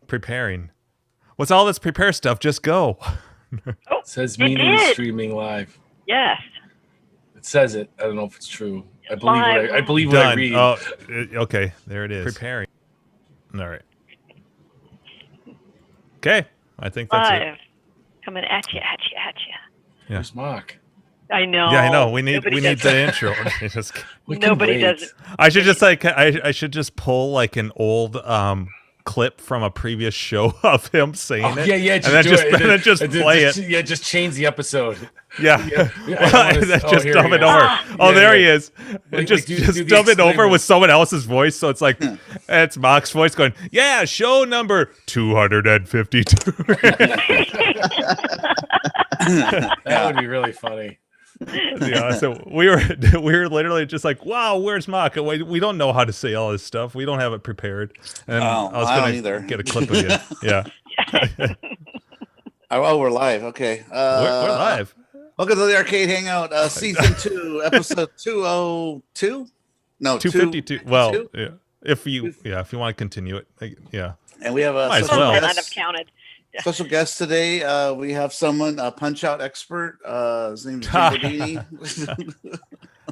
preparing. What's all this prepare stuff? Just go. Oh, It says meeting is streaming live. Yes. It says it. I don't know if it's true. I believe what I read. Oh, okay. There it is. Preparing. All right. Okay. I think that's Live. it. Coming at you. Yeah. Where's Mark? I know. Yeah, I know. We need Nobody does the intro. Nobody does it. I should just I should just pull like an old clip from a previous show of him saying it. Yeah, and then just play it. Yeah, just change the episode. Yeah. Just dub it over. There he is. Just dub it over with someone else's voice, so it's like it's Mark's voice going, "Yeah, show number 252." That would be really funny. Yeah, so we were literally just like, wow, where's Mark? We don't know how to say all this stuff. We don't have it prepared. And I was going to get a clip of you. Yeah. We're live. Okay. We're live. Welcome to the Arcade Hangout, Season 2, Episode 202? No, 252. Well, yeah. If you want to continue it. Yeah. And we have a Might as well. I might have counted. Special guest today. We have someone, a Punch-Out expert. His name's Jim Bodini.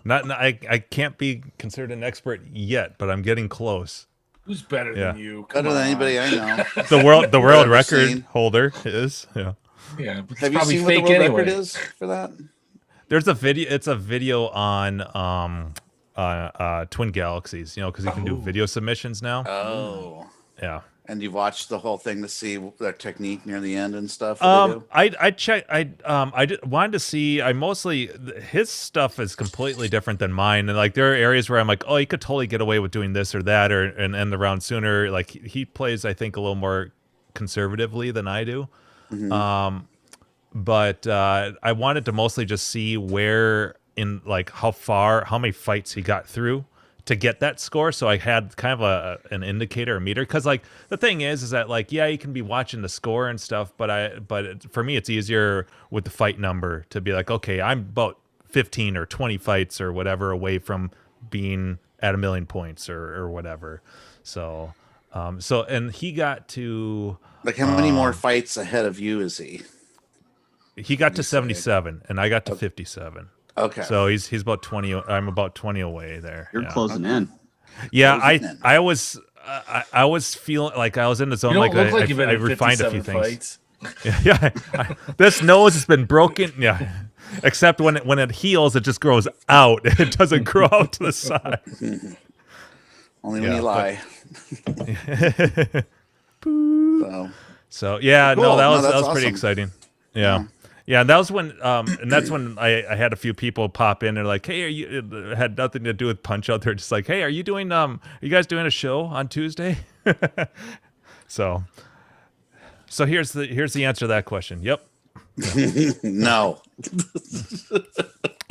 I can't be considered an expert yet, but I'm getting close. Who's better than you? Better than anybody I know. The world record holder is. Yeah. Yeah. But have you seen what the world record is for that? There's a video. It's a video on Twin Galaxies. Because you can do video submissions now. Oh. Yeah. And you've watched the whole thing to see their technique near the end and stuff? I checked. I wanted to see. His stuff is completely different than mine, and like there are areas where I'm like, oh, he could totally get away with doing this or that, and end the round sooner. Like he plays, I think, a little more conservatively than I do. Mm-hmm. But I wanted to mostly just see where in like how many fights he got through to get that score, so I had kind of an indicator, a meter, because like the thing is that like you can be watching the score and stuff, but for me it's easier with the fight number to be like, okay, I'm about 15 or 20 fights or whatever away from being at 1 million points or whatever. So and he got to like how many more fights ahead of you is he? He got to 77, and I got to 57. Okay. So he's about 20. I'm about 20 away there. You're closing in. Yeah, I was feeling like I was in the zone. Like I refined a few things. Yeah. This nose has been broken. Yeah. Except when it heals, it just grows out. It doesn't grow out to the side. Only when you lie. So yeah, cool. that was awesome. pretty exciting. Yeah. Yeah, and that was when, and that's when I had a few people pop in and like, hey, it had nothing to do with Punch Out. They're just like, hey, are you guys doing a show on Tuesday? So here's the answer to that question. Yep. No.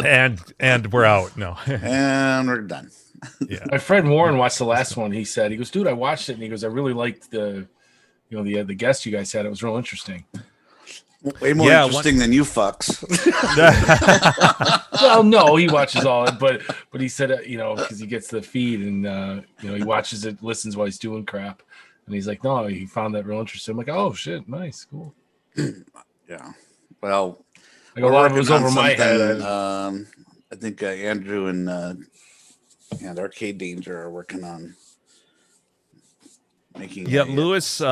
and we're out. No. And we're done. Yeah. My friend Warren watched the last one. He goes, dude, I watched it, and he goes, I really liked the guest you guys had. It was real interesting. Way more interesting than you fucks. Well, no, he watches all it, but he said, because he gets the feed and he watches it, listens while he's doing crap, and he's like, no, he found that real interesting. I'm like, oh shit, nice, cool. Yeah. Well, like a lot of it was over my head. I think Andrew and Arcade Danger are working on making. Yeah, Lewis.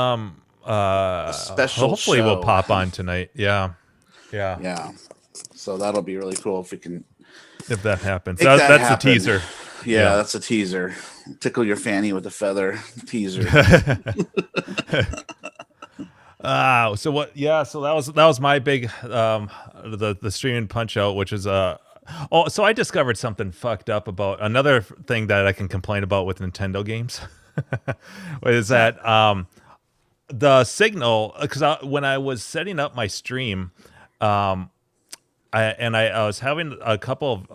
Special hopefully show. we'll pop on tonight. Yeah. So that'll be really cool if that happens. That's the teaser. Yeah, that's a teaser. Tickle your fanny with a feather teaser. So what? Yeah, so that was my big the streaming Punch Out, which is so I discovered something fucked up about another thing that I can complain about with Nintendo games. Is that the signal, because when I was setting up my stream, I was having a couple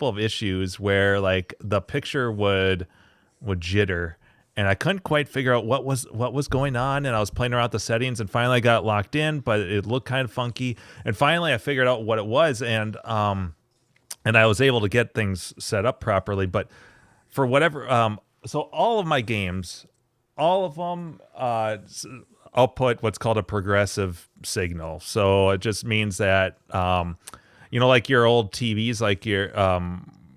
of issues where like the picture would jitter, and I couldn't quite figure out what was going on. And I was playing around with the settings, and finally I got locked in, but it looked kind of funky. And finally I figured out what it was, and I was able to get things set up properly. But for whatever, so all of my games. All of them, output what's called a progressive signal. So it just means that, like your old TVs, like your,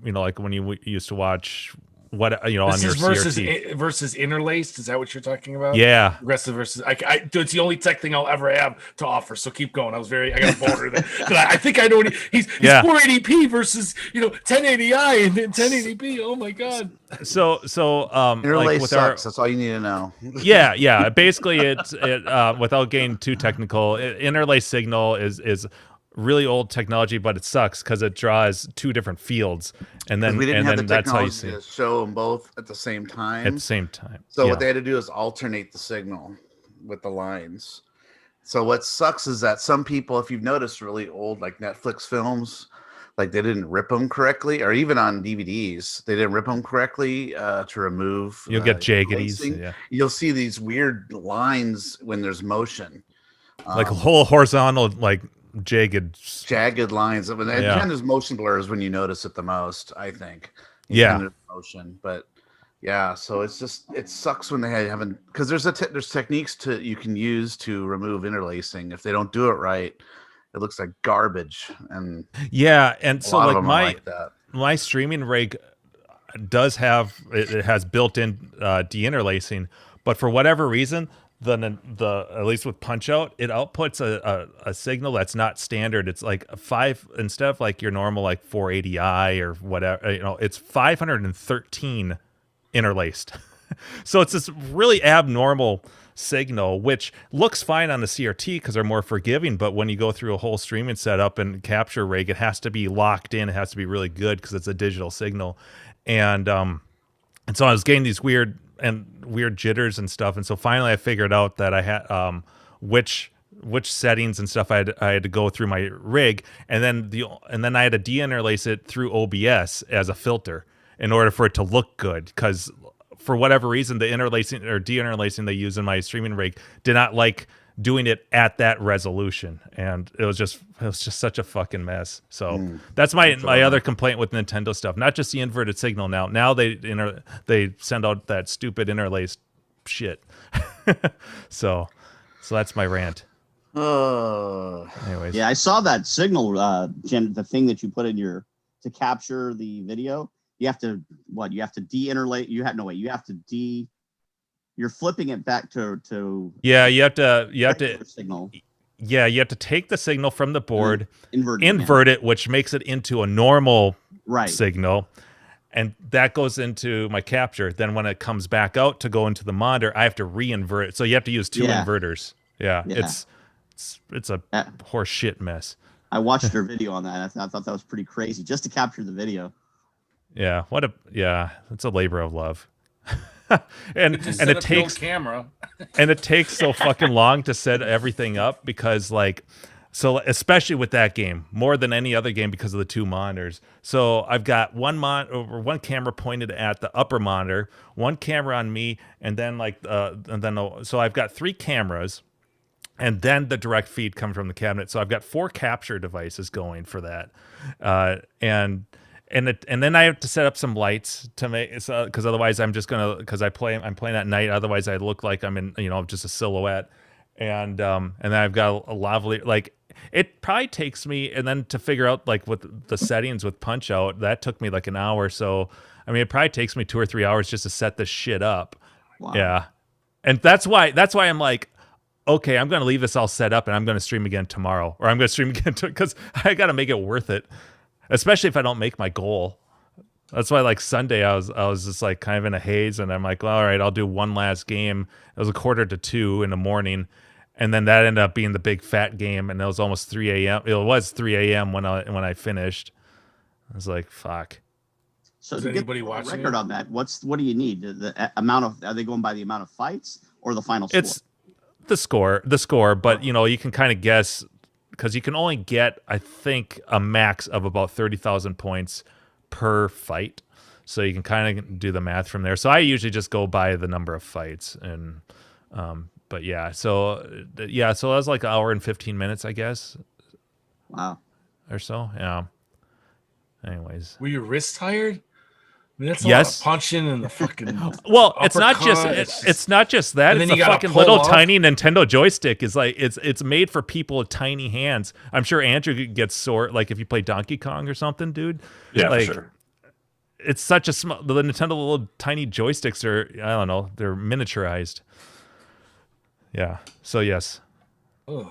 like when you used to watch on This your is versus CRT. versus interlaced. Is that what you're talking about? Yeah. Progressive versus. Dude, it's the only tech thing I'll ever have to offer. So keep going. I got a boner that I think I know what he's Yeah. 480p versus 1080i and then 1080p. Oh my god. So Interlace like with sucks. That's all you need to know. yeah. Basically, without getting too technical, interlace signal is really old technology, but it sucks because it draws two different fields, and then We didn't have the that's how you technology see to show them both at the same time. at the same time. So yeah. what they had to do is alternate the signal with the lines. So what sucks is that some people, if you've noticed really old like Netflix films, like they didn't rip them correctly, or even on DVDs, they didn't rip them correctly to remove. You'll get jaggities. lacing. Yeah. You'll see these weird lines when there's motion. Like a whole horizontal, like jagged lines. And kind of motion blurs when you notice it the most, I think. Motion, but yeah, so it sucks when they haven't, because there's techniques you can use to remove interlacing. If they don't do it right, it looks like garbage. And and so like my streaming rig does have it has built-in deinterlacing, but for whatever reason, the at least with Punch Out, it outputs a signal that's not standard. It's like 5 instead of like your normal like 480i or whatever, it's 513 interlaced. So it's this really abnormal signal, which looks fine on the CRT because they're more forgiving, but when you go through a whole streaming setup and capture rig, it has to be locked in. It has to be really good because it's a digital signal, and so I was getting these weird jitters and stuff, and so finally I figured out that I had which settings and stuff I had to go through my rig, and then I had to deinterlace it through OBS as a filter in order for it to look good, because for whatever reason the interlacing or deinterlacing they use in my streaming rig did not like doing it at that resolution, and it was just such a fucking mess. So that's my other complaint with Nintendo stuff, not just the inverted signal. Now they send out that stupid interlaced shit. so that's my rant. Anyways, yeah, I saw that signal, Jim, the thing that you put in to capture the video. You have to deinterlace. You're flipping it back to you have to signal. Yeah, you have to take the signal from the board, invert it, which makes it into a normal right signal, and that goes into my capture. Then when it comes back out to go into the monitor, I have to re-invert it. So you have to use two inverters. Yeah. It's a horse shit mess. I watched your video on that. I thought that was pretty crazy just to capture the video. Yeah, it's a labor of love. and it takes camera and it takes so fucking long to set everything up, because especially with that game more than any other game because of the two monitors. So I've got one camera pointed at the upper monitor, one camera on me, and then so I've got 3 cameras, and then the direct feed comes from the cabinet. So I've got 4 capture devices going for that, and then I have to set up some lights to make, because otherwise I'm playing at night. Otherwise I look like I'm in just a silhouette, and then I've got a lovely, like, it probably takes me, and then to figure out like with the settings with Punch Out, that took me like an hour. So I mean, it probably takes me 2 or 3 hours just to set this shit up. Wow. Yeah, and that's why I'm like, okay, I'm going to leave this all set up and I'm going to stream again tomorrow, or I'm going to stream again because I got to make it worth it. Especially if I don't make my goal. That's why, like, Sunday, I was just like kind of in a haze, and I'm like, well, all right, I'll do one last game. It was 1:45 in the morning, and then that ended up being the big fat game, and it was almost 3 a.m. It was 3 a.m. when I finished. I was like, fuck. So is to anybody get a watching record on that, what do you need? The amount of, are they going by the amount of fights or the final score? It's the score, but you can kind of guess, because you can only get, I think, a max of about 30,000 points per fight. So you can kind of do the math from there. So I usually just go by the number of fights. And but yeah, so that was like an hour and 15 minutes, I guess. Wow. Or so, yeah. Anyways. Were your wrists tired? mean, that's a lot Yes. of punching and the fucking. Well, it's not just uppercut. it's not just that. And It's then the you gotta fucking pull little up. tiny Nintendo joystick is like it's made for people with tiny hands. I'm sure Andrew gets sore like if you play Donkey Kong or something, dude. Yeah, like, for sure. It's such a small. The Nintendo little tiny joysticks are, I don't know, they're miniaturized. Yeah. So yes. Ugh.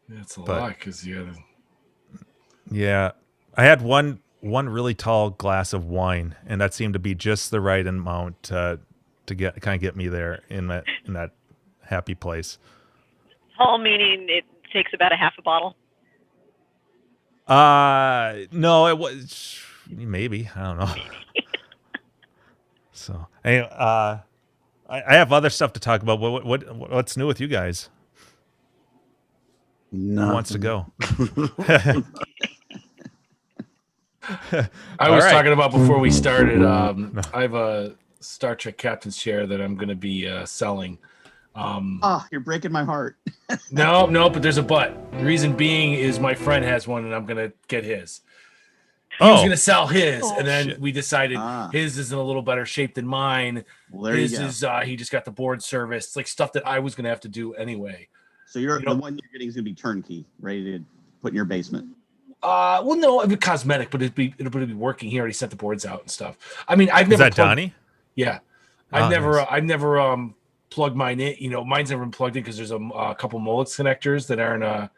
That's a But- lot because you gotta. Yeah. I had one really tall glass of wine, and that seemed to be just the right amount to get me there in that happy place. Tall meaning it takes about a half a bottle. No, it was maybe, I don't know. So, anyway, I have other stuff to talk about. What's new with you guys? Who wants to go? I was All right. talking about before we started. I have a Star Trek captain's chair that I'm going to be selling. Oh, you're breaking my heart. No, but there's a but. The reason being is my friend has one, and I'm going to get his. He was going to sell his, and then shit. we decided Ah. his is in a little better shape than mine. Well, there His you go. is he just got the board service. It's like stuff that I was going to have to do anyway. So you're you know- the one you're getting is gonna be turnkey, ready to put in your basement. Well, no, it'd be cosmetic, but it'll be working. He already sent the boards out and stuff. I mean, I've Is never that plugged- Donnie? Yeah, Oh, I've never plugged mine in. You know, mine's never been plugged in because there's a couple Molex connectors that aren't.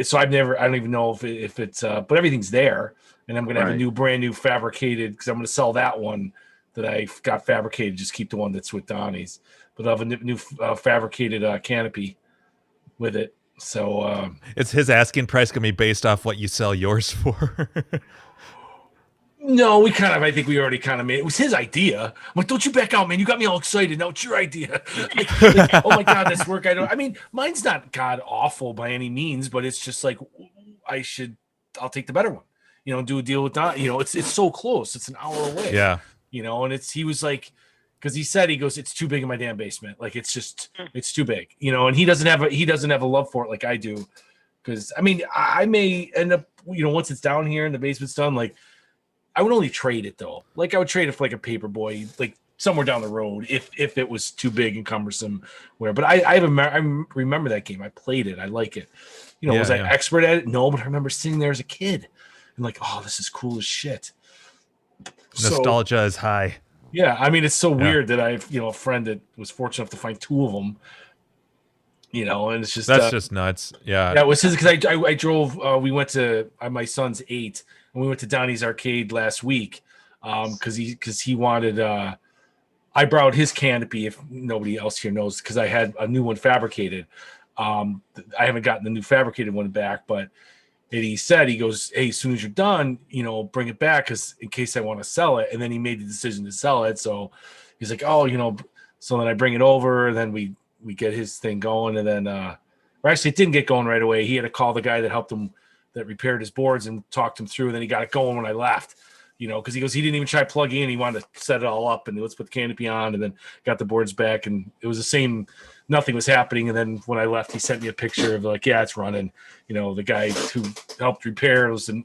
So I don't even know if it's. But everything's there, and I'm gonna have Right. a brand new fabricated because I'm gonna sell that one that I got fabricated. Just keep the one that's with Donnie's, but I have a new fabricated canopy with it. So It's his asking price gonna be based off what you sell yours for. no, I think we already kind of made it. It was his idea. I'm like, don't you back out, man. You got me all excited. Now it's your idea. Like, oh my God, this work. I mean, mine's not God awful by any means, but it's just like, I'll take the better one, do a deal with that. It's so close. It's an hour away. Yeah. And he was like, because he goes, it's too big in my damn basement. Like, it's too big, and he doesn't have a love for it like I do. Because I mean, I may end up, once it's down here and the basement's done, like, I would only trade it though. Like I would trade it for like a Paperboy, like somewhere down the road if it was too big and cumbersome. But I remember that game. I played it. I like it. Was I expert at it? No, but I remember sitting there as a kid and like, oh, this is cool as shit. Nostalgia is high. Yeah, I mean, it's so weird that I've a friend that was fortunate enough to find two of them. And it's just That's just nuts. Yeah. Yeah, it was his because I drove. We went to my son's 8, and we went to Donnie's Arcade last week because he wanted. I borrowed his canopy if nobody else here knows because I had a new one fabricated. I haven't gotten the new fabricated one back, but he goes, hey, as soon as you're done, bring it back because in case I want to sell it. And then he made the decision to sell it. So he's like, oh, so then I bring it over, and then we get his thing going, and then actually it didn't get going right away. He had to call the guy that helped him, that repaired his boards, and talked him through, and then he got it going when I left, because he goes, he didn't even try plugging in. He wanted to set it all up, and let's put the canopy on, and then got the boards back, and it was the same, nothing was happening. And then when I left, he sent me a picture of like, yeah, it's running. The guy who helped repair was the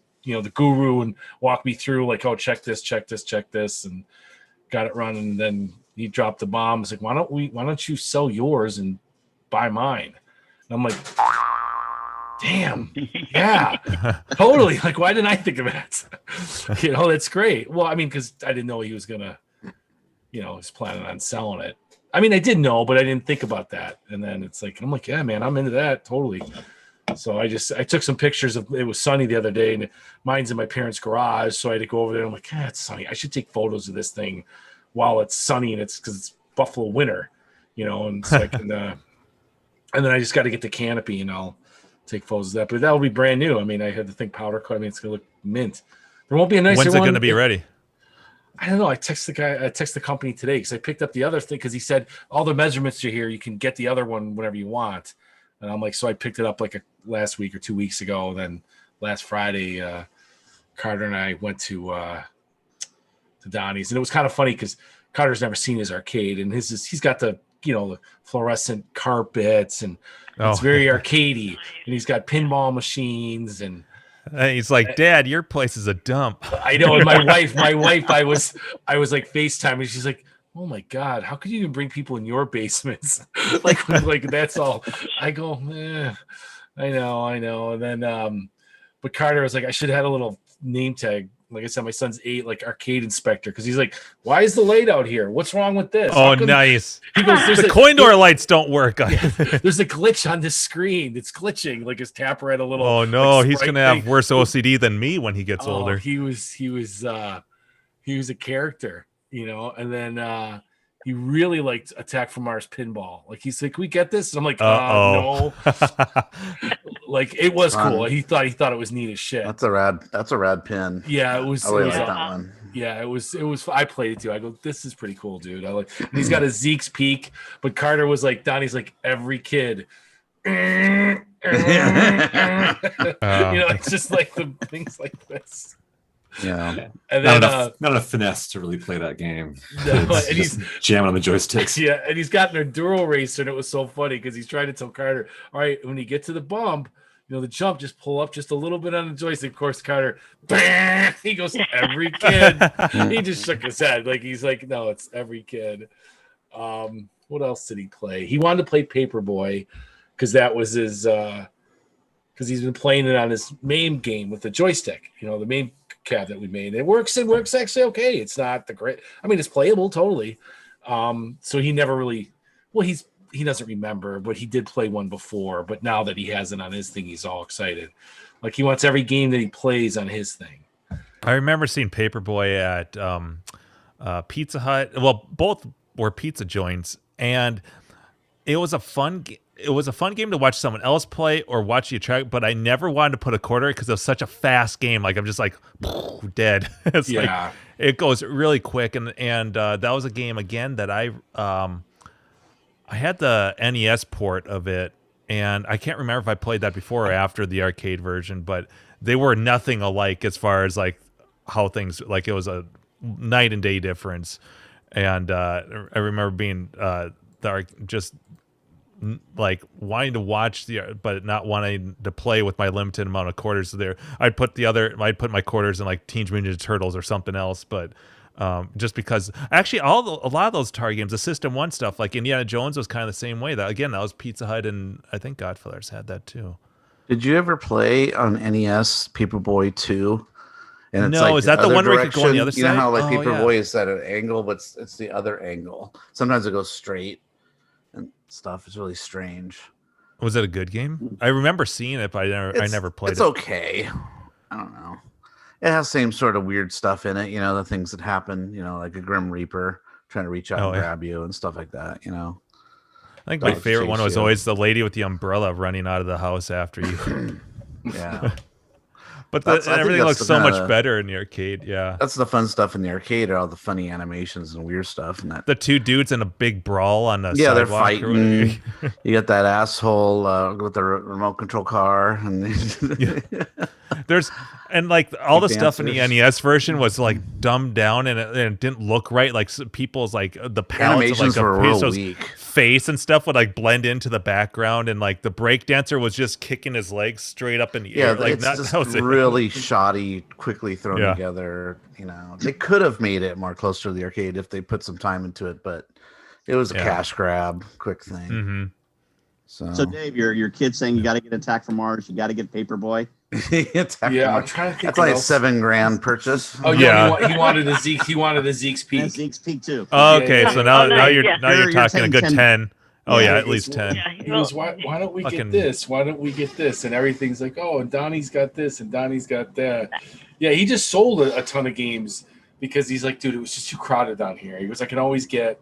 guru, and walked me through like, oh, check this, and got it running. And then he dropped the bomb. It's like, why don't you sell yours and buy mine? And I'm like, damn, yeah, totally. Like, why didn't I think of that? That's great. Well, I mean, because I didn't know he was gonna, was planning on selling it. I mean, I did know, but I didn't think about that. And then it's like, I'm like, yeah, man, I'm into that totally. So I took some pictures of, it was sunny the other day, and mine's in my parents' garage. So I had to go over there. And I'm like, it's sunny. I should take photos of this thing while it's sunny, and it's because it's Buffalo winter, and so I can, and then I just got to get the canopy, and I'll take photos of that. But that'll be brand new. I mean, I had to think powder coat. I mean, it's gonna look mint. There won't be a nicer one. When's it going to be ready? I don't know. I text the company today because I picked up the other thing because he said all the measurements are here. You can get the other one whenever you want. And I'm like, so I picked it up like last week or 2 weeks ago. And then last Friday, Carter and I went to Donnie's, and it was kind of funny because Carter's never seen his arcade, and he's got the the fluorescent carpets, and it's very arcadey, and he's got pinball machines, and And he's like, Dad, your place is a dump. I know. And my wife, I was like FaceTiming. She's like, oh my God, how could you even bring people in your basements? like that's all. I go, I know. And then, but Carter was like, I should have had a little name tag. Like I said, my son's 8, like arcade inspector, because he's like, why is the light out here? What's wrong with this? Oh, nice. He goes, the coin door lights don't work. There's a glitch on this screen. It's glitching. Like his tapper had a little. Oh no, like, he's gonna have worse OCD than me when he gets older. He was a character, and then he really liked Attack from Mars Pinball. Like he's like, we get this? And I'm like, no. Like it was cool. He thought it was neat as shit. That's a rad pin. Yeah, it was. I really like that one. Yeah, it was. I played it too. I go, this is pretty cool, dude. And he's got a Zeke's Peak, but Carter was like, Donnie's like every kid. It's just like the things like this. Yeah, and then not enough finesse to really play that game. No, and he's jamming on the joysticks. Yeah, and he's got an enduro racer, and it was so funny because he's trying to tell Carter, all right, when you get to the bump, the jump, just pull up just a little bit on the joystick. Of course, Carter, he goes, every kid. He just shook his head, like he's like, no, it's every kid. What else did he play? He wanted to play Paperboy because that was his. Because he's been playing it on his main game with the joystick. The main cab that we made. It works actually okay. It's not the great. I mean, it's playable totally. So he never really. Well, he doesn't remember, but he did play one before. But now that he has it on his thing, he's all excited. Like he wants every game that he plays on his thing. I remember seeing Paperboy at Pizza Hut. Well, both were pizza joints, and it was a fun game to watch someone else play or watch you try, but I never wanted to put a quarter because it was such a fast game. Like I'm just like dead. It's like it goes really quick, and that was a game again that I had the NES port of it, and I can't remember if I played that before or after the arcade version, but they were nothing alike as far as like how things, like it was a night and day difference. And I remember being just like wanting to watch but not wanting to play with my limited amount of quarters there. I'd put my quarters in like Teenage Mutant Ninja Turtles or something else, but just because actually a lot of those Atari games, the System 1 stuff, like Indiana Jones was kind of the same way. That was Pizza Hut, and I think Godfather's had that too. Did you ever play on NES Paperboy 2? And it's no, is that the one where you could go on the other side? You know how like Paperboy is at an angle, but it's the other angle. Sometimes it goes straight and stuff. It's really strange. Was it a good game? I remember seeing it, but I never played it. It's okay. I don't know. It has same sort of weird stuff in it, the things that happen, like a Grim Reaper trying to reach out and grab you and stuff like that, I think my favorite one was always the lady with the umbrella running out of the house after you. Yeah. But everything looks so much better in the arcade. Yeah, that's the fun stuff in the arcade. All the funny animations and weird stuff, and that the two dudes in a big brawl on the they're fighting. You got that asshole with the remote control car, and there's like all the stuff in the NES version was like dumbed down, and it didn't look right. Like people's like the palettes of like a real weak face and stuff would like blend into the background, and like the break dancer was just kicking his legs straight up in the air. Like that was really shoddy, quickly thrown together. They could have made it more closer to the arcade if they put some time into it, but it was a cash grab, quick thing. Mm-hmm. So Dave, your kid's saying you got to get Attack from Mars, you got to get Paperboy. I'm trying to think. That's like a $7,000 purchase. Oh yeah, he wanted a Zeke. He wanted a Zeke's Peak. And Zeke's Peak too. Oh, okay, so now you're talking a good 10. Oh yeah, at least 10. He goes, why don't we get this? Why don't we get this? And everything's like, oh, and Donnie's got this, and Donnie's got that. Yeah, he just sold a ton of games because he's like, dude, it was just too crowded down here. He goes, I can always get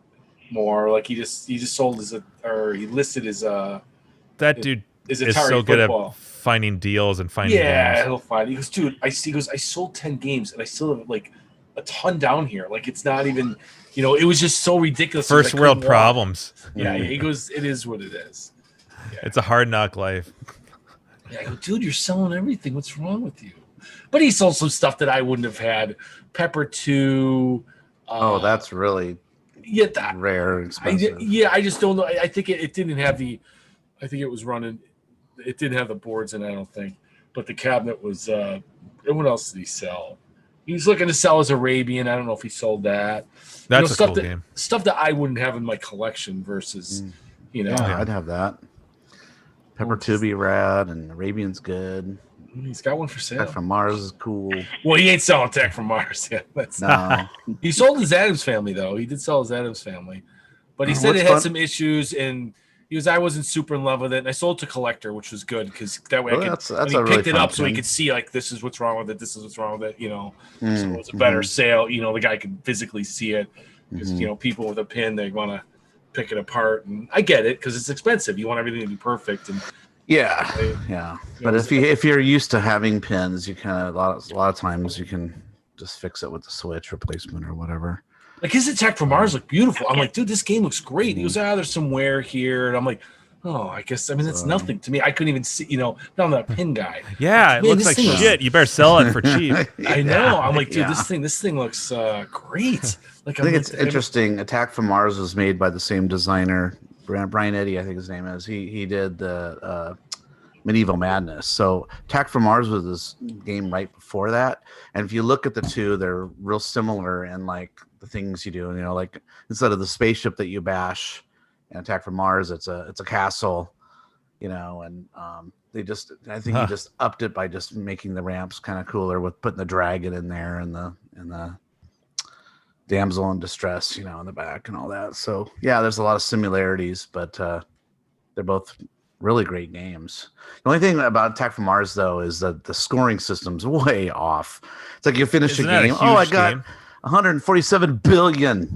more. Like he just sold he listed his that dude is so good football. At finding deals and finding games. He'll find. He goes, dude, I sold 10 games and I still have like a ton down here. Like it's not even, it was just so ridiculous. First world problems. Yeah, he goes, it is what it is. Yeah. It's a hard knock life. Yeah, I go, dude, you're selling everything. What's wrong with you? But he sold some stuff that I wouldn't have had. Pepper 2. That's really rare and expensive. I just don't know. I think it didn't have I think it was running. It didn't have the boards in it, I don't think. but the cabinet was. And what else did he sell? He was looking to sell his Arabian. I don't know if he sold that. That's a stuff cool that, game. Stuff that I wouldn't have in my collection versus, Yeah, I'd have that. Pepper Tubby rad and Arabian's good. He's got one for sale. Tech from Mars is cool. Well, he ain't selling Tech from Mars yet. No. He sold his Adams Family though. He did sell his Adams Family, but he said it had some issues and. I wasn't super in love with it. And I sold to Collector, which was good because that way I could. He picked it up so he could see like this is what's wrong with it. This is what's wrong with it. So it was a better sale. The guy could physically see it because people with a pin they want to pick it apart, and I get it because it's expensive. You want everything to be perfect, and But if you're used to having pins, you kind of a lot of times you can just fix it with the Switch replacement or whatever. Like his Attack from Mars looked beautiful. I'm like, dude, this game looks great. He goes, there's some wear here, and I'm like, I guess that's nothing to me. I couldn't even see, I'm not a pin guy. Yeah, it looks like shit. You better sell it for cheap. I know. I'm like, dude, this thing looks great. Like I think it's interesting. Attack from Mars was made by the same designer, Brian Eddy, I think his name is. He did the Medieval Madness. So Attack from Mars was this game right before that. And if you look at the two, they're real similar in like the things you do. Like instead of the spaceship that you bash in Attack from Mars, it's a castle, and they just I think he just upped it by just making the ramps kind of cooler with putting the dragon in there and the damsel in distress, in the back and all that. So yeah, there's a lot of similarities, but they're both really great games. The only thing about Attack from Mars though is that the scoring system's way off. It's like you finish a game. I got 147 billion.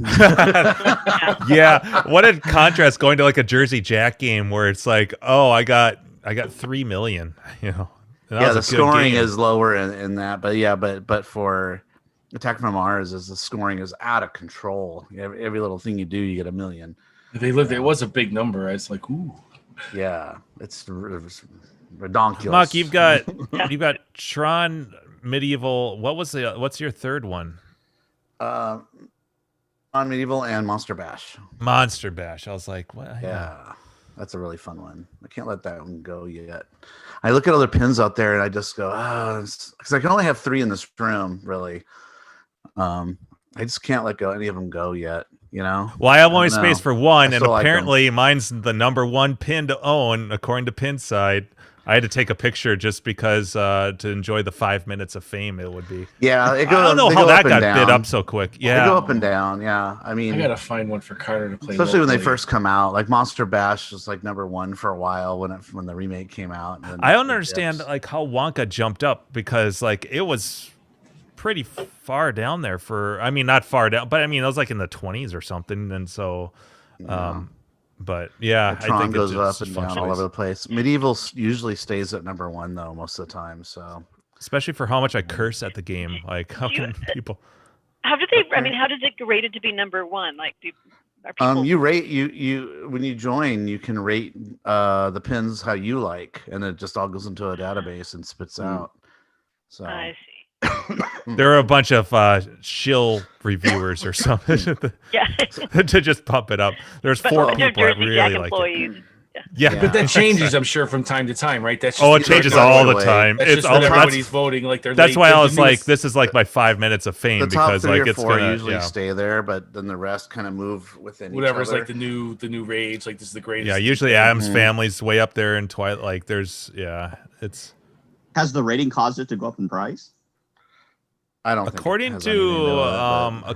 Yeah. What a contrast going to like a Jersey Jack game where it's like, I got 3 million, the scoring is lower in that, but for Attack from Mars the scoring is out of control. Every little thing you do, you get 1 million. It was a big number. It's like, ooh. Yeah, it's redonkulous. Mark, you've got Tron Medieval. What's your third one? On Medieval and Monster Bash. Monster Bash. I was like, what? Yeah, that's a really fun one. I can't let that one go yet. I look at other pins out there and I just go, because I can only have 3 in this room, really. I just can't let any of them go yet. Well, I have only space for one, and apparently mine's the number 1 pin to own, according to Pinside. I had to take a picture just because to enjoy the 5 minutes of fame it would be. Yeah, I don't know how that got bid up so quick. Yeah, they go up and down. Yeah, I mean, I gotta find one for Carter to play. Especially when they first come out, like Monster Bash was like number 1 for a while when the remake came out. And I don't understand like how Wonka jumped up because like it was pretty far down there not far down, but it was like in the 20s or something, and so but yeah, Tron I think goes up and down all over the place. Medieval usually stays at number 1 though most of the time, so especially for how much I curse at the game. Like how can people how did it get rated to be number 1? Like you rate you when you join, you can rate the pins how you like, and it just all goes into a database and spits out. So I see. There are a bunch of shill reviewers or something to just pump it up. There's 4 people that really like it. Yeah, but that changes, I'm sure, from time to time, right? That's just it changes all the time. It's all everybody's voting like they're. That's why I was like, this is like my 5 minutes of fame because like it's 4 usually stay there, but then the rest kind of move within. Whatever's each other. Like the new rage, like this is the greatest. Yeah, usually Adam's Family's way up there in Twilight. Like there's it's. Has the rating caused it to go up in price? I don't. According to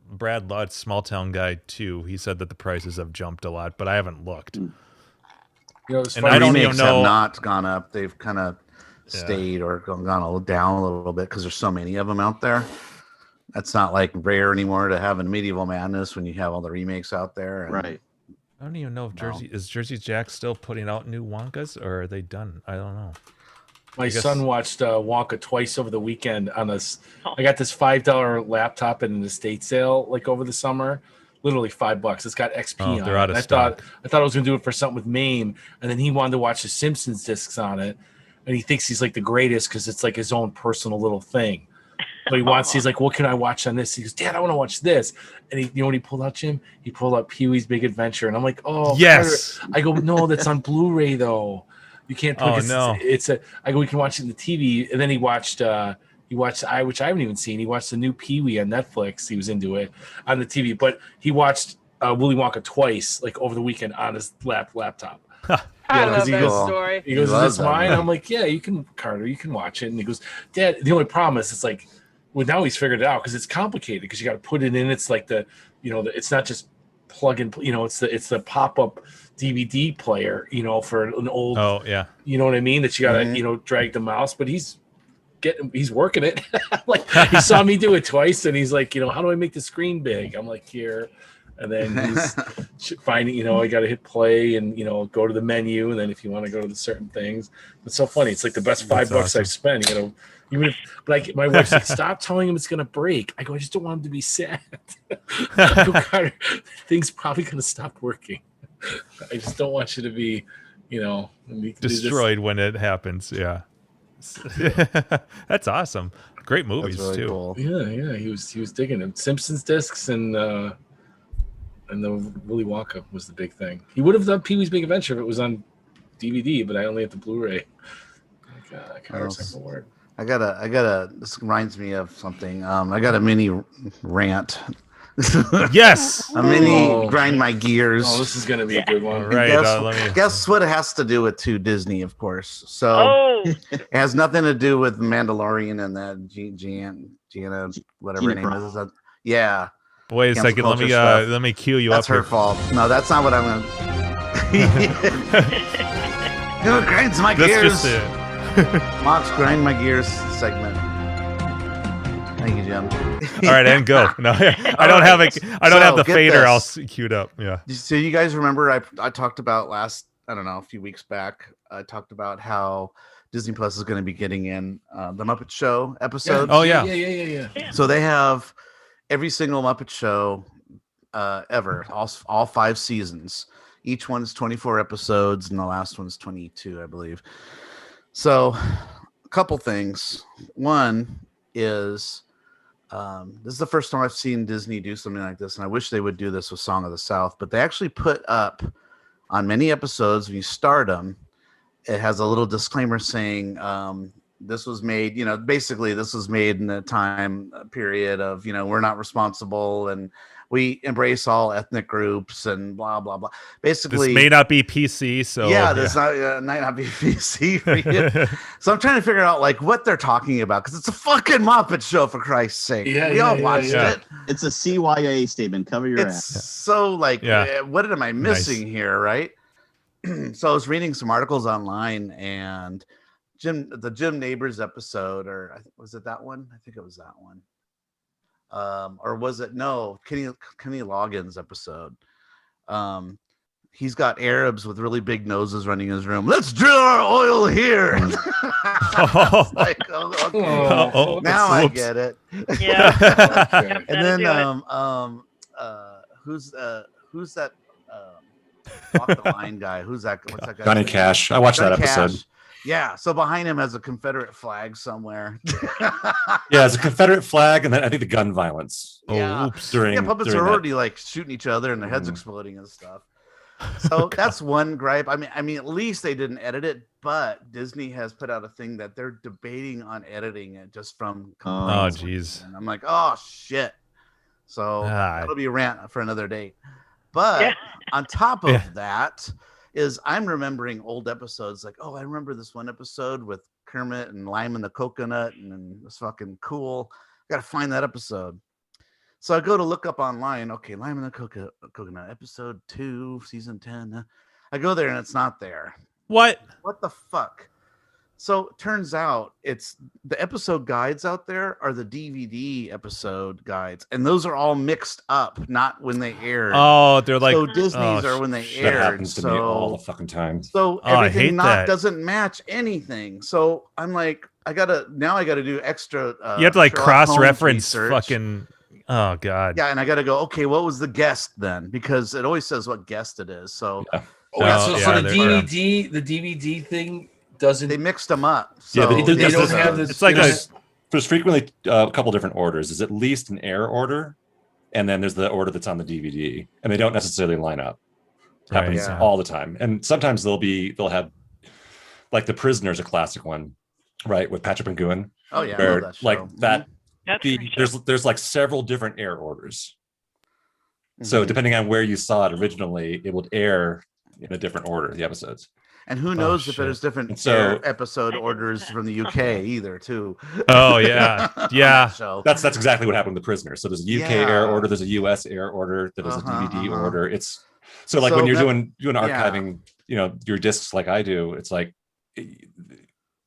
Brad Lutz, Small Town Guy 2, he said that the prices have jumped a lot, but I haven't looked. And I don't even know. Have not gone up. They've kind of stayed or gone down a little bit because there's so many of them out there. That's not like rare anymore to have a Medieval Madness when you have all the remakes out there. And, right. I don't even know if Jersey Jack still putting out new Wonkas, or are they done? I don't know. My son watched Wonka twice over the weekend on this. I got this $5 laptop in an estate sale like over the summer, literally $5. It's got XP on they're out it. of stock. I thought I was gonna do it for something with MAME, and then he wanted to watch the Simpsons discs on it, and he thinks he's like the greatest because it's like his own personal little thing. But he's like, what can I watch on this? He goes, Dad, I want to watch this. And you know what he pulled out, Jim? He pulled out Pee-wee's Big Adventure, and I'm like, oh yes. Carter. I go, no, that's on Blu-ray though. You can't. Oh, Because no. It's a. I go. We can watch it in the TV, and then he watched. Which I haven't even seen. He watched the new Pee Wee on Netflix. He was into it on the TV, but he watched Willy Wonka twice, like over the weekend on his laptop. I love he that goes- story. He goes, "Is loves this that mine?" movie. I'm like, "Yeah, you can, Carter. You can watch it." And he goes, "Dad, the only problem is it's like, well, now he's figured it out because it's complicated because you got to put it in. It's like it's not just plug and it's the pop up DVD player, for an old, Oh yeah. you know what I mean? That you got to Mhm. drag the mouse, but he's working it. Like he saw me do it twice, and he's like, how do I make the screen big? I'm like, here. And then he's finding, I got to hit play and, go to the menu. And then if you want to go to the certain things, it's so funny. It's like the best $5 awesome. I've spent, even if, like my wife's like, stop telling him it's going to break. I go, I just don't want him to be sad. I go, Carter, thing's probably going to stop working. I just don't want you to be, Destroyed when it happens. Yeah. That's awesome. Great movies That's really too. cool. Yeah. He was digging them. Simpsons discs and the Willy Wonka was the big thing. He would have done Pee Wee's Big Adventure if it was on DVD, but I only have the Blu-ray. Carter's like a word. I gotta. This reminds me of something. I got a mini rant. Yes. A mini Oh. grind my gears. Oh, this is gonna be a good one. All right. Guess, guess what it has to do with Disney, of course. So Oh, it has nothing to do with Mandalorian and that Gianna, whatever her Gina name is. Yeah, Wait a Cancel second. culture stuff. Let me cue you that's up her here. fault. No, that's not what I'm gonna. It grinds my That's gears. just it. Mox grind my gears segment. Thank you, Jim. All right, and go. No, I don't have the get fader all this. queued up. Yeah. So you guys remember I talked about a few weeks back, I talked about how Disney Plus is going to be getting in the Muppet Show episodes. Oh, yeah. Yeah. So they have every single Muppet Show ever, all 5 seasons. Each one is 24 episodes, and the last one's 22, I believe. So a couple things. One is this is the first time I've seen Disney do something like this, and I wish they would do this with Song of the South, but they actually put up on many episodes when you start them, it has a little disclaimer saying this was made, basically this was made in a time period of, we're not responsible and we embrace all ethnic groups and blah, blah, blah. Basically, This may not be PC, so this might not be PC for you. So I'm trying to figure out what they're talking about because it's a fucking Muppet Show, for Christ's sake. We all watched it. It's a CYA statement. Cover your It's ass. so what am I missing Nice. here, right? So I was reading some articles online, and the Jim Neighbors episode, or was it that one? I think it was that one. Or was it Kenny Loggins episode? He's got Arabs with really big noses running his room. Let's drill our oil here. Okay. Oh, Now I whoops. get it. yeah. Okay. And then That'll who's that walk the line guy? Who's that? What's that guy? Johnny Cash. I watched that Johnny episode. Cash. Yeah, so behind him has a Confederate flag somewhere. Yeah, it's a Confederate flag, and then I think the gun violence Yeah. Oops. during. Yeah, puppets during are that. already shooting each other and their heads exploding and stuff. So that's one gripe. I mean, at least they didn't edit it, but Disney has put out a thing that they're debating on editing it just from. Oh, jeez. And I'm like, oh shit. So that'll be a rant for another day. But on top of that is I'm remembering old episodes like, oh, I remember this one episode with Kermit and Lime and the Coconut, and it was fucking cool. Got to find that episode. So I go to look up online. Okay, Lime and the Coconut, episode 2, season 10. I go there and it's not there. What? What the fuck? So it turns out it's the episode guides out there are the DVD episode guides, and those are all mixed up, not when they aired. Oh, they're like so Disney's are when they That aired. happens to me all the So fucking time. I everything hate that. doesn't match anything. So I'm like, I gotta do extra. you have to Sherlock cross-reference Holmes research. fucking. Oh god. Yeah, and I gotta go. Okay, what was the guest then? Because it always says what guest it is. So So yeah, the they're- DVD thing doesn't. they mixed them up. So Yeah, they they don't this- have this. It's like There's frequently a couple different orders. There's at least an air order, and then there's the order that's on the DVD, and they don't necessarily line up. Right, Happens yeah. all the time, and sometimes they'll have Like The Prisoner is a classic one, right? With Patrick McGowan. Oh yeah, I where love that show. like that That's a great show. there's like several different air orders. So Mhm. depending on where you saw it originally, it would air in a different order, the episodes. And who knows if shit. there's different And so- episode orders from the UK either, too. Oh, yeah. On Yeah. that show. That's exactly what happened with The Prisoner. So there's a UK Yeah. air order, there's a US air order, there's a DVD Uh-huh. order. It's so like So when you're that- doing yeah. archiving, your discs like I do, it's like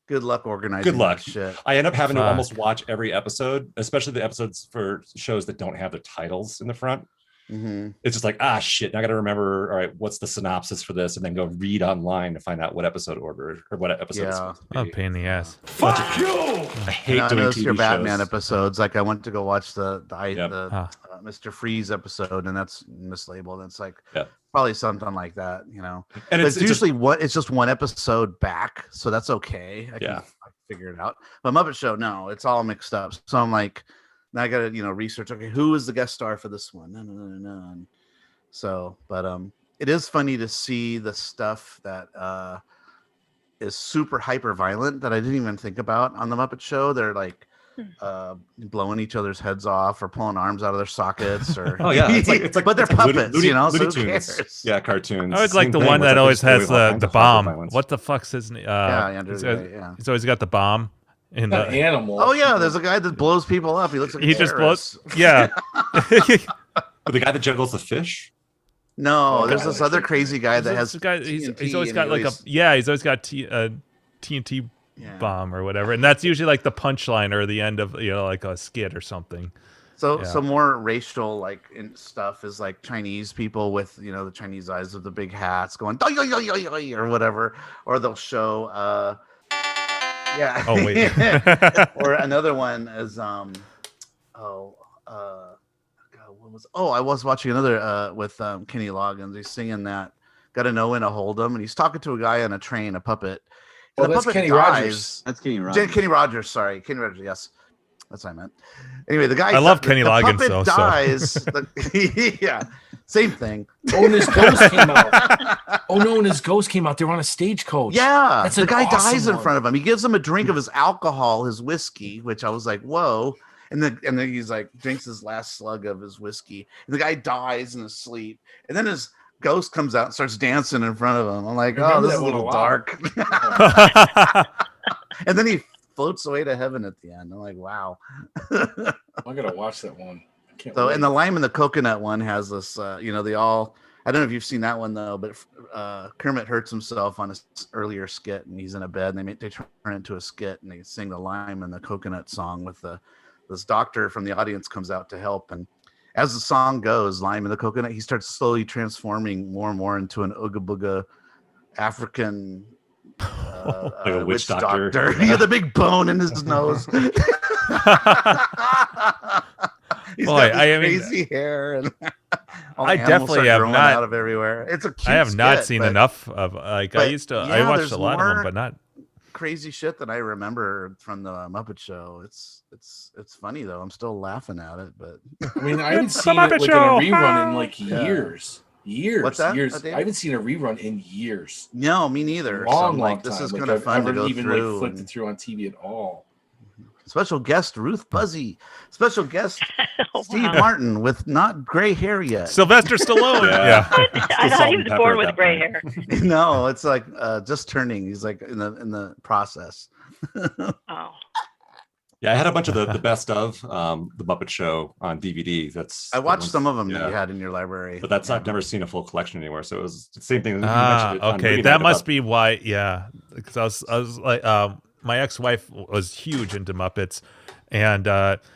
Good luck organizing Good luck. that shit. I end up having to Fuck. almost watch every episode, especially the episodes for shows that don't have their titles in the front. Mhm. It's just like, shit, now I got to remember, all right, what's the synopsis for this? And then go read online to find out what episode order or what episode it's Yeah. supposed to Oh, be. pain in the ass. Fuck you! I hate I doing noticed TV your Batman shows. episodes. Like I went to go watch the Huh. Mr. Freeze episode, and that's mislabeled. And it's like Yeah. probably something like that, And But it's it's usually it's just one episode back, so that's okay. I can figure it out. But Muppet Show, no, it's all mixed up. So I'm like, now I gotta research. Okay, who is the guest star for this one? No. And so, but it is funny to see the stuff that is super hyper violent that I didn't even think about on the Muppet Show. They're like blowing each other's heads off or pulling arms out of their sockets or Oh yeah, it's like but they're it's like puppets, Looney so who Tunes. cares? Yeah, cartoons. I always like Same the thing, one where it's that like always they just has do all kinds the of horrible bomb. violence. What the fuck's his name? Andrew, he's, yeah. he's always got the bomb in Not the. animal. Oh yeah, there's a guy that blows people up. He looks like He a just terrorist. blows. Yeah. But the guy that juggles the fish. No, Oh, there's God. this other crazy guy that This has. guy, he's TNT always and got he like always- he's always got TNT Yeah. bomb or whatever, and that's usually like the punchline or the end of like a skit or something. So Yeah. some more racial stuff is like Chinese people with the Chinese eyes with the big hats going "Doi, yo, yo, yo, yo," or whatever, or they'll show yeah. Oh wait. Or another one is God, what was I was watching another with Kenny Loggins. He's singing that "Gotta Know When to Hold 'Em," and he's talking to a guy on a train, a puppet. Oh, And the that's puppet Kenny dies. Rogers. That's Kenny Rogers. Kenny Rogers, sorry, Kenny Rogers. Yes, that's what I meant. Anyway, the guy. I love the Kenny Loggins, puppet though, so- dies. Yeah, same thing. Oh, and his ghost came out. Oh no, and his ghost came out. They were on a stagecoach. Yeah, That's the an guy awesome dies in one. front of him. He gives him a drink of his alcohol, his whiskey, which I was like, whoa. And then he's like drinks his last slug of his whiskey. And the guy dies in his sleep. And then his ghost comes out and starts dancing in front of him. I'm like, I oh, remember this is that a one a little lot. dark. And then he floats away to heaven at the end. I'm like, wow. I gotta watch that one. I can't So, wait. and the lime and the coconut one has this, they all, I don't know if you've seen that one though, but Kermit hurts himself on an earlier skit and he's in a bed and they turn it into a skit and they sing the lime and the coconut song with this doctor from the audience comes out to help. And as the song goes, Lime and the Coconut, he starts slowly transforming more and more into an Ooga Booga African Like a witch doctor. He had the big bone in his nose. He's Boy, got this I mean, crazy hair and all the I animals definitely start have growing not- out of everywhere. It's a cute I have not skit, seen but enough of I but used to. I yeah, watched there's a lot of them, more- but not. crazy shit that I remember from the Muppet Show. It's funny though. I'm still laughing at it, but I mean, I haven't It's the seen it Muppet like in a Show. rerun in like Yeah. years. Years. What's that, Years. David? I haven't seen a rerun in years. no, me neither. So Long, I'm long like, this time. is Like, kind of I've fun to never go even through. like flipped and- it through on TV at all. Special guest Ruth Buzzy. Special guest Oh, Steve wow. Martin with not gray hair yet. Sylvester Stallone. Yeah. Yeah. I Still thought he was salt and born pepper at with that gray point. hair. No, it's like just turning. He's like in the process. Oh. Yeah, I had a bunch of the best of the Muppet Show on DVD. I watched some of them that yeah. you had in your library. But I've never seen a full collection anywhere. So it was the same thing. You Ah, mentioned it on okay. Movie That Night must about- be why. Yeah, because I was like, my ex-wife was huge into Muppets, and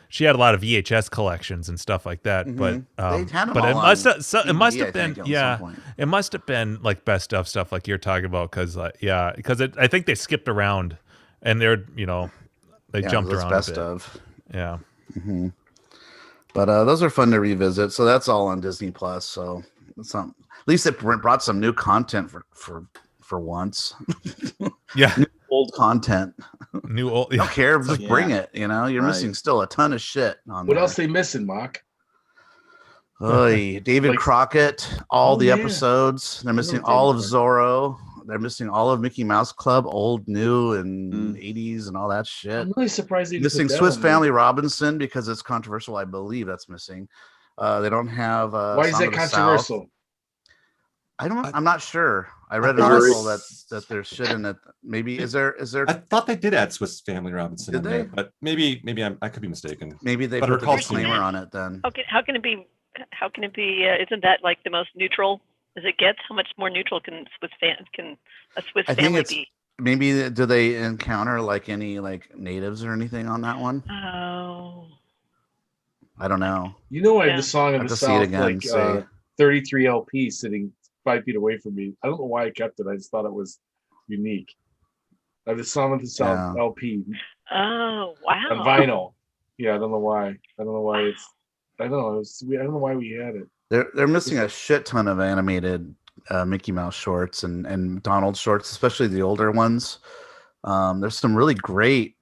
she had a lot of VHS collections and stuff like that. Mhm. But They had 'em but it all must on have it DVD, must I have been think, at some yeah. point. It must have been like best of stuff like you're talking about because I think they skipped around and they Yeah, jumped that's around best a bit. of. Yeah. hmm But those are fun to revisit. So that's all on Disney Plus. So it's at least it brought some new content for once. Yeah. Old content. New old. I don't care. Just Yeah. bring it. You're Right. missing still a ton of shit on What there. else they missing, Mock? Oy, David Like- Crockett, all Oh, the yeah. episodes. They're missing Remember all of David Zorro. all of Mickey Mouse Club, old, new, and 80s and all that shit. I'm really surprised they didn't Missing put that Swiss on there. Family Robinson because it's controversial. I believe that's missing. They don't have. Why is Song that of the controversial? South. I'm not sure. I read an Is article there- that there's shit in it. Maybe is there? I thought they did add Swiss Family Robinson Did in there, they? but maybe I could be mistaken. Maybe they But I put the recall disclaimer seeing it. on it then. How can it be? How can it be? Isn't that like the most neutral as it gets? How much more neutral can a Swiss I think family it's be? maybe do they encounter like any like natives or anything on that one? Oh, I don't know. You know, I have Yeah. the Song I of have the to see it South again. like See. 33 LP sitting 5 feet away from me. I don't know why I kept it. I just thought it was unique. I have the Song of the South Yeah. LP oh, wow. on vinyl. Yeah, I don't know why. I don't know why it's. I don't know. I don't know why we had it. They're missing a shit ton of animated Mickey Mouse shorts and Donald shorts, especially the older ones. There's some really great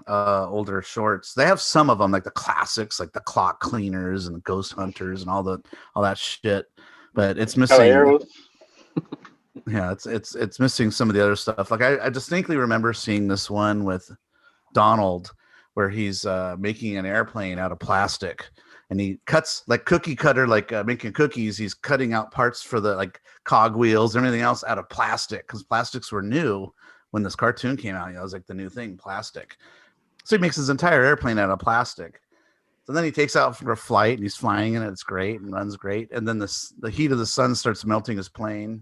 older shorts. They have some of them like the classics, like the Clock Cleaners and the Ghost Hunters and all that shit. But it's missing. Yeah, it's missing some of the other stuff. Like I distinctly remember seeing this one with Donald where he's making an airplane out of plastic. And he cuts like cookie cutter, like making cookies. He's cutting out parts for the like cog wheels and everything else out of plastic because plastics were new when this cartoon came out. It was like the new thing, plastic. So he makes his entire airplane out of plastic. So then he takes out for a flight and he's flying and it's great and runs great. And then the heat of the sun starts melting his plane.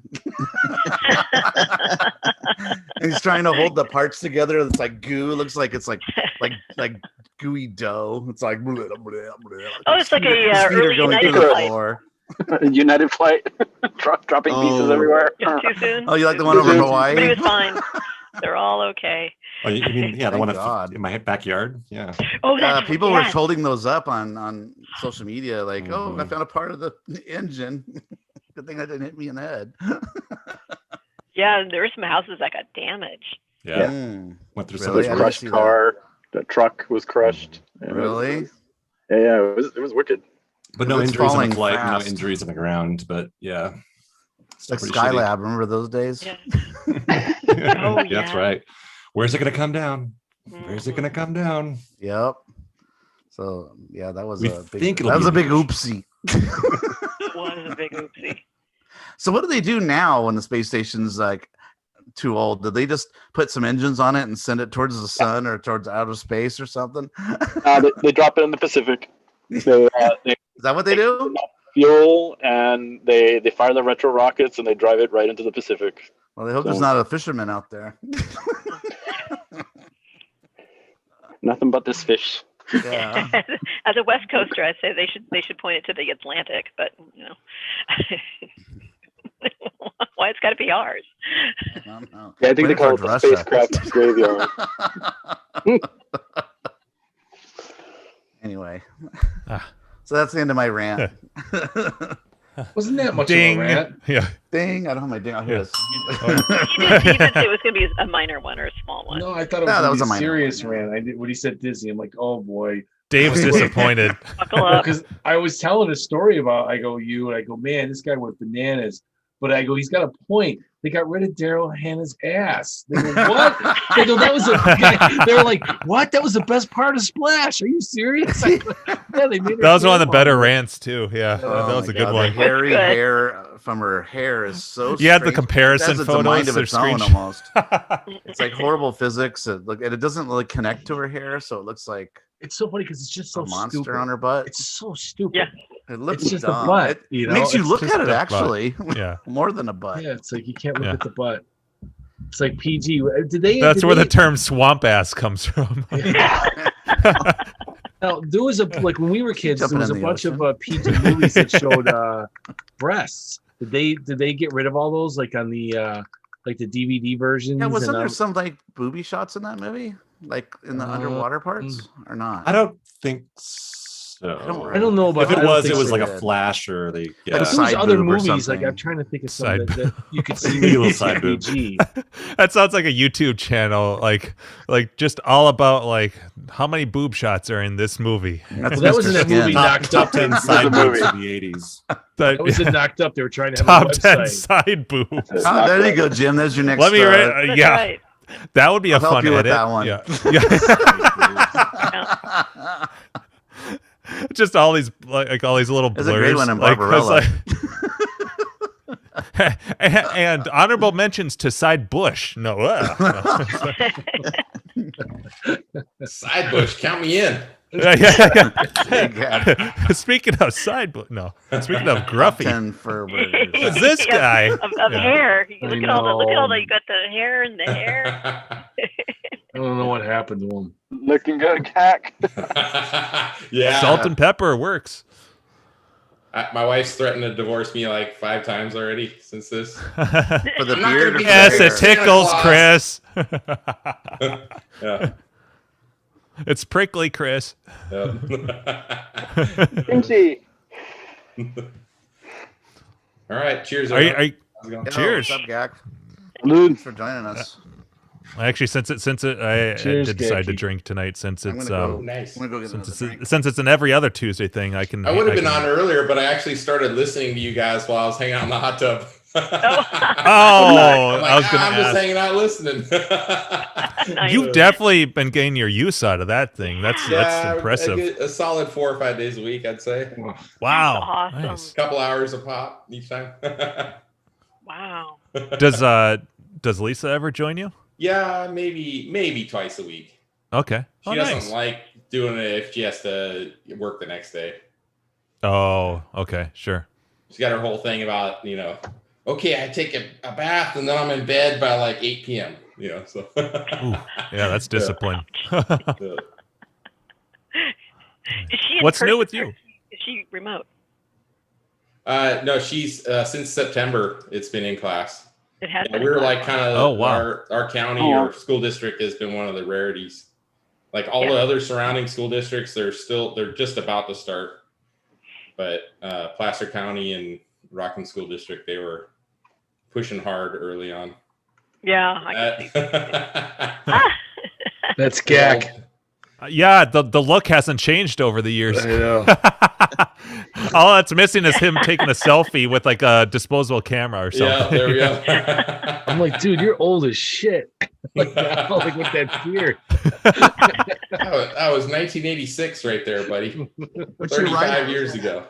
And he's trying to hold the parts together. It's like goo. It looks like it's like gooey dough. It's like blah, blah, blah, blah. Oh, it's like His feet a are early going United through the flight. floor. United Flight, dropping pieces everywhere. Just too soon. Oh, you like the one over But he Hawaii? But he was fine. They're all okay. Oh, you mean the Thank one God. in my backyard? Yeah. Oh, that's People were yes. holding those up on social media, like, "Oh, I Mhm. found a part of the engine. Good thing that didn't hit me in the head." Yeah, there were some houses that got damaged. Yeah. Mm, Went through Really? The I some. didn't crushed see that. car, the truck was crushed. Yeah, really? Yeah, it was wicked. But no It's injuries on falling the flight, no fast. injuries on the ground. But yeah. It's like Pretty shitty. Skylab. Remember those days? Yeah. Yeah, yeah. that's right. Where's it gonna come down? Where's it Mhm. gonna come down? Yep. So yeah, that was We a big. think it'll That be was a in big the oopsie. It was a big oopsie. So what do they do now when the space station's like too old? Do they just put some engines on it and send it towards the sun or towards outer space or something? They drop it in the Pacific. They Is that what they do? fuel and they fire the retro rockets and they drive it right into the Pacific. Well, they hope there's So- not a fisherman out there. Nothing but this fish. Yeah. As a West Coaster, I'd say they should point it to the Atlantic, but you know, why it's got to be ours? I don't know. Yeah, I think they Waiting call it towards the Russia. spacecraft graveyard. Anyway, Ah. so that's the end of my rant. Wasn't that much Ding. of a rant? Yeah. Ding! I don't have my ding. I'll hear this. You did say it was going to be a minor one or a small one. No, I thought it was, No, that gonna was be a minor serious rant. I did when he said Disney. I'm like, oh boy. Dave's disappointed. Buckle up. Because I was telling a story about, I go, man, this guy went bananas. But I go, he's got a point. They got rid of Daryl Hannah's ass. They go, what? They go, they were like, what? That was the best part of Splash. Are you serious? I go, yeah, they made her That was one of the hair better longer. rants too. Yeah, Oh that was my a good God, one. The hairy Good. hair from her hair is so. You had the strange. comparison It has a mind photos. of They're its own screenshot- almost. It's like horrible physics. And it doesn't really connect to her hair, so it looks like It's so funny because it's just so a monster stupid. on her butt. It's so stupid. Yeah. It looks It's just a dumb. butt, It you know? makes you It's look just at it a butt. actually Yeah, more than a butt. Yeah, it's like you can't look Yeah. at the butt. It's like PG. Did they? that's did where the they- term swamp ass comes from. Now, there was a like when we were kids, Jumping there was a in the bunch ocean. of PG movies that showed breasts. Did they get rid of all those like on the like the DVD versions? Yeah, wasn't and, there some like booby shots in that movie, like in the underwater Mm. parts, or not? I don't think so. So I don't know about if it I don't was, think it was so. like a flash or the If it was Side other boob or movies, like something. I'm trying to think of Side something that you could see Little side boob. PG. That sounds like a YouTube channel, like just all about like how many boob shots are in this movie. That's Well, that was Mr. in that Skin. movie Knocked Up. 10 That's side a boobs movie. of the 80s. That was in Knocked Up. They were trying to have Top a 10 website. side boobs. Oh, there you go, Jim. There's your next. Let me That's yeah, right. that would be a I'll help fun you with edit. that one. Yeah. Just all these like all these little There's blurs. a great one in like, 'cause, Barbarella. like- and honorable mentions to side bush. No, Side bush, count me in. yeah. Speaking of side bush, no. Speaking of gruffy, 10 fur burgers. who's this guy? Of Yeah. hair. I Look at all know. that. You got the hair and the hair. I don't know what happened to him. Looking good, Cack. Yeah. Salt and pepper works. My wife's threatened to divorce me like 5 times already since this. For the I'm not beard gonna or be for Yes, the it hair? Santa tickles, Claus. Chris. Yeah. It's prickly, Chris. Yeah. Kimchi. All right. Cheers. Are you, everyone. are you, How's it going? Yo, Cheers. What's up, Gak? Salud. Thanks for joining us. actually, since I Cheers, did decide to Gaki. drink tonight, since I'm it's gonna Oh, go. nice. I'm gonna go get since another drink. it's, since it's an every other Tuesday thing, I can. I would have been can- on earlier, but I actually started listening to you guys while I was hanging out in the hot tub. Oh, I'm like, I was gonna I'm just ask. hanging out listening. Nice. You've definitely been getting your use out of that thing. That's I impressive. get a solid 4 or 5 days a week, I'd say. Wow, Awesome. nice. A couple hours a pop each time. Wow. Does Lisa ever join you? Yeah, maybe twice a week. Okay. She Oh, doesn't nice. like doing it if she has to work the next day. Oh, okay, sure. She's got her whole thing about, okay, I take a bath and then I'm in bed by like 8 p.m. So Ooh, yeah, that's discipline. Is she in What's new person with or you? Is she remote? No, she's since September it's been in class. It has Yeah, been. we're like kind of Oh, wow. our county Oh. or school district has been one of the rarities. Like all the other surrounding school districts, they're just about to start. But Placer County and Rockland School District, they were pushing hard early on. Yeah. I can see. That's Gak. Yeah, the look hasn't changed over the years. I know. All that's missing is him taking a selfie with like a disposable camera or Yeah, something. there we go. I'm like, dude, you're old as shit. Like with that beard. That was 1986 right there, buddy. What's your 35 ride? years ago.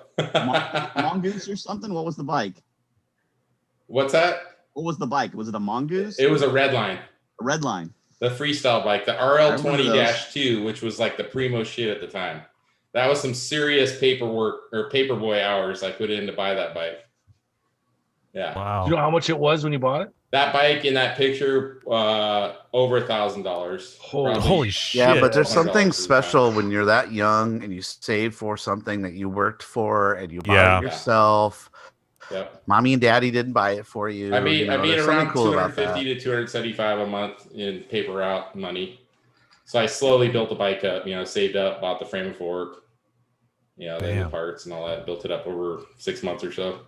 Mongoose or something? What was the bike? What's that? What was the bike? Was it a mongoose? It was a red line. A red line. The freestyle bike, the remember RL20-2, which was like the primo shit at the time. That was some serious paperwork or paperboy hours I put in to buy that bike. Yeah. Wow. You know how much it was when you bought it? That bike in that picture, over $1,000. Holy shit. Yeah, but there's $100 something at the special time. when you're that young and you save for something that you worked for and you bought Yeah. it yourself. Yep. Mommy and daddy didn't buy it for you. I made there's around something cool about that. 250 to 275 a month in paper route money. So I slowly built the bike up, saved up, bought the frame and fork, then the Damn. parts and all that, built it up over 6 months or so.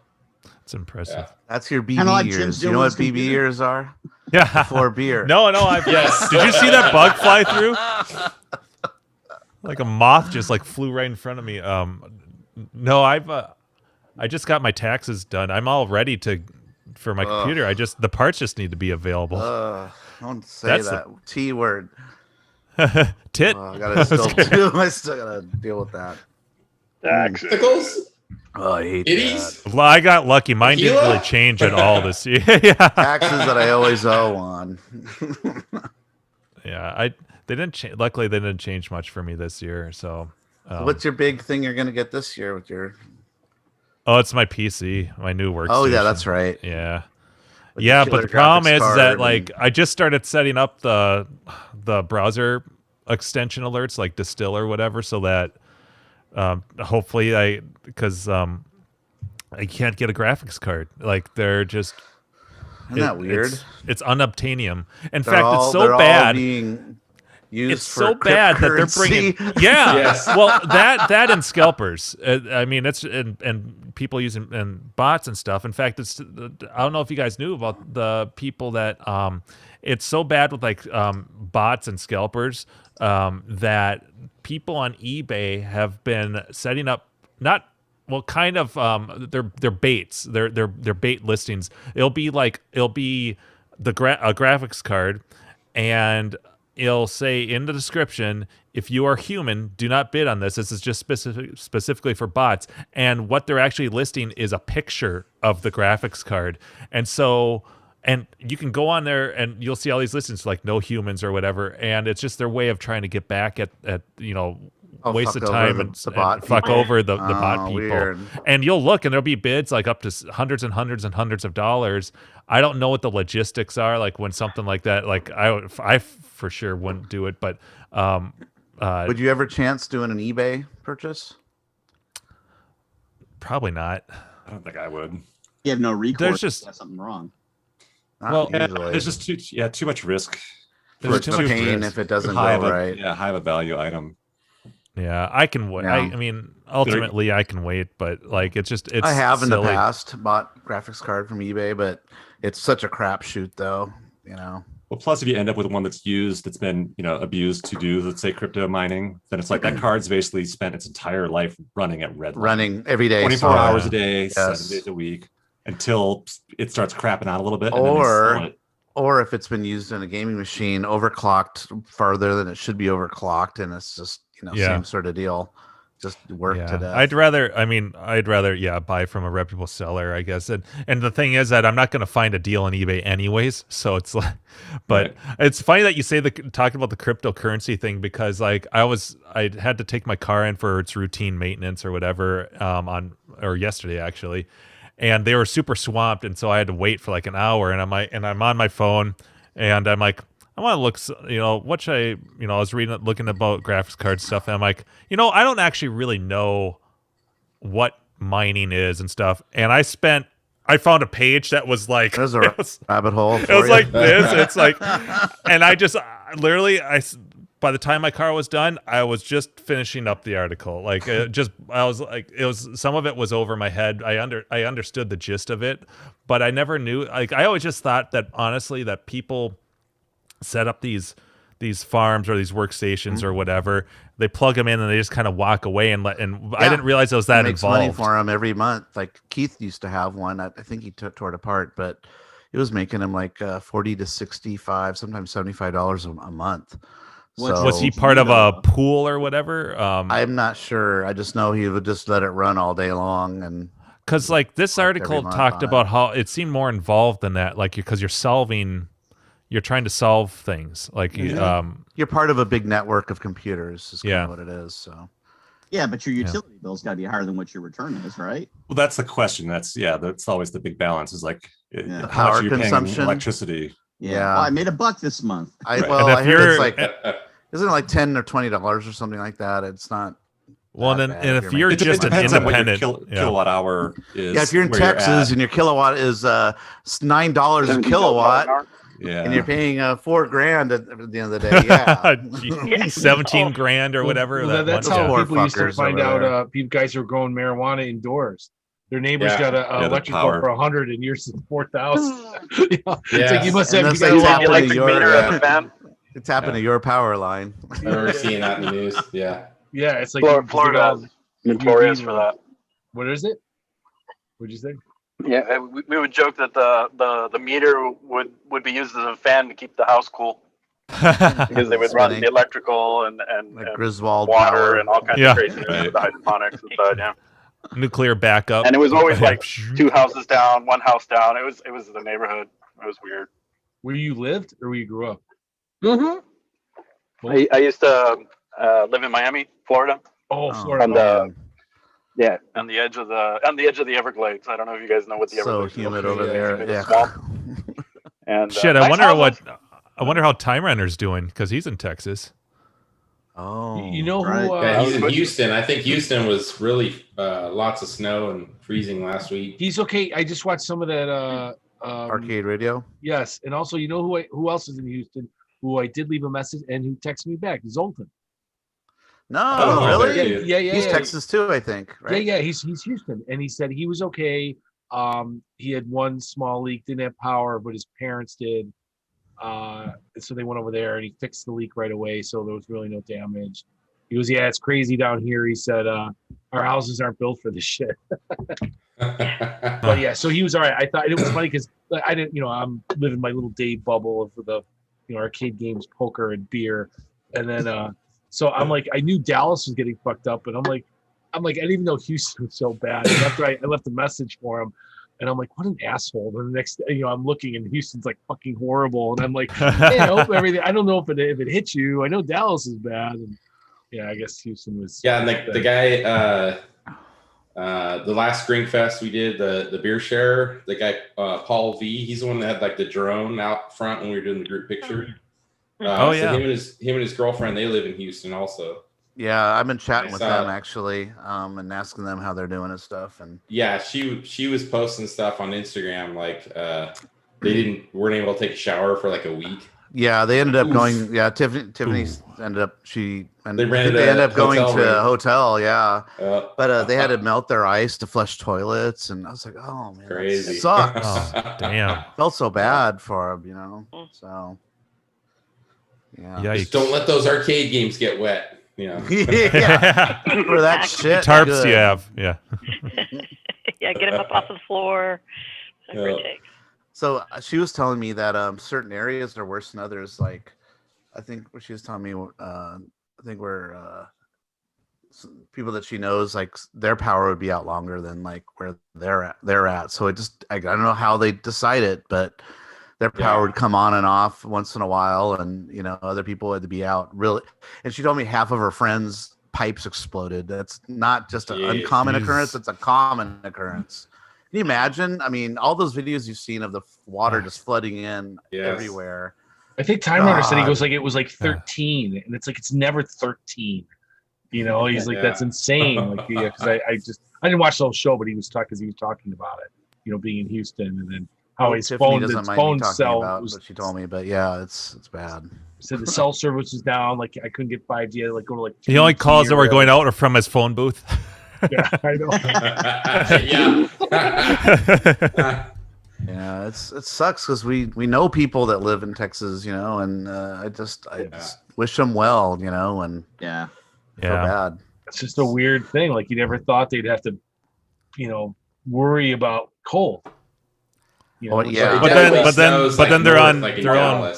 It's impressive. Yeah. That's your BB Kinda like years. Jim's You know what doing BB with his years are? Yeah. For beer. No, Yes. Did you see that bug fly through? Like a moth just like flew right in front of me. No, I just got my taxes done. I'm all ready for my computer. The parts just need to be available. Don't say That's that T word. Tit. I still gotta deal with that. Taxes. Pickles? Oh, I hate Itties? that. Well, I got lucky. Mine didn't Tequila? really change at all this year. Yeah. Taxes that I always owe on. Yeah. They didn't change. Luckily, they didn't change much for me this year. So. What's your big thing you're gonna get this year with your? Oh, it's my PC, my new workstation. Oh yeah, that's right. Yeah. With Yeah, the but killer the problem graphics is card that and- like I just started setting up the browser extension alerts like Distill or whatever, so that hopefully because I can't get a graphics card. Like they're just Isn't that weird? It's unobtainium. In They're fact, all- it's they're so all bad. being used it's for so bad that they're bringing cryptocurrency. Yes. well that and scalpers. I mean, it's and people using and bots and stuff. In fact, it's I don't know if you guys knew about the people that it's so bad with like bots and scalpers that people on eBay have been setting up kind of they're baits. They're bait listings. It'll be the a graphics card, and it'll say in the description, if you are human, do not bid on this. This is just specifically for bots. And what they're actually listing is a picture of the graphics card. And so, and you can go on there and you'll see all these listings like no humans or whatever. And it's just their way of trying to get back at waste of time and fuck over the bot people. Weird. And you'll look and there'll be bids like up to hundreds and hundreds and hundreds of dollars. I don't know what the logistics are like when something like that, like I for sure wouldn't do it, but would you ever chance doing an eBay purchase? Probably not. I don't think I would. You have no recourse. There's just if there's something wrong. Not Yeah, usually. there's just too much risk. For too much pain risk. if it doesn't High go of a, right. Yeah, high of a value item. Yeah, I can wait. Yeah. I mean, ultimately, I can wait, but like, it's I have in the silly. past bought graphics card from eBay, but it's such a crapshoot, though. Well, plus if you end up with one that's used, that's been abused to do, let's say, crypto mining, then it's like that card's basically spent its entire life running at red light. Running every day, 24 so- hours a day, Yes. 7 days a week, until it starts crapping out a little bit. And then they sell it. Or if it's been used in a gaming machine, overclocked farther than it should be overclocked, and it's just same sort of deal. Just work to death. I'd rather buy from a reputable seller, I guess. And the thing is that I'm not going to find a deal on eBay anyways. So it's like, but it's funny that you say talking about the cryptocurrency thing, because like I had to take my car in for its routine maintenance or whatever yesterday actually. And they were super swamped, and so I had to wait for like an hour. And I'm on my phone, and I'm like, I want to look, what should I was looking about graphics card stuff, and I'm like, I don't actually really know what mining is and stuff. And I found a page that was like, there's a rabbit hole. It was like this. It's like, and I just literally, by the time my car was done, I was just finishing up the article. Like, I was like, some of it was over my head. I understood the gist of it, but I never knew. Like, I always just thought that honestly, that people set up these farms or these workstations or whatever. They plug them in and they just kind of walk away I didn't realize it was that makes involved. money for him every month. Like Keith used to have one. I think he tore it apart, but it was making him like $40 to $65, sometimes $75 a month. Was he part of a pool or whatever? I'm not sure. I just know he would just let it run all day long. And because like this article talked about how it seemed more involved than that, like because you're trying to solve things. Like you're part of a big network of computers is kind of what it is. So yeah, but your utility bill's got to be higher than what your return is, right? Well, that's the question. That's always the big balance is like how power much are you paying consumption, electricity. Yeah. Well, I made $1 this month. I heard it's like isn't it like $10 or $20 or something like that? It's not. Well, and if you're just an independent kilowatt hour is. Yeah, if you're in Texas and your kilowatt is $9 a kilowatt. Yeah, and you're paying $4,000 at the end of the day. Yeah, 17 grand or whatever. Well, that's how people used to find out. Guys who are growing marijuana indoors. Their neighbors got an electric bill for 100, and yours is 4,000. It's like you must have electric meter at the fan. It's happened to your power line. I remember seeing that in the news. Yeah. Yeah, it's like Florida notorious for that. What is it? What'd you say? Yeah, we would joke that the meter would be used as a fan to keep the house cool because they would run the electrical and like Griswold water power and all kinds of crazy things, the hydroponics inside. Yeah, nuclear backup, and it was always like 2 houses down, 1 house down. It was the neighborhood. It was weird. Where you lived or where you grew up? Mm-hmm. Cool. I used to live in Miami, Florida. Oh, Florida. Yeah, on the edge of the Everglades. I don't know if you guys know what the Everglades. So humid over there. Yeah. And shit, I wonder how Time Runner's doing because he's in Texas. Oh, you know who? Yeah, he's in Houston. I think Houston was really lots of snow and freezing last week. He's okay. I just watched some of that Arcade Radio. Yes, and also you know who else is in Houston? who I did leave a message and who texted me back, Zoltan. No, Oh, really? Yeah. He's Texas too, I think. Right? Yeah, he's Houston, and he said he was okay. He had one small leak, didn't have power, but his parents did. So they went over there and he fixed the leak right away, so there was really no damage. He goes, yeah, it's crazy down here. He said, our houses aren't built for this shit. But yeah, so he was all right. I thought it was funny because I didn't, I'm living my little day bubble of the, arcade games, poker, and beer, and then so I'm like, I knew Dallas was getting fucked up, but I'm like, I didn't even know Houston was so bad. And after I left a message for him, and I'm like, what an asshole. And the next day, I'm looking, and Houston's like fucking horrible, and I'm like, hey, I hope everything. I don't know if it hits you. I know Dallas is bad, and yeah, I guess Houston was. Yeah, and the guy, the last Spring Fest we did, the beer share, the guy Paul V. He's the one that had like the drone out front when we were doing the group picture. Oh so yeah. him and his girlfriend, they live in Houston also. Yeah, I've been chatting with them actually, and asking them how they're doing and stuff. And yeah, she was posting stuff on Instagram like they weren't able to take a shower for like a week. Yeah, they ended up going. Yeah, Tiffany ended up. They rented ended up going hotel to a room. hotel. Yeah, but they had to melt their ice to flush toilets, and I was like, oh man, Crazy. that sucks. Oh, damn. Felt so bad for them, So yeah, Just don't let those arcade games get wet. yeah, for that shit. Tarps good. you have, yeah. Yeah, get him up off the floor. Whatever it takes. So she was telling me that certain areas are worse than others. Like, I think what she was telling me, I think where people that she knows, like their power would be out longer than like where they're at. So it just, I don't know how they decide it, but their power would come on and off once in a while, and other people had to be out really. And she told me half of her friends' pipes exploded. That's not just an uncommon occurrence; it's a common occurrence. Can you imagine? I mean, all those videos you've seen of the water just flooding in everywhere. I think Time Runner said it was like 13, and it's like it's never 13. He's like that's insane. Like, because I didn't watch the whole show, but he was talking about it. Being in Houston, and then how his phone cell was. What she told me, but yeah, it's bad. Said the cell service was down. Like I couldn't get 5G. Like go to like. The only calls that were going out are from his phone booth. Yeah, I know. Yeah, it sucks because we know people that live in Texas, and I just wish them well, and yeah, feel bad. It's just a weird thing. Like you never thought they'd have to, worry about coal. But then they're on their own.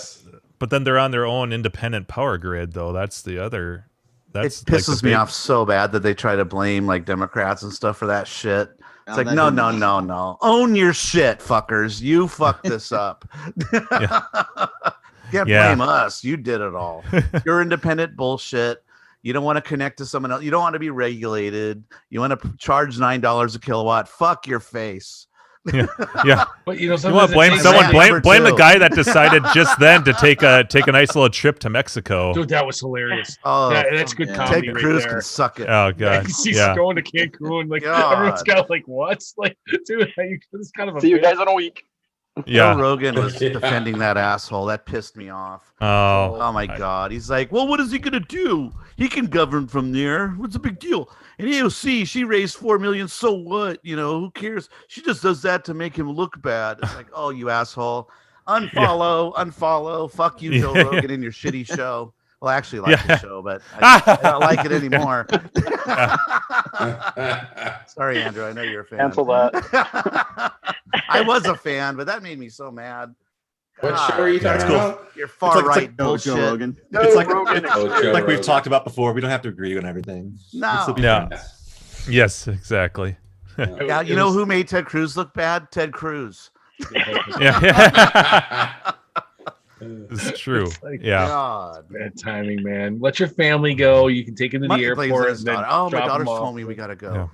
But then they're on their own independent power grid, though. That's the other. It pisses me off so bad that they try to blame like Democrats and stuff for that shit. It's like, no. Own your shit, fuckers. You fucked this up. Can't blame us. You did it all. You're independent bullshit. You don't want to connect to someone else. You don't want to be regulated. You want to charge $9 a kilowatt. Fuck your face. Yeah. But you want to blame someone? Blame the guy that decided just then to take a nice little trip to Mexico. Dude, that was hilarious. Oh, that's good comedy. Ted Cruz right can suck it. Oh god, he's going to Cancun. Like everyone's got like what? Like, dude, it's kind of a. See you guys in a week. Yeah, Joe Rogan was defending that asshole. That pissed me off. Oh my god. He's like, well, what is he gonna do? He can govern from there. What's the big deal? And AOC, she raised $4 million. So what? Who cares? She just does that to make him look bad. It's like, oh, you asshole. Unfollow. Fuck you, Joe Rogan, and your shitty show. Well, I actually like the show, but I don't like it anymore. Sorry, Andrew. I know you're a fan. Cancel that. I was a fan, but that made me so mad. What show are you talking about? You're far right bullshit. Joe Rogan. It's like we've talked about before. We don't have to agree on everything. No. Yes, exactly. Yeah, you know who made Ted Cruz look bad? Ted Cruz. Yeah. It's true. It's like, God. Bad timing, man. Let your family go. You can take them to the airport. And then my drop daughter's them off. told me we gotta go.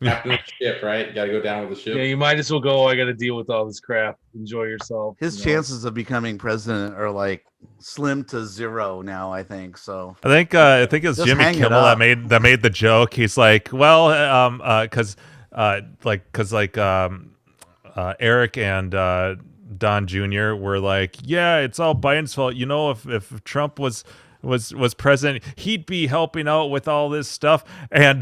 Captain of the ship, right? You got to go down with the ship. Yeah, you might as well go. I got to deal with all this crap. Enjoy yourself. His chances of becoming president are like slim to zero now. I think so. I think it's Just Jimmy hang it Kimmel up. that made the joke. He's like, well, because Eric and Don Jr. were like, yeah, it's all Biden's fault. You know, if Trump was president, he'd be helping out with all this stuff. And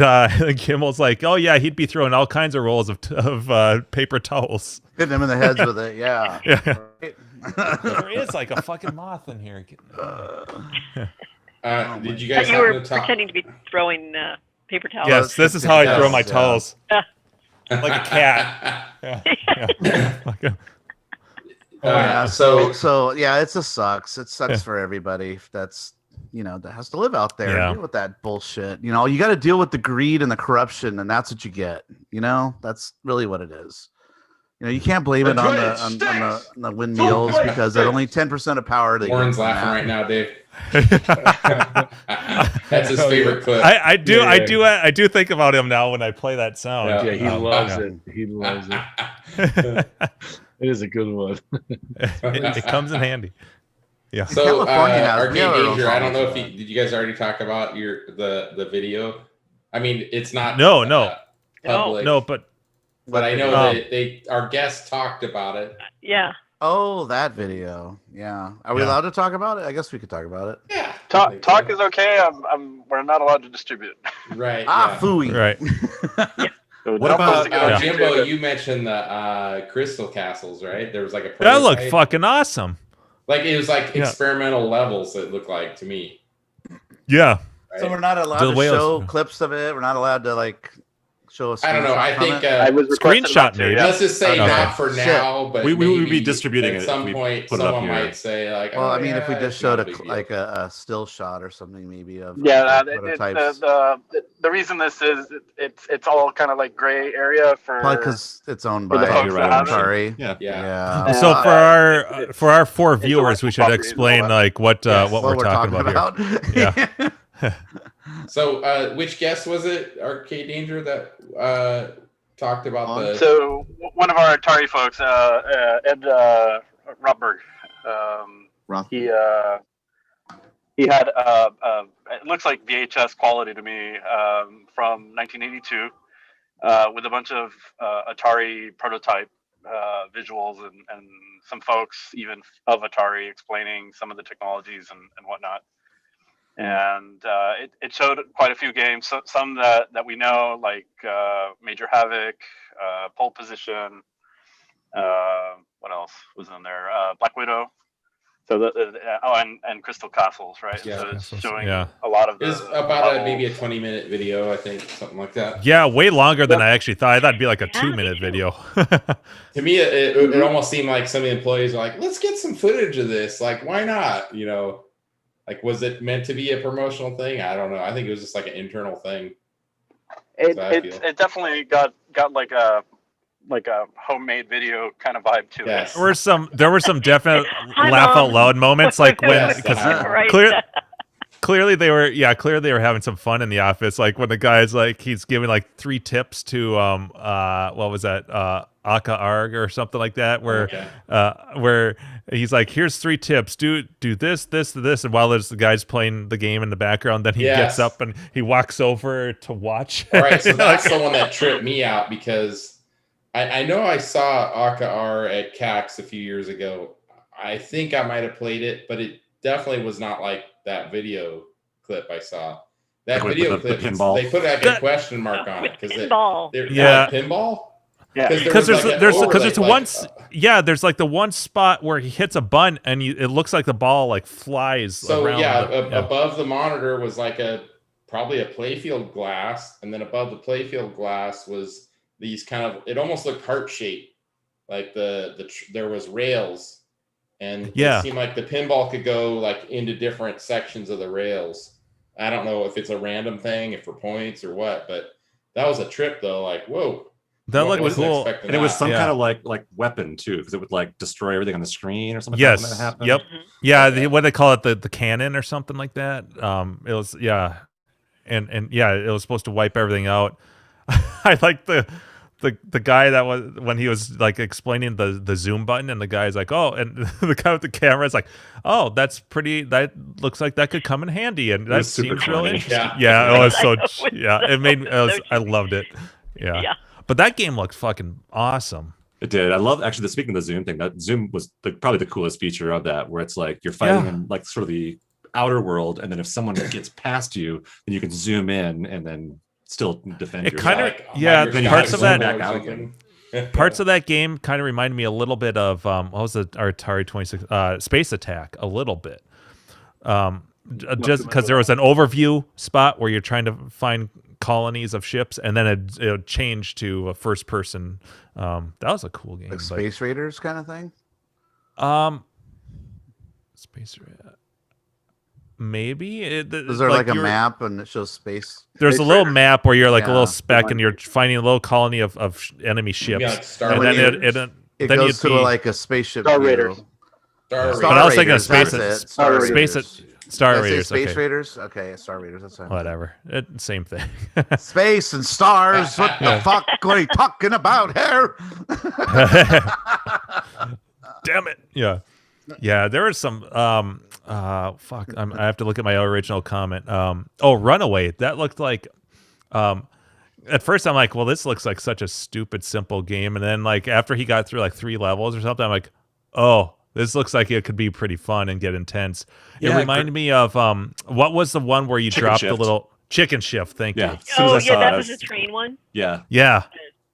Kimmel's like, oh yeah, he'd be throwing all kinds of rolls of paper towels. Hitting them in the heads with it, yeah. Yeah. Right? There is like a fucking moth in here. Did you guys You happen were to talk? pretending to be throwing paper towels. Yes, this is how I throw my Yeah. towels. Like a cat. Yeah. Yeah, so yeah, it just sucks. It sucks for everybody that's that has to live out there and deal with that bullshit. You got to deal with the greed and the corruption, and that's what you get. That's really what it is. You can't blame it on the windmills because at only 10% of power. Warren's laughing right now, Dave. That's his favorite clip. I do think about him now when I play that sound. Yeah, he loves it. He loves it. It is a good one. it comes in handy. Yeah. So Arcade we have our own Danger, I don't know if songs. did you guys already talk about the video? I mean, it's not No. public, No, but I know that our guests talked about it. Yeah. Oh, that video. Yeah. Are we allowed to talk about it? I guess we could talk about it. Yeah. Talk is okay. We're not allowed to distribute. Right. Phooey. right. So What don't about post it on Jimbo? YouTube. You mentioned the crystal castles, right? There was like a That looked prototype. fucking awesome. Like it was like Yeah. experimental levels. It looked like to me. Yeah. Right? So we're not allowed The to whales. show clips of it. We're not allowed to show us. I don't know. I think I was requested Screenshot not to, maybe. yeah. let's just say Okay. not for Shit. now, but We would be maybe distributing at it some if we point. put it up Someone here. might say like, Well, oh, I mean, if we yeah, just it's not showed a big deal. a still shot or something, maybe of Yeah, prototypes. the reason this is it's all kind of like gray area for Probably because it's owned for the by folks that have it. Atari. Yeah. Yeah. So for our 4 viewers, we should intellectual explain property what Yes. what we're talking about here. Yeah. So, which guest was it? Arcade Danger that talked about the. So one of our Atari folks, Ed Rotberg, he had it looks like VHS quality to me from 1982 with a bunch of Atari prototype visuals and some folks even of Atari explaining some of the technologies and whatnot. And it showed quite a few games, some that we know, like Major Havoc, Pole Position. What else was in there? Black Widow. So and Crystal Castles, right? Yeah, so it's Castles, showing yeah. a lot of It was the about levels. maybe a 20-minute video, I think, something like that. Yeah, way longer than I actually thought. I thought it'd be like a Yeah, 2-minute me too. video. To me, it almost seemed like some of the employees were like, "Let's get some footage of this. Like, why not?" Like, was it meant to be a promotional thing? I don't know. I think it was just like an internal thing. It definitely got like a homemade video kind of vibe to Yes. it. There were some definite Hi, laugh out Mom. loud moments, like when Yes. because Right. clearly they were having some fun in the office. Like when the guy's like he's giving like 3 tips to what was that Aka Arg or something like that, where where he's like, here's 3 tips, do this, and while there's the guy's playing the game in the background, then he gets up and he walks over to watch. All right, so that's the one that tripped me out because I know I saw Aka R at CAX a few years ago. I think I might have played it, but it definitely was not like that video clip I saw. That Like with video the clip, pinball? they put like a That- question mark on With it because pinball. pinball. Yeah. Because there's overlay, there's like the one spot where he hits a button and it looks like the ball like flies So around. above the monitor was like probably a playfield glass, and then above the playfield glass was these kind of, it almost looked heart shaped, like there was rails, and it seemed like the pinball could go like into different sections of the rails. I don't know if it's a random thing, if for points or what, but that was a trip though. Like, whoa. That looked Wasn't cool. expecting And it was that. some kind of like weapon too, because it would like destroy everything on the screen or something. Yes. Like that when that happened. Yep. Mhm. Yeah. Okay. What they call it, the cannon or something like that. It was and yeah, it was supposed to wipe everything out. I like the guy that was when he was like explaining the zoom button, and the guy's like, oh, and the guy with the camera is like, oh, that's pretty. That looks like that could come in handy, and that was super seems really corny. interesting. Yeah. Yeah, it was so. I know, it Yeah, it made. so I loved it. Yeah. Yeah. But that game looked fucking awesome. It did. I love actually speaking of the zoom thing. That zoom was probably the coolest feature of that, where it's like you're fighting in like sort of the outer world, and then if someone gets past you, then you can zoom in and then still defend It yourself. kind of parts of that parts of that game kind of reminded me a little bit of what was it, our Atari 26 Space Attack a little bit. Just because there was an overview spot where you're trying to find colonies of ships, and then it changed to a first person. That was a cool game. Like Space Raiders kind of thing. Space maybe. Is there like a map and it shows space? There's a little map where you're like a little speck and you're finding a little colony of enemy ships. And then it goes to like a spaceship. Star Raiders. But I was thinking of Star Raiders. Space Raiders. Okay, Star Raiders. That's fine. Whatever. Same thing. Space and stars. What the fuck are you talking about here? Damn it. Yeah. Yeah, there was some fuck. I have to look at my original comment. Runaway. That looked like at first I'm like, well, this looks like such a stupid simple game, and then like after he got through like 3 levels or something, I'm like, oh, this looks like it could be pretty fun and get intense. It reminded me of what was the one where you dropped the little chicken shift? Thank you. That was the train one. Yeah.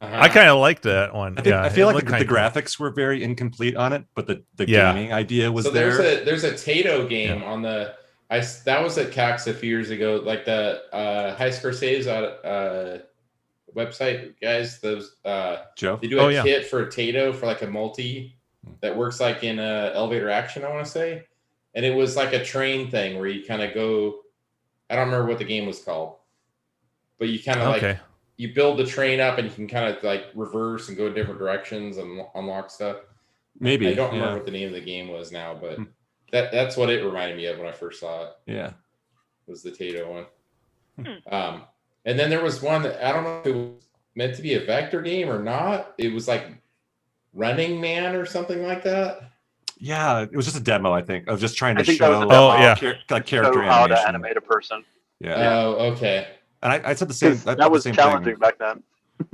I kind of liked that one. I feel like the graphics were very incomplete on it, but the gaming idea was there. There's a Tato game on the that was at CAX a few years ago, like the High Score Saves website guys. Those Joe, they do a kit for Tato for like a multi that works like in elevator action, I want to say, and it was like a train thing where you kind of go. I don't remember what the game was called, but you kind of like you build the train up and you can kind of like reverse and go different directions and unlock stuff. Maybe I don't remember what the name of the game was now, but that's what it reminded me of when I first saw it. Yeah, was the Tato one. And then there was one that I don't know if it was meant to be a vector game or not. It was like Running Man or something like that. Yeah, it was just a demo, I think, of just trying to show like character how animation. to animate a person. Yeah. Oh, okay. And I said the same. That was challenging back then.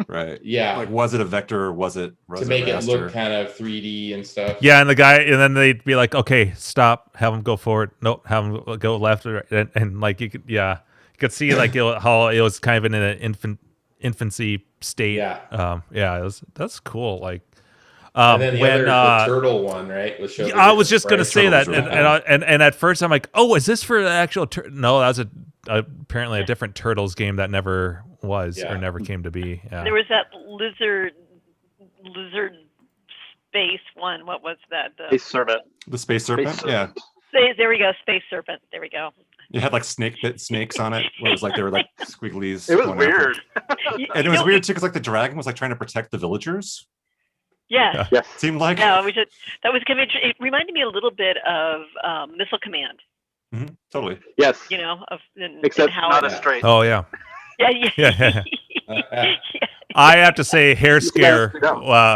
Right. Yeah. Like, was it a vector or was it to make it look kind of 3D and stuff? Yeah, and then they'd be like, okay, stop, have him go forward. Nope, have him go left, and like you could see like how it was kind of in an infancy state. Yeah. That's cool. Like. And then the turtle one, right? I was just gonna say that, and at first I'm like, oh, is this for the actual? No, that was apparently a different Turtles game that never was or never came to be. Yeah. There was that lizard space one. What was that? Space Serpent. The Space Serpent. Yeah. There we go. Space Serpent. There we go. You had like snakes on it. Where it was like they were like squigglies. It was weird. And it was weird too because like the dragon was like trying to protect the villagers. Yeah. Yes. Seemed like. Yeah, that was kind of. It reminded me a little bit of Missile Command. Mm-hmm, totally. Yes. You know, except how not as straight. Oh yeah. Yeah. I have to say, Hair Scare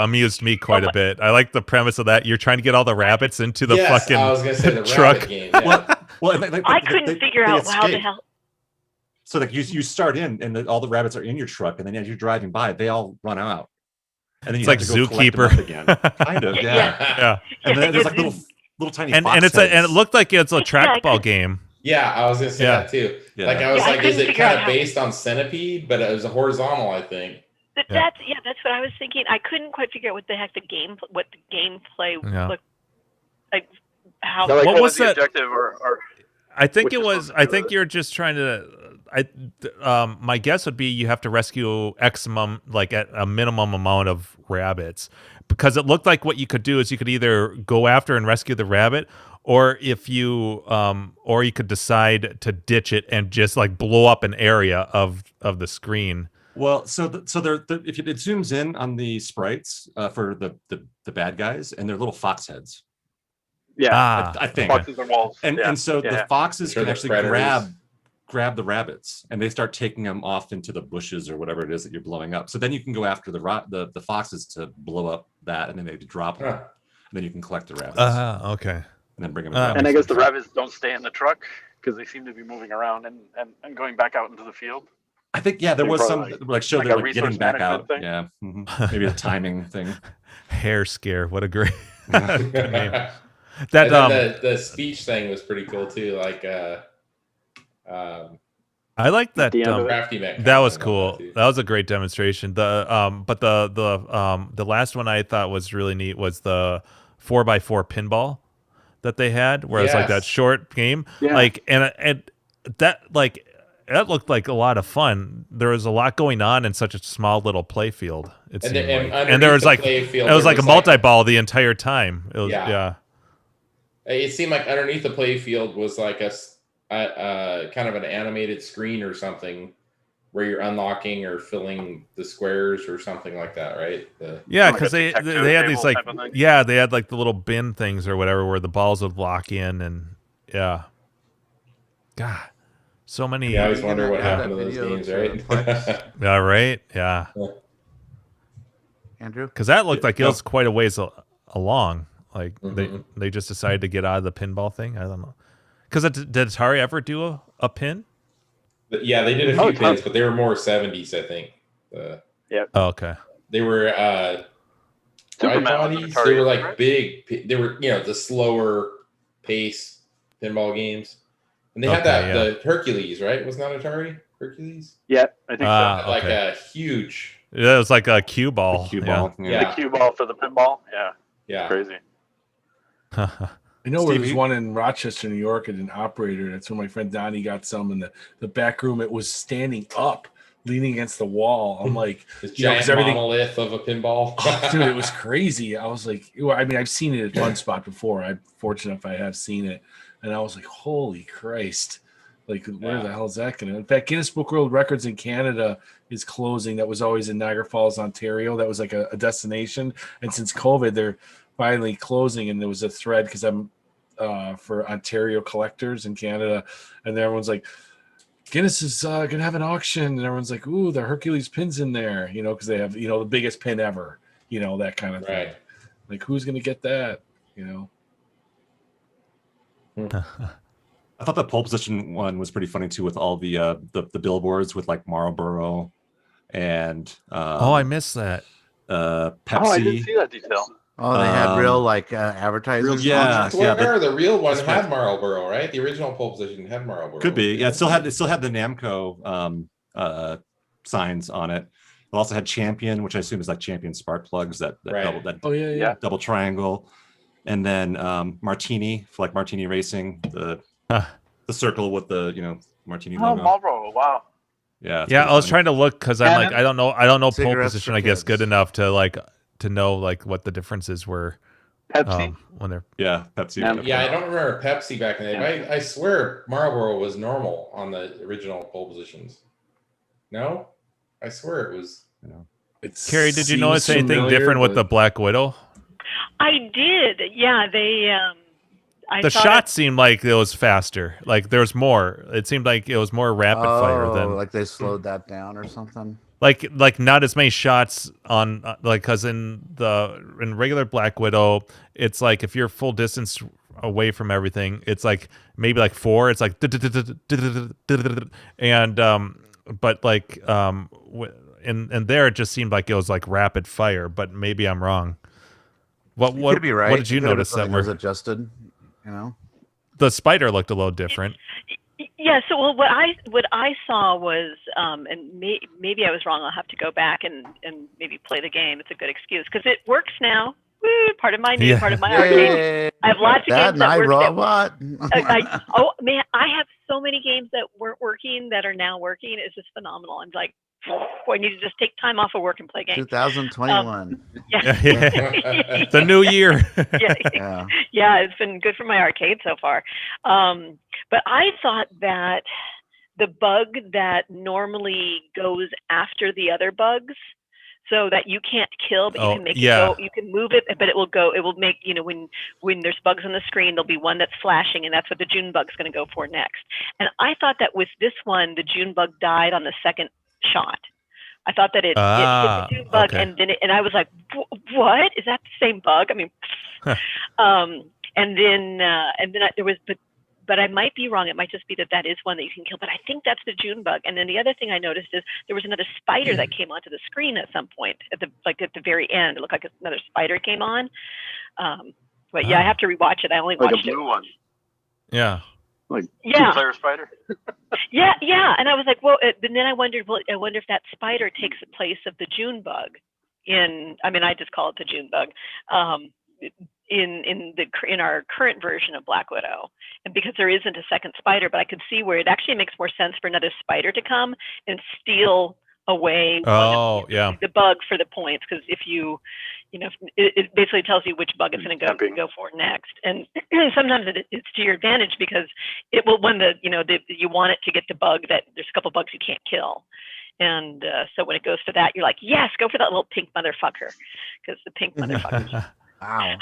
amused me quite a bit. I like the premise of that. You're trying to get all the rabbits into the fucking I was gonna say the truck. Rabbit game. Yeah. Well, I couldn't figure out how the hell. So like you start in, and all the rabbits are in your truck, and then as you're driving by, they all run out. And then you it's have like to go Zookeeper again. Kind of, yeah. And then there's like little tiny and fox it's heads. and it looked like it's a trackball game. Yeah, I was gonna say that too. Yeah. Like I was like, is couldn't it figure out kind of how- based on Centipede? But it was a horizontal, I think. That's what I was thinking. I couldn't quite figure out what the gameplay looked like. How? So, like, What was the that? objective or I think which it is was. supposed to I do think it. you're just trying to. My guess would be you have to rescue like at a minimum amount of rabbits, because it looked like what you could do is you could either go after and rescue the rabbit, or if you or you could decide to ditch it and just like blow up an area of the screen. Well, so if it zooms in on the sprites for the bad guys, and they're little fox heads. Yeah. I think. Foxes and wolves. And so the foxes Sure, can the actually predators. grab the rabbits, and they start taking them off into the bushes or whatever it is that you're blowing up. So then you can go after the foxes to blow up that, and then they drop them, and then you can collect the rabbits. Okay. And then bring them back. And I guess the rabbits don't stay in the truck because they seem to be moving around and going back out into the field. I think there was some Probably like show like that a like getting resource back management out. thing? Yeah, maybe a timing thing. Hair scare. What a great and good name. That then the speech thing was pretty cool too. Like I like At that. the end of it. Crafty Mac. That was commented on cool. too. That was a great demonstration. But the last one I thought was really neat was the 4x4 pinball that they had, where it's like that Yes. short game. Yeah. Like and that like that looked like a lot of fun. There was a lot going on in such a small little play field. It And, seemed like. underneath And there was the like play field, it was there like a multi-ball the entire time. It was Yeah. It seemed like underneath the play field was like a kind of an animated screen or something where you're unlocking or filling the squares or something like that, right? Yeah, Like because a they tic-tac-toe had these table like type of thing? they had like the little bin things or whatever where the balls would lock in and God, so many. You always wonder what Yeah. happened to those Video games, to right? Plex. Yeah, right. Yeah, Andrew? because that looked like it Yeah. was quite a ways along. Like Mhm. they just decided to get out of the pinball thing. I don't know. Because did Atari ever do a pin? Yeah, they did a Oh, few tons. pins, but they were more 70s, I think. Oh, okay. They were Superman was an bodies. Atari, They were like right? big. They were the slower pace pinball games, and they had Okay, the Hercules, right? Wasn't that Atari Hercules? Yeah, I think Ah, Like okay. a huge. Yeah, it was like a cue ball. Cue Yeah. ball. The Yeah, cue ball for the pinball. Yeah, yeah. crazy. I know where Steve, there's you- one in Rochester, New York, at an operator. That's where my friend Donnie got some in the back room. It was standing up, leaning against the wall. I'm like, This You know, 'cause giant everything- monolith of a pinball. oh, dude, it was crazy. I was like, well, I mean, I've seen it at Fun Spot before. I'm fortunate if I have seen it, and I was like, holy Christ! Like, where Yeah. the hell is that going to? In fact, Guinness Book World Records in Canada is closing. That was always in Niagara Falls, Ontario. That was like a destination, and since COVID, they're finally closing. And there was a thread because I'm for Ontario collectors in Canada, and everyone's like, Guinness is gonna have an auction, and everyone's like, ooh, the Hercules pin's in there, because they have the biggest pin ever, that kind of thing. Right. Like, who's gonna get that? I thought the pole position one was pretty funny too, with all the billboards with like Marlboro and Oh, I missed that. Pepsi. Oh, I didn't see that detail. Oh, they had real Um, like advertisers. yeah. on I it? swear the real one that's had Marlboro, right? The original pole position had Marlboro. Could be. Yeah, it still had the Namco signs on it. It also had Champion, which I assume is like Champion spark plugs, that Right. Oh yeah, yeah. Yeah. double triangle, and then Martini for like Martini Racing, the circle with the Martini Oh, logo. Marlboro. Wow. Yeah, it's Yeah, pretty I was funny. trying to look because I'm like, I don't know pole Cigarettes position, for I guess, kids. good enough to know like what the differences were Pepsi. when they're. Yeah, Pepsi. Yeah. Yeah, I don't remember Pepsi back in the day. I swear Marlboro was normal on the original pole positions. No? I swear it was. Carrie, did you notice anything different with the Black Widow? I did. Yeah, they. I The thought shot seemed like it was faster. Like there was more. It seemed like it was more rapid fire than like they slowed that down or something. like not as many shots on like because in regular Black Widow, it's like if you're full distance away from everything, it's like maybe like 4. It's like and but like and there it just seemed like it was like rapid fire. But maybe I'm wrong. You could be right. What did you It could have notice been that something was were adjusted? the spider looked a little different? Yeah. So, well, what I saw was, and maybe I was wrong. I'll have to go back and maybe play the game. It's a good excuse because it works now. Woo, part of my Yeah. part of my arcade. Yay! I have lots of That games that night work. robot. Oh man, I have so many games that weren't working that are now working. It's just phenomenal. I'm like, I need to just take time off of work and play games. 2021. Yeah. The new year. Yeah. Yeah, it's been good for my arcade so far. But I thought that the bug that normally goes after the other bugs, so that you can't kill, but you can make it go, you can move it, but it will make, when there's bugs on the screen, there'll be one that's flashing, and that's what the June bug's going to go for next. And I thought that with this one, the June bug died on the second shot. I thought that it hit the June bug, okay. and I was like, what? Is that the same bug? I mean, and then there was, but but I might be wrong. It might just be that is one that you can kill. But I think that's the June bug. And then the other thing I noticed is there was another spider that came onto the screen at some point at the very end. It looked like another spider came on. But yeah, I have to rewatch it. I only Like watched a blue it. one. Yeah. Like Yeah. two-player spider. Yeah. And I was like, well, and then I wondered, I wonder if that spider takes the place of the June bug I just call it the June bug, in our current version of Black Widow. And because there isn't a second spider, but I could see where it actually makes more sense for another spider to come and steal away the bug for the points, because if it basically tells you which bug it's going to go for next, and sometimes it's to your advantage because it will, when you want it to get the bug that there's a couple bugs you can't kill, and so when it goes for that, you're like, yes, go for that little pink motherfucker, because the pink motherfucker. Wow.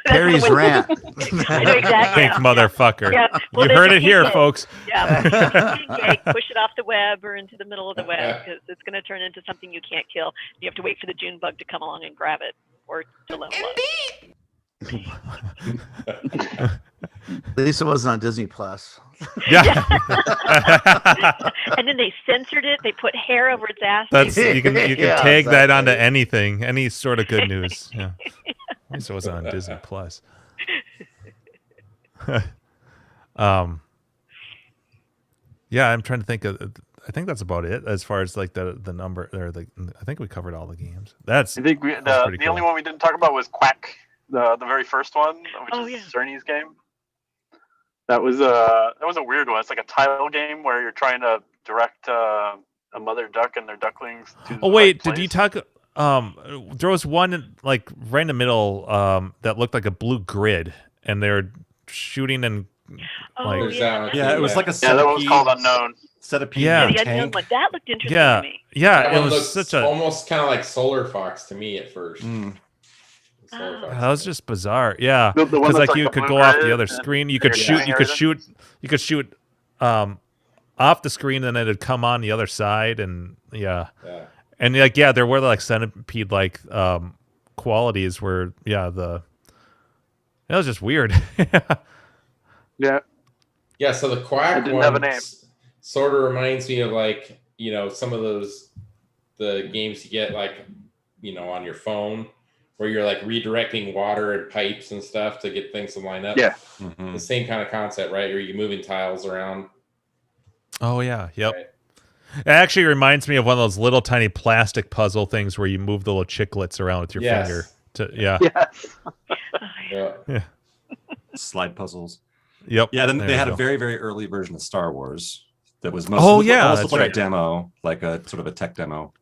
Perry's rant. I know exactly. Pink motherfucker. Yeah. Well, you heard it here, folks. Yeah. Push it off the web or into the middle of the web, because it's going to turn into something you can't kill. You have to wait for the June bug to come along and grab it, or to level up. At least it wasn't on Disney Plus. Yeah. And then they censored it. They put hair over its ass. You can tag that onto anything, any sort of good news. Yeah. At least it wasn't on Disney Plus. Yeah, I'm trying to think of. I think that's about it as far as like the number or I think we covered all the games. I think the only one we didn't talk about was Quack, the very first one, which is Cerny's game. That was a weird one. It's like a tile game where you're trying to direct a mother duck and their ducklings to. Oh wait, did you talk? There was one like right in the middle that looked like a blue grid, and they're shooting and like it was like a that one was called Unknown. Centipede. Yeah, the unknown one. That looked interesting to me. Yeah, That it one was looks almost kind of like Solar Fox to me at first. That was just bizarre. Yeah, The one because that's like you could go off the other screen. You could shoot. You could shoot off the screen, and then it'd come on the other side, and and there were like centipede like qualities where it was just weird. Yeah. So the Quack didn't have a name. one sort of reminds me of like some of the games you get like on your phone, where you're like redirecting water and pipes and stuff to get things to line up. Yeah. Mm-hmm. The same kind of concept, right? Where you're moving tiles around. Oh yeah, yep. Right. It actually reminds me of one of those little tiny plastic puzzle things where you move the little chiclets around with your finger. Yes. Slide puzzles. Yep. Yeah, then There they you had go. a very, very early version of Star Wars that was almost that's like right. a demo, like a sort of a tech demo.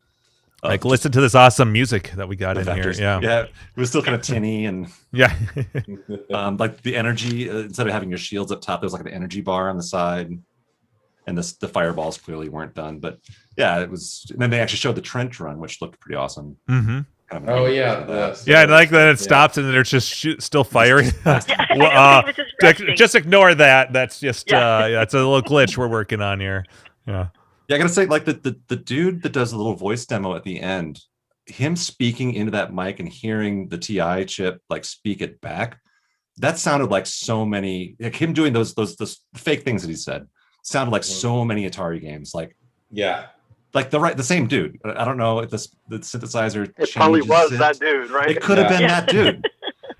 Like listen to this awesome music that we got in vectors. here. Yeah, it was still kind of tinny and like the energy. Instead of having your shields up top, there was like an energy bar on the side, and the fireballs clearly weren't done. But yeah, it was. And then they actually showed the trench run, which looked pretty awesome. Mm-hmm. And like that it stops and they're just still firing. Just ignore that. That's just it's a little glitch we're working on here. Yeah. Yeah, I gotta say, like the dude that does the little voice demo at the end, him speaking into that mic and hearing the TI chip like speak it back, that sounded like so many, like him doing those fake things that he said sounded like so many Atari games. Like the same dude. I don't know if the synthesizer. It probably was that dude, right? It could have been that dude.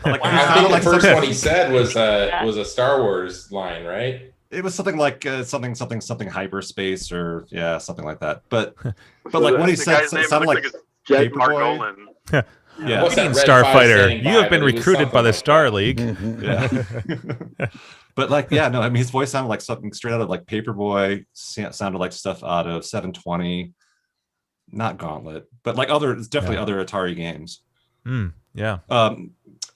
Like, I think the first one he said was a Star Wars line, right? It was something like something hyperspace or something like that. But like what he said sounded like Jet Mark Nolan. Yeah, Starfighter, you have been recruited by the Star League. Yeah. But like, no, I mean, his voice sounded like something straight out of like Paperboy, sounded like stuff out of 720, not Gauntlet, but like definitely other Atari games. Yeah.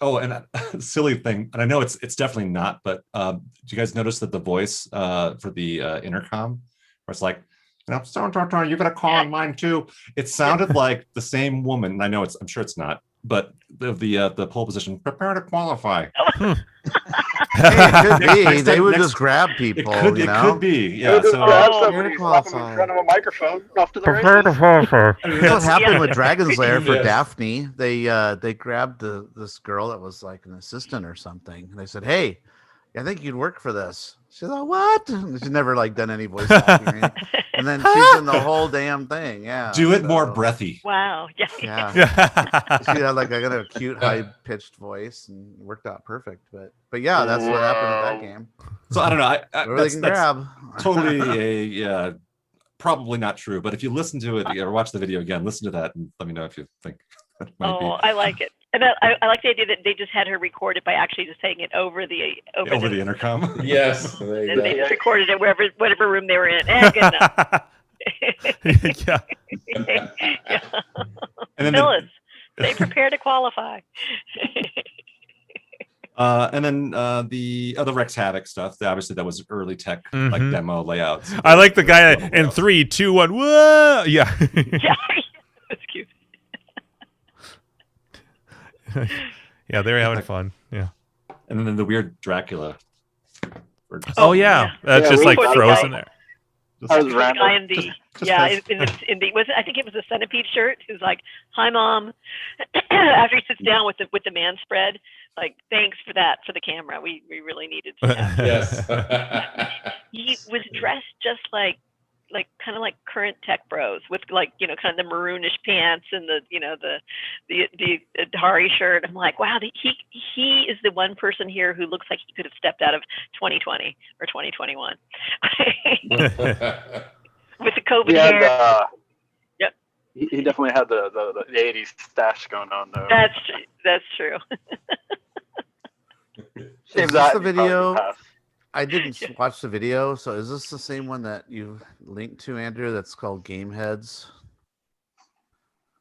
Oh, and a silly thing, and I know it's definitely not, but do you guys notice that the voice for the intercom, where it's like, you're gonna call on mine too? It sounded like the same woman. And I know I'm sure it's not, but the pole position, prepare to qualify. It could be. They would just grab people. It could be. Yeah. So grab somebody, qualify. slap them in front of a microphone, off to the races. What happened with Dragon's Lair for Daphne? They grabbed this girl that was like an assistant or something. And they said, "Hey, I think you'd work for this. She's like, what? She's never like done any voice acting. And then she's in the whole damn thing. Yeah. Do it more breathy. Wow. Yeah. She had like a cute, high pitched voice and worked out perfect. But yeah, that's what happened at that game. So I don't know. That's grab. Totally probably not true. But if you listen to it or watch the video again, listen to that and let me know if you think that might be. I like it. And I like the idea that they just had her record it by actually just saying it over the intercom. Yes. And they just recorded it whatever room they were in. Good enough. Yeah. Yeah. And then Phyllis, they prepare to qualify. And then the other Rex Havoc stuff. Obviously, that was early tech like demo layouts. I like the guy in 3, 2, 1. Whoa! Yeah. Yeah, that's cute. Yeah, they were having fun. Yeah. And then the weird Dracula. Oh yeah, that's just like frozen there. The guy in the I think it was a Centipede shirt who's like, "Hi, Mom." After he sits down with the man spread, like, "Thanks for that for the camera. We really needed to." Yes. He was dressed just like kind of like current tech bros with like, kind of the maroonish pants and the Atari shirt. I'm like, wow, he is the one person here who looks like he could have stepped out of 2020 or 2021 with the COVID hair. Yep. He definitely had the 80s stash going on though. That's true. Is this the video? I didn't watch the video, so is this the same one that you linked to, Andrew? That's called Game Heads.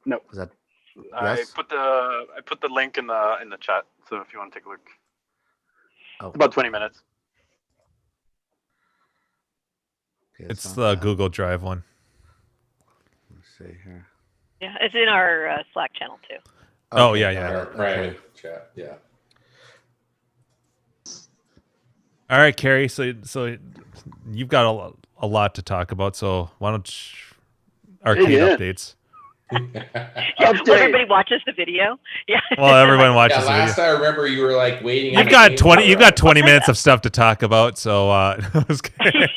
No. Is that? Yes? I put the link in the chat, so if you want to take a look. Oh. It's about 20 minutes. Okay, it's the Google Drive one. Let's see here. Yeah, it's in our Slack channel too. Oh yeah. Our private chat, yeah. All right, Carrie. So you've got a lot to talk about. So why don't arcade updates? Everybody watches the video. Yeah. Well, everyone watches the video. Last I remember, you were like waiting. You've got 20 minutes of stuff to talk about. So exactly.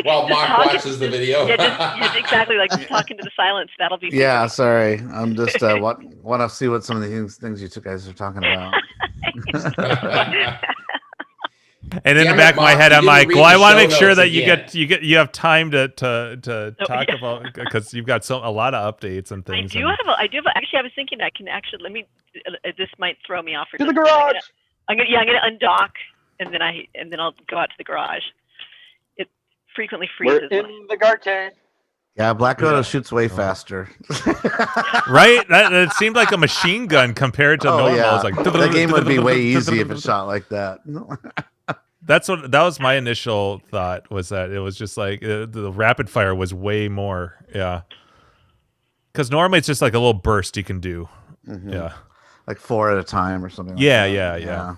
While Mark watches the video. Yeah, exactly. Like just talking to the silence. That'll be. Yeah, sorry. I'm just want to see what some of the things you two guys are talking about. And in the back of my head, I'm like, well, I want to make sure that you have time to talk about, because you've got a lot of updates and things. I do have. Actually, I was thinking I can actually let me. This might throw me off. To the garage. I'm gonna undock, and then I'll go out to the garage. It frequently freezes. We're in the arcade. Yeah, Black Widow shoots way faster. Right? That seemed like a machine gun compared to normal. Yeah. Like, that game would be way easy if it shot like that. That was my initial thought, was that it was just like the rapid fire was way more. Yeah. Because normally it's just like a little burst you can do. Mm-hmm. Yeah. Like 4 at a time or something. Yeah.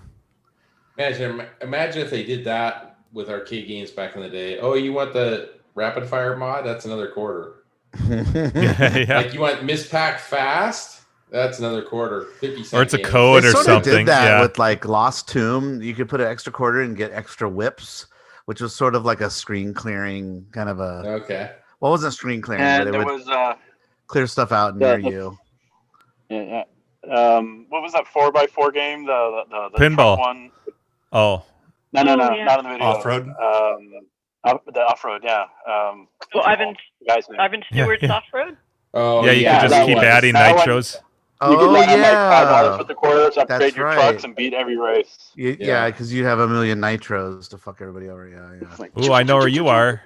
Imagine if they did that with arcade games back in the day. Oh, you want the rapid fire mod? That's another quarter. Yeah. Like you want mispack fast? That's another quarter. 50 or it's a code or something. Did that with like Lost Tomb. You could put an extra quarter and get extra whips, which was sort of like a screen clearing kind of a. Okay. Well, it wasn't screen clearing, And but it was clear stuff out near you. Yeah. What was that 4x4 game? The pinball one. Oh. No, not in the video. Off-road. The off-road, yeah. Ivan Stewart's off-road. Oh, yeah, you could just keep adding nitros. You could let yeah. $5 with the quarters, upgrade That's your right. trucks, and beat every race. Yeah, because you have a million nitros to fuck everybody over. Yeah. Ooh, I know where you are.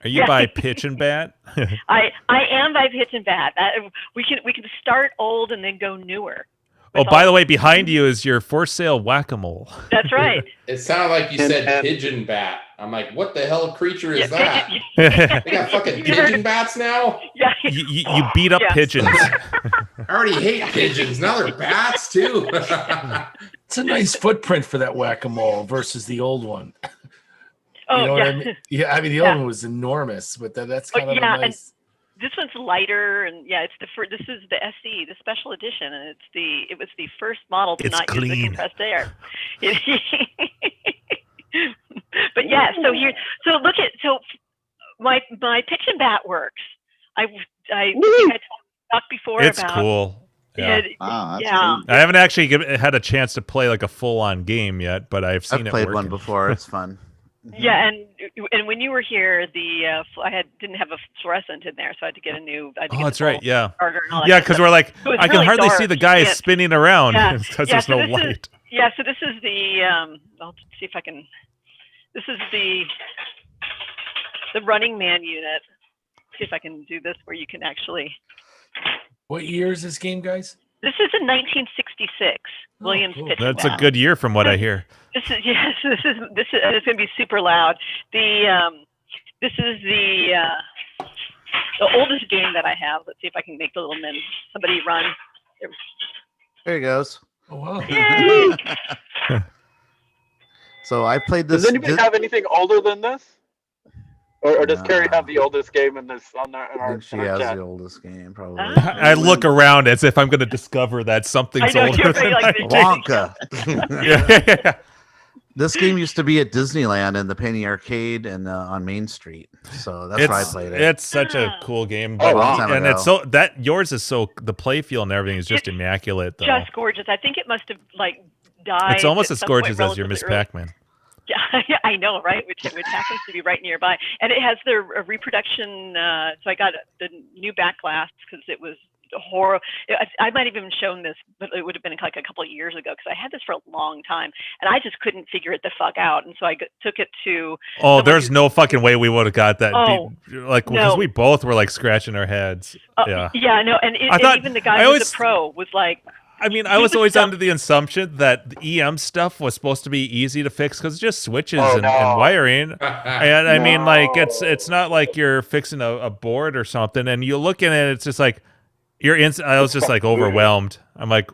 Are you by Pitch and Bat? I am by Pitch and Bat. We can start old and then go newer. Oh, by the way, behind you is your for sale whack-a-mole. That's right. It sounded like you said pigeon bat. I'm like, what the hell creature is that? They got fucking pigeon bats now? Yeah. You beat up pigeons. I already hate pigeons. Now they're bats too. It's a nice footprint for that whack-a-mole versus the old one. Oh, you know yeah. what I mean? Yeah, I mean the old one was enormous, but that's kind of a nice. This one's lighter, and it's this is the SE, the special edition, and it was the first model to not use the compressed air. Yeah. So here, so look at my pitch and bat works. I think I talked before It's about. cool. Yeah. Wow, I haven't actually had a chance to play like a full-on game yet, but I've seen it played working. one before. It's fun. Yeah, and when you were here, I didn't have a fluorescent in there, so I had to get a new. Oh, that's right. Yeah. Yeah, because we're like, I can hardly see the guy spinning around because there's no light. So this is the. I'll see if I can. This is the Running Man unit. See if I can do this where you can actually. What year is this game, guys? This is in 1966. Williams cool. pitch. That's a good year from what I hear. This is it's going to be super loud. This is the oldest game that I have. Let's see if I can make the little men somebody run. There he goes. Oh wow! Yay! So I played this. Does anybody have anything older than this? Or does Carrie have the oldest game in this on our? I think she has chat? the oldest game, probably. I look around as if I'm going to discover that something's older than Wonka. Yeah. This game used to be at Disneyland in the Penny Arcade and on Main Street, so that's where I played it. It's such a cool game, a long time and ago. it's so that yours is so the play feel and everything is just immaculate. Though. Just gorgeous. I think it must have died. It's almost at as some point gorgeous as your Miss relatively early. Pac-Man. Yeah, I know, right? Which happens to be right nearby, and it has the reproduction. So I got the new back glass because it was horror. I might have even shown this, but it would have been like a couple of years ago because I had this for a long time, and I just couldn't figure it the fuck out, and so I took it to. Oh, there's no fucking way we would have got that. Oh, because no. we both were like scratching our heads. Yeah. Yeah, no, and even the guy who's a pro was like. I mean, I was always under the assumption that the EM stuff was supposed to be easy to fix because it's just switches and wiring. And I mean, like it's not like you're fixing a board or something. And you look at it, it's just like I was just like overwhelmed. I'm like,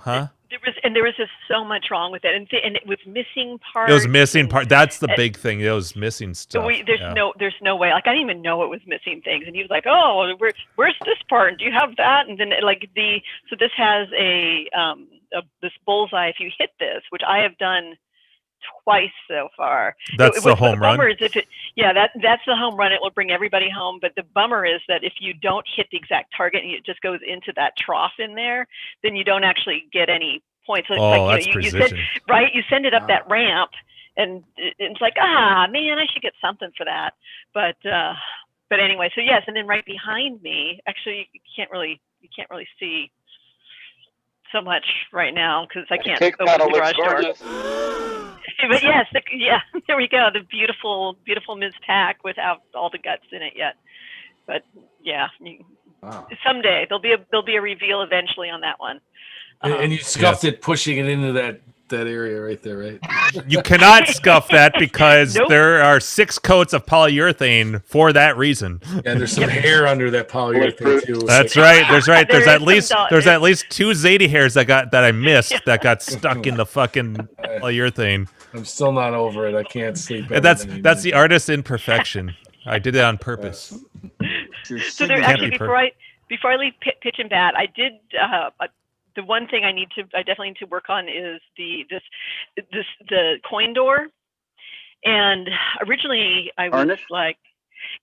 huh? There was just so much wrong with it, and it was missing parts. It was missing part. That's the big thing. It was missing stuff. There's no way. Like I didn't even know it was missing things, and he was like, "Oh, where's this part? And do you have that?" And then so this has this bullseye. If you hit this, which I have done twice so far. That's the home run. Is that's the home run. It will bring everybody home. But the bummer is that if you don't hit the exact target and it just goes into that trough in there, then you don't actually get any points. So it's that's precision. You send it up that ramp, and it's like, man, I should get something for that. But anyway, so yes, and then right behind me, actually, you can't really see so much right now because I can't open the garage door. But yes, there we go. The beautiful Ms. Pack without all the guts in it yet. But yeah, someday there'll be a reveal eventually on that one. And you scuffed it, pushing it into that area right there, right? You cannot scuff that because there are 6 coats of polyurethane for that reason. And there's some hair under that polyurethane too. That's right. There's at least 2 Zadie hairs that I missed that got stuck in the fucking polyurethane. I'm still not over it. I can't sleep. And that's the artist's imperfection. I did it on purpose. So there actually before I leave pitch and bat, I did. The one thing I definitely need to work on is the coin door. And originally I was like,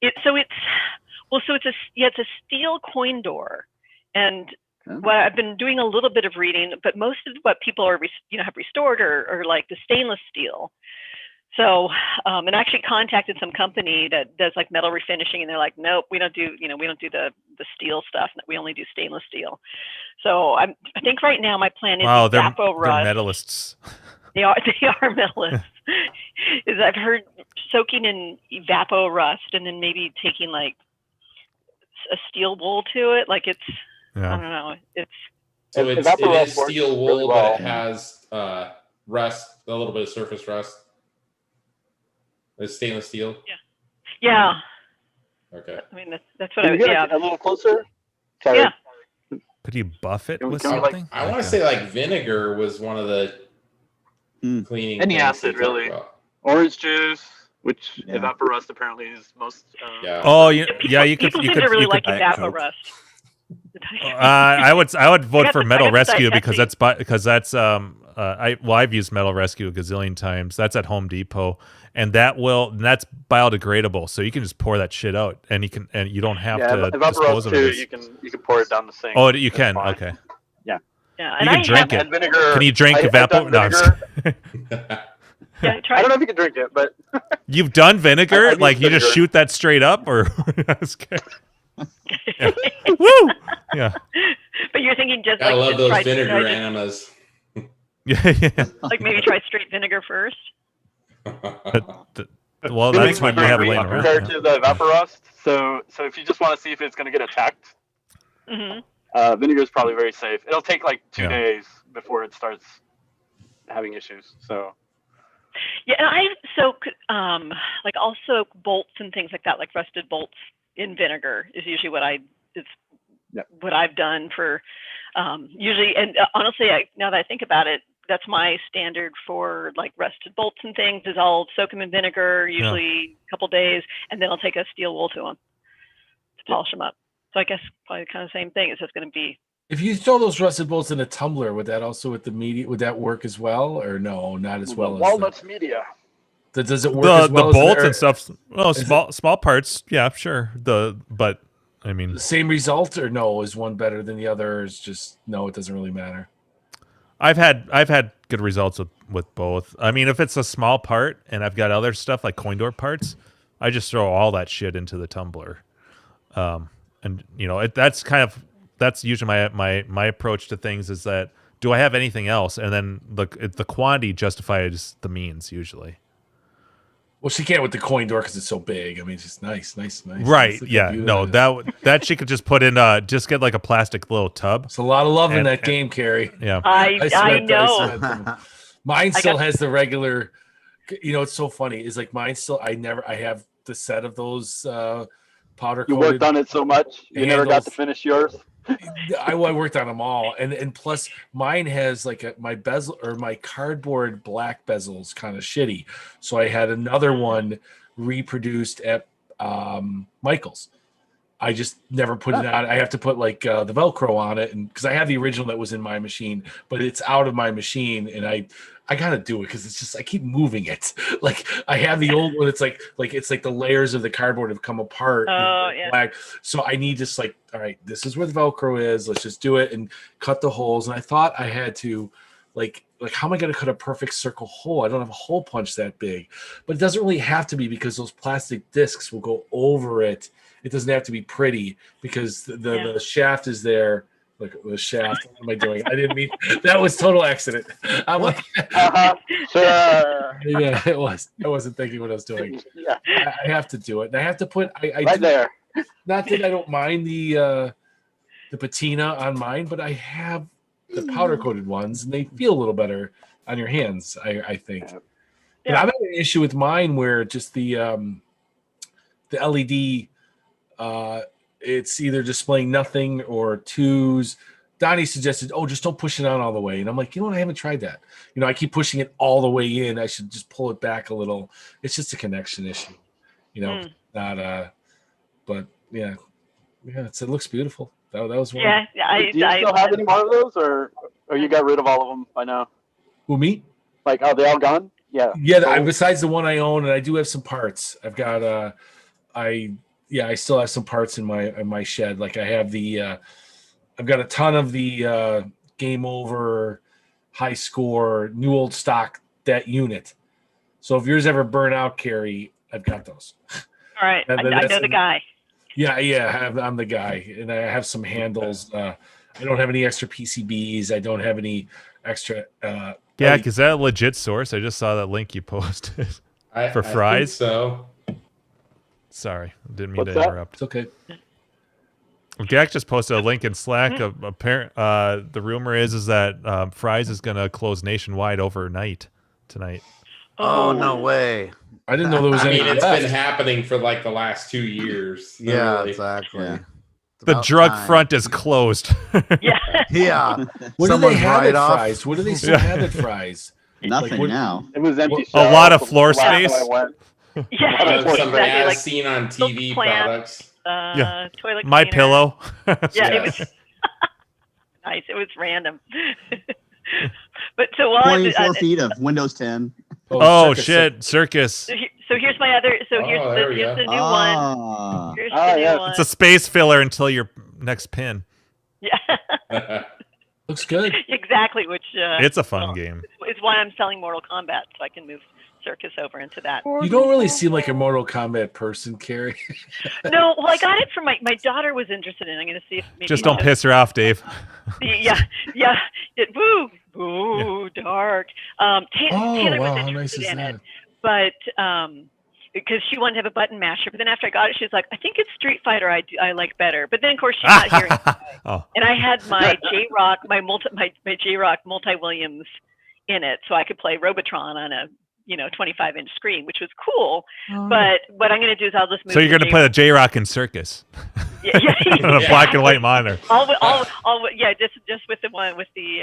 it's a steel coin door. And what I've been doing a little bit of reading, but most of what people are have restored are like the stainless steel. So, and I actually contacted some company that does like metal refinishing, and they're like, nope, we don't do the steel stuff. We only do stainless steel. So I think right now my plan is Vapo Rust. They're metallists. They are metallists. Is I've heard soaking in Vapo Rust and then maybe taking like a steel wool to it. Like I don't know. It is steel wool, really well. But it has rust, a little bit of surface rust. It's stainless steel. Yeah. Okay. I mean that's what I was. Yeah. A little closer. Sorry. Yeah. Could you buff it with something? I want to say like vinegar was one of the cleaning. Any acid, really. Orange juice, which Vapo Rust apparently is most. Oh, you could. People seem to really like Vapo Rust. I would vote for Metal Rescue because that's I've used Metal Rescue a gazillion times. That's at Home Depot, and that's biodegradable, so you can just pour that shit out, and you don't have to dispose of it. You can pour it down the sink. Oh, you can. Fine. Okay. Yeah. You can drink it. Vinegar, can you drink Evapor? No. Yeah, I don't know if you can drink it, but you've done vinegar. Like you vinegar. just shoot that straight up, or yeah. Woo! Yeah. But you're thinking just I like love those try, vinegar enemas. Yeah. Like maybe try straight vinegar first. Well, that's what you have laying around. Compared to the Vaporust. So if you just want to see if it's going to get attacked, vinegar is probably very safe. It'll take like 2 days before it starts having issues. So. Yeah, and like also bolts and things like that, like rusted bolts in vinegar is usually what I've done for usually. And honestly, now that I think about it, that's my standard for like rusted bolts and things. Is I'll soak them in vinegar, usually a couple days, and then I'll take a steel wool to them to polish them up. So I guess probably kind of the same thing. It's just going to be. If you throw those rusted bolts in a tumbler, would that also with the media? Would that work as well, or no? Not as well as walnuts media. Does it work as well the bolts as and stuff? Well, small parts, yeah, sure. But I mean, the same result, or no? Is one better than the other? Or is just no? It doesn't really matter. I've had good results with both. I mean, if it's a small part and I've got other stuff like coin door parts, I just throw all that shit into the tumbler. And that's usually my approach to things is that do I have anything else? And then the quantity justifies the means usually. Well, she can't with the coin door because it's so big. I mean, it's just nice. Right? Yeah. No, that she could just put in. Just get like a plastic little tub. It's a lot of love in that game, Carrie. Yeah. I know. Mine still has the regular. You know, it's so funny. Is like mine still. I have the set of those powder. You worked on it so much. You never got to finish yours. I worked on them all, and plus mine has like my bezel or my cardboard black bezel's kind of shitty, so I had another one reproduced at Michael's. I just never put it on. I have to put like the Velcro on it, and because I have the original that was in my machine, but it's out of my machine, and I gotta do it because it's just I keep moving it. Like I have the old one. It's like the layers of the cardboard have come apart. Oh yeah. Black. So I need just like, all right, this is where the Velcro is. Let's just do it and cut the holes. And I thought I had to like how am I going to cut a perfect circle hole? I don't have a hole punch that big, but it doesn't really have to be because those plastic discs will go over it. It doesn't have to be pretty because the shaft is there. Look at the shaft. What am I doing? I didn't mean that was total accident. I'm like, Sure. Yeah, it was. I wasn't thinking what I was doing. Yeah. I have to do it. And I have to put there. Not that I don't mind the patina on mine, but I have the powder coated ones and they feel a little better on your hands, I think. Yeah. But I've had an issue with mine where just the LED it's either displaying nothing or twos. Donnie suggested, just don't push it on all the way. And I'm like, you know what? I haven't tried that. You know, I keep pushing it all the way in. I should just pull it back a little. It's just a connection issue, you know, not, but yeah, it looks beautiful. That was one. Yeah. Do you still have any more of those or you got rid of all of them by now? Who, me? Like, are they all gone? Yeah. Yeah. Besides the one I own, and I do have some parts. I've got, I still have some parts in my shed. Like I have I've got a ton of the Game Over, High Score, New Old Stock, that unit. So if yours ever burn out, Carrie, I've got those. All right, I know the guy. Yeah, I'm the guy, and I have some handles. I don't have any extra PCBs. I don't have any extra. Yeah, because that a legit source. I just saw that link you posted for fries. I think so. Sorry, didn't mean to interrupt. It's okay. Gak just posted a link in Slack. The rumor is that Fry's is going to close nationwide overnight tonight. Oh, no way! I didn't know there was any. It's been happening for like the last 2 years. Yeah, really. exactly. Yeah. The drug front is closed. Yeah. What do they have at Fry's? What do they still have at Fry's? Nothing now. It was empty. A lot of floor space. Yeah, Some exactly. as Like seen on TV plants, products. Toilet My cleaner. Pillow. Yeah, it was nice. It was random. But so while 24 feet of Windows 10. Oh shit, Circus. So here's my other. So here's the new one. Here's the new one. It's a space filler until your next pin. Yeah. Looks good. Exactly. Which it's a fun game. It's why I'm selling Mortal Kombat, so I can move Circus over into that. You don't really seem like a Mortal Kombat person, Carrie. No, well, I got it from my daughter was interested in it. I'm going to see if maybe just don't piss her off, Dave. Yeah. Woo, dark. Taylor was interested in it, but because she wanted to have a button masher. But then after I got it, she was like, I think it's Street Fighter I like better. But then, of course, she's not hearing it. And I had my J-Rock, my J-Rock multi-Williams in it, so I could play Robotron on a 25-inch screen, which was cool. But what I'm going to do is I'll just move. So you're going to play the J-Rock in Circus. Yeah. On a black and white monitor. Just with the one with the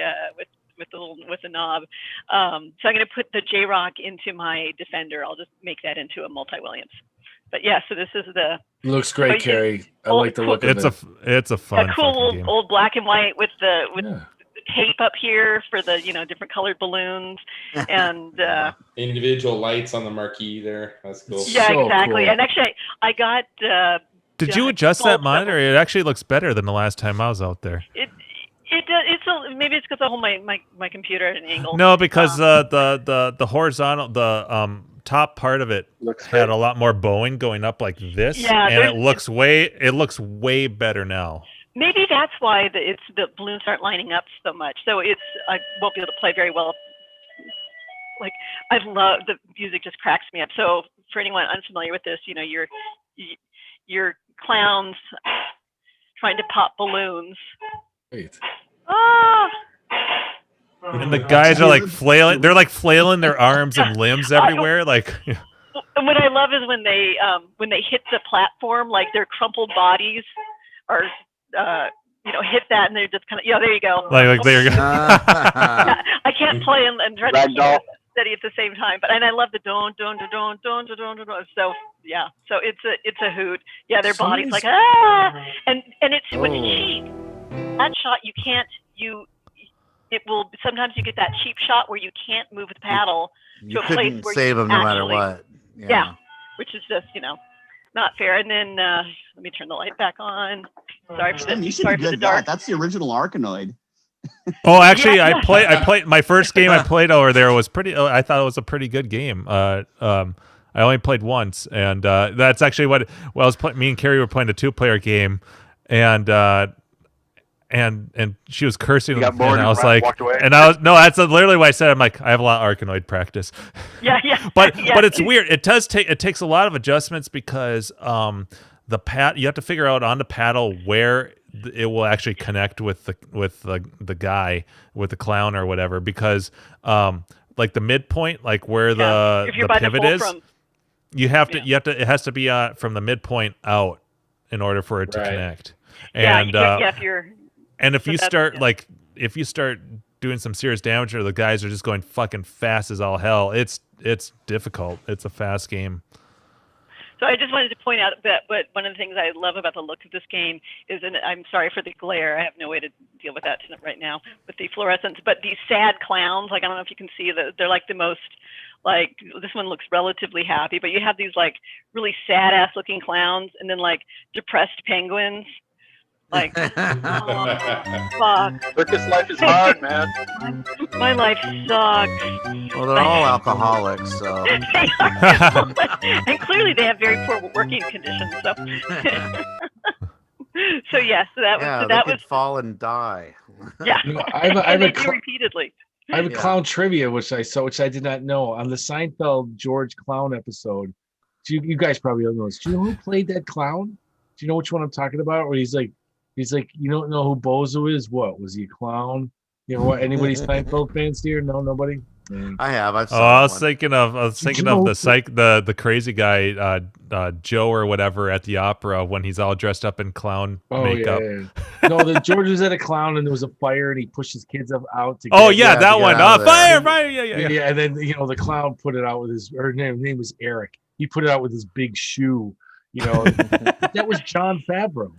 with the knob. So I'm going to put the J-Rock into my Defender. I'll just make that into a multi-Williams. But yeah, so this is the. Looks great, Carrie. I like the look of it. It's a fun. A cool old black and white with the tape up here for the different colored balloons and individual lights on the marquee there. That's cool. Yeah, so exactly. Cool. And actually, I got. Did you adjust that monitor? It actually looks better than the last time I was out there. It does. Maybe it's because I hold my computer at an angle. No, because the horizontal top part of it had a lot more bowing going up like this, and it looks way better now. Maybe that's why the balloons aren't lining up so much. So I won't be able to play very well. Like I love the music, just cracks me up. So for anyone unfamiliar with this, your clowns trying to pop balloons. Wait. And the guys are like flailing. They're like flailing their arms and limbs everywhere. Like. And what I love is when they hit the platform, like their crumpled bodies are. Hit that and they're just kind of there you go. Like there you go. I can't play and try to keep it steady at the same time, but I love the don't. So yeah, so it's a hoot. Yeah, their bodies like and it's with cheap. That shot you can't it will sometimes you get that cheap shot where you can't move the paddle to a place where save them no matter what. Yeah, which is just not fair. And then let me turn the light back on. Sorry for the dark. That's the original Arkanoid. Oh, actually, I played my first game I played over there was pretty. I thought it was a pretty good game. I only played once, and that's actually what I was playing. Me and Carrie were playing a 2-player game, and she was cursing, and I was like, that's literally what I said. I'm like, I have a lot of Arkanoid practice. Yeah. but it's weird. It takes a lot of adjustments because you have to figure out on the paddle where it will actually connect with the guy, with the clown or whatever, because like the midpoint, like where the pivot is, you have to it has to be from the midpoint out in order for it to connect. And if you start doing some serious damage or the guys are just going fucking fast as all hell, it's difficult. It's a fast game. So I just wanted to point out that one of the things I love about the look of this game is, and I'm sorry for the glare, I have no way to deal with that right now with the fluorescence, but these sad clowns, like I don't know if you can see they're like the most, like this one looks relatively happy, but you have these like really sad ass looking clowns and then like depressed penguins. Like, fuck. Circus life is hard, man. My life sucks. Well, they're all alcoholics, so. They are. And clearly they have very poor working conditions. So, that was fall and die. Yeah. Repeatedly. I have a clown trivia, which I did not know on the Seinfeld George Clown episode. You guys probably don't know this. Do you know who played that clown? Do you know which one I'm talking about? Where he's like, you don't know who Bozo is? What was he, a clown? You know what? Anybody Seinfeld fans here? No, nobody. I have. I was thinking of the crazy guy, Joe or whatever at the opera when he's all dressed up in clown makeup. Yeah. No, George was at a clown and there was a fire and he pushed his kids out to. That one. Fire! Yeah. And then the clown put it out with his. Her name was Eric. He put it out with his big shoe. That was John Favreau.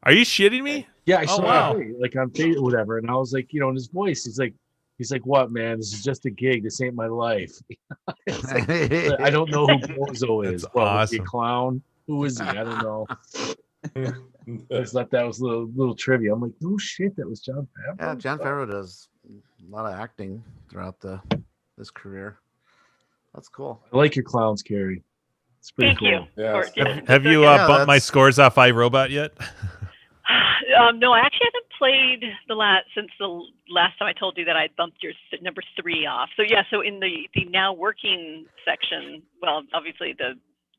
Are you shitting me? Yeah, I saw that like on Facebook or whatever, and I was like, in his voice, he's like, He's like, "What, man? This is just a gig. This ain't my life." Like, I don't know who Bozo is. What, was he a clown? Who is he? I don't know. I just thought that was a little trivia. I'm like, no shit, that was Jon Favreau. Yeah, Jon Favreau does a lot of acting throughout his career. That's cool. I like your clowns, Carrie. It's pretty Thank cool. you. Yeah. Have you bumped my scores off iRobot yet? No, I actually haven't played since the last time I told you that I bumped your number 3 off. So yeah, so in the now working section, well, obviously the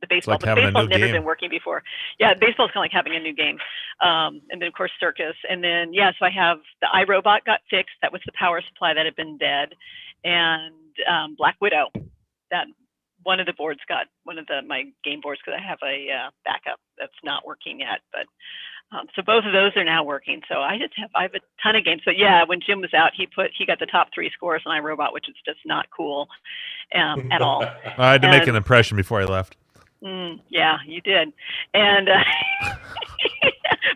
baseball, like but baseball's never game. been working before. Yeah, baseball's kind of like having a new game. And then of course Circus, and then so I have the iRobot got fixed. That was the power supply that had been dead, and Black Widow. That one of the boards got my game boards because I have a backup that's not working yet, but. So both of those are now working. So I have a ton of games. But yeah, when Jim was out, he got the top 3 scores on iRobot, which is just not cool at all. I had to make an impression before I left. Yeah, you did. And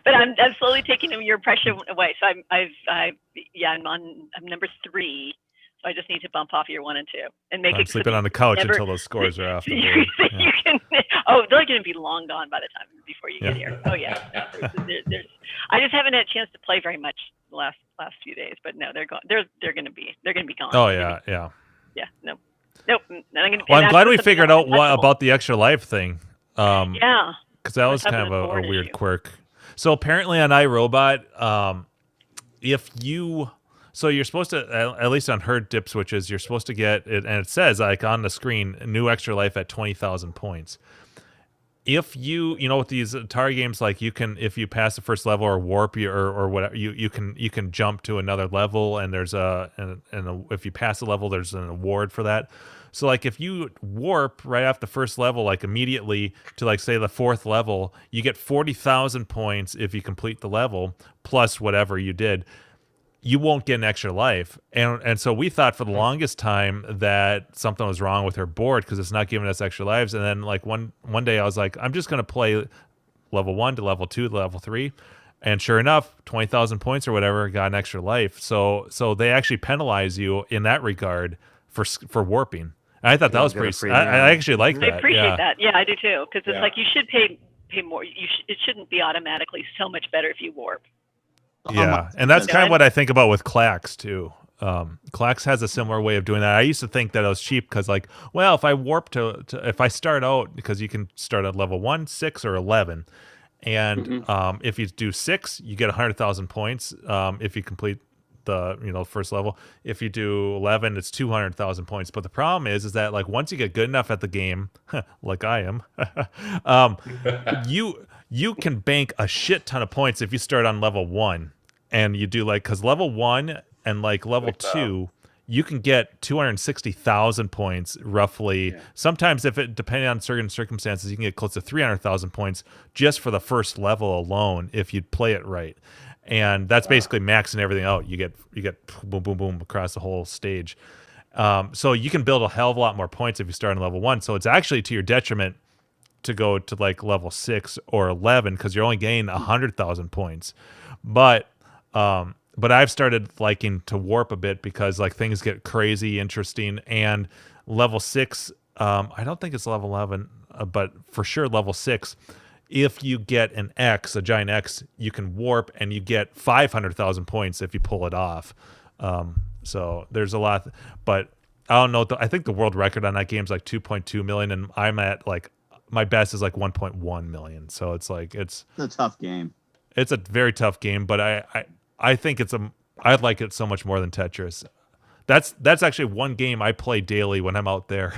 but I'm slowly taking your impression away. So I'm number 3. So I just need to bump off your 1 and 2 and make I'm it. sleeping on the couch until those scores are off. You can. They're going to be long gone by the time before you get here. Oh yeah. I just haven't had a chance to play very much the last few days, but no, they're gone. They're going to be gone. Oh yeah, yeah. Yeah. Nope. I'm glad we figured out what about the extra life thing. Yeah. Because that was kind of a weird quirk. So apparently on iRobot, so you're supposed to, at least on her dip switches, you're supposed to get it, and it says like on the screen, new extra life at 20,000 points. If you with these Atari games, like you can, if you pass the first level or warp or whatever, you can jump to another level, and there's if you pass the level, there's an award for that. So like if you warp right off the first level, like immediately to like say the 4th level, you get 40,000 points if you complete the level plus whatever you did. You won't get an extra life. And so we thought for the longest time that something was wrong with her board because it's not giving us extra lives. And then like one day I was like, I'm just going to play level 1 to level 2 to level 3. And sure enough, 20,000 points or whatever got an extra life. So they actually penalize you in that regard for warping. And I thought that was pretty. I actually like that. I appreciate that. Yeah, I do too. Because it's like you should pay more. It shouldn't be automatically so much better if you warp. Yeah, and that's kind of what I think about with Clax too. Clax has a similar way of doing that. I used to think that it was cheap because, like, well, if I warp if I start out, because you can start at level 1, 6, or 11, and if you do 6, you get 100,000 points. If you complete the first level, if you do 11, it's 200,000 points. But the problem is that like once you get good enough at the game, like I am, you can bank a shit ton of points if you start on level 1 and you do because level 1 and like level 2, you can get 260,000 points roughly. Yeah. Sometimes depending on certain circumstances, you can get close to 300,000 points just for the first level alone if you play it right. And that's basically maxing everything out. You get boom, boom, boom across the whole stage. So you can build a hell of a lot more points if you start on level 1. So it's actually to your detriment to go to like level 6 or 11 because you're only gaining 100,000 points. But I've started liking to warp a bit because like things get crazy interesting. And level 6, I don't think it's level 11, but for sure level 6. If you get an X, a giant X, you can warp and you get 500,000 points if you pull it off. So there's a lot, but I don't know. I think the world record on that game is like 2.2 million, and I'm at like my best is like 1.1 million. So it's like it's a tough game. It's a very tough game, but I think I like it so much more than Tetris. That's actually one game I play daily when I'm out there.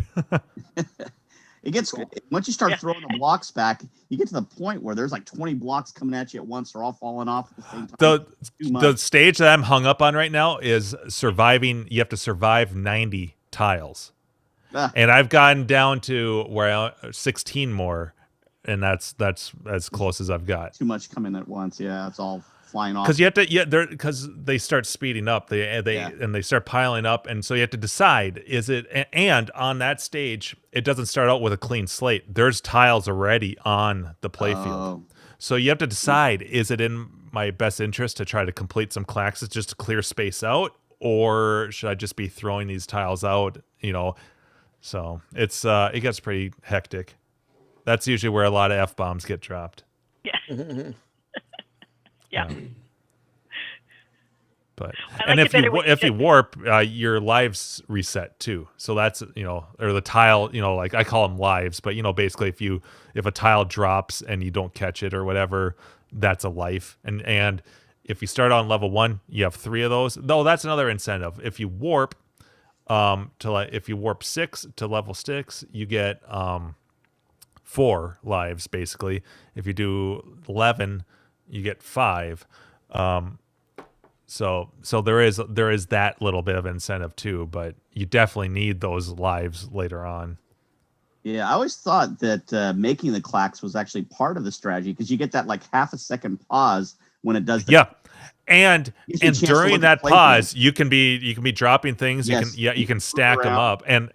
It gets once you start throwing the blocks back, you get to the point where there's like 20 blocks coming at you at once. They're all falling off at the same time. The stage that I'm hung up on right now is surviving. You have to survive 90 tiles, and I've gotten down to where 16 more, and that's as close as I've got. Too much coming at once. Yeah, it's all flying off. Because you have to, because they start speeding up, and they start piling up, and so you have to decide: is it? And on that stage, it doesn't start out with a clean slate. There's tiles already on the playfield, so you have to decide: is it in my best interest to try to complete some claxes just to clear space out, or should I just be throwing these tiles out? So it's it gets pretty hectic. That's usually where a lot of F-bombs get dropped. Yeah. Yeah. But and if you warp, your lives reset too. So that's or the tile, like I call them lives, but basically if a tile drops and you don't catch it or whatever, that's a life. And if you start on level 1, you have 3 of those. Though that's another incentive. If you warp if you warp 6 to level 6, you get 4 lives basically. If you do 11, you get 5. So there is that little bit of incentive too, but you definitely need those lives later on. Yeah, I always thought that making the clacks was actually part of the strategy because you get that like half a second pause when it does. And during that pause, you can be dropping things. Yes. You can stack them up, and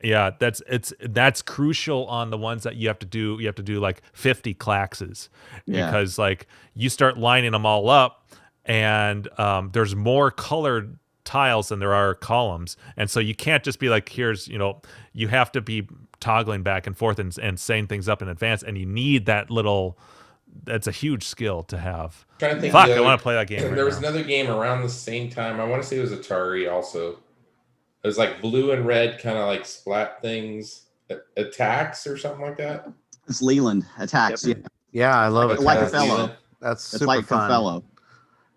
yeah, that's crucial on the ones that you have to do. You have to do like 50 claxes because like you start lining them all up. And there's more colored tiles than there are columns. And so you can't just be like, here's, you have to be toggling back and forth and saying things up in advance. And you need that's a huge skill to have. Trying to think I want to play that game. There was another game around the same time. I want to say it was Atari also. It was like blue and red kind of like splat things. Attacks or something like that. It's Leland. Attacks. Yep. Yeah, I love it. Like a fellow. That's super like fun. A fellow.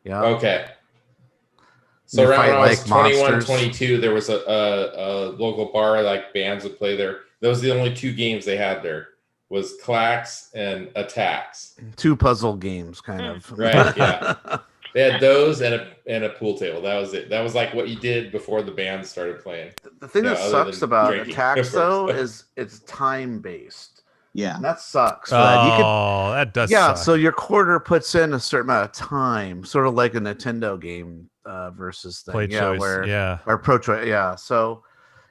Yeah. Okay. So around when I was 21, 22, there was a local bar, like bands would play there. Those were the only 2 games they had there. Was Clacks and Attacks. 2 puzzle games, kind of. Right. Yeah. They had those and a pool table. That was it. That was like what you did before the band started playing. The thing that sucks about Attacks though is it's time based. Yeah, and that sucks. That does. Yeah, suck. So your quarter puts in a certain amount of time, sort of like a Nintendo game versus thing. Play choice. Or pro choice. Yeah, so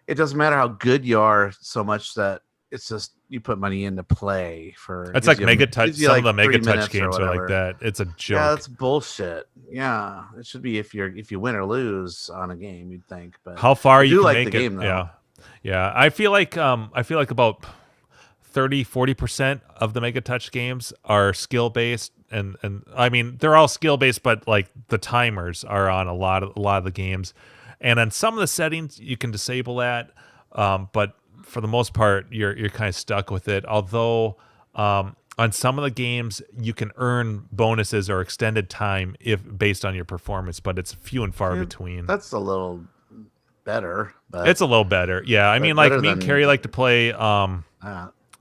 it doesn't matter how good you are, so much that it's just you put money in to play for. It's like Mega Touch. Some of the Mega Touch games are like that. It's a joke. Yeah, that's bullshit. Yeah, it should be if you win or lose on a game, you'd think. But how far you can like make the it? Game, though. Yeah. I feel like about 30-40% of the Mega Touch games are skill based, and I mean they're all skill based, but like the timers are on a lot of the games, and on some of the settings you can disable that, but for the most part you're kind of stuck with it. Although on some of the games you can earn bonuses or extended time based on your performance, but it's few and far between. That's a little better. But it's a little better, yeah. I mean, like me and Carrie like to play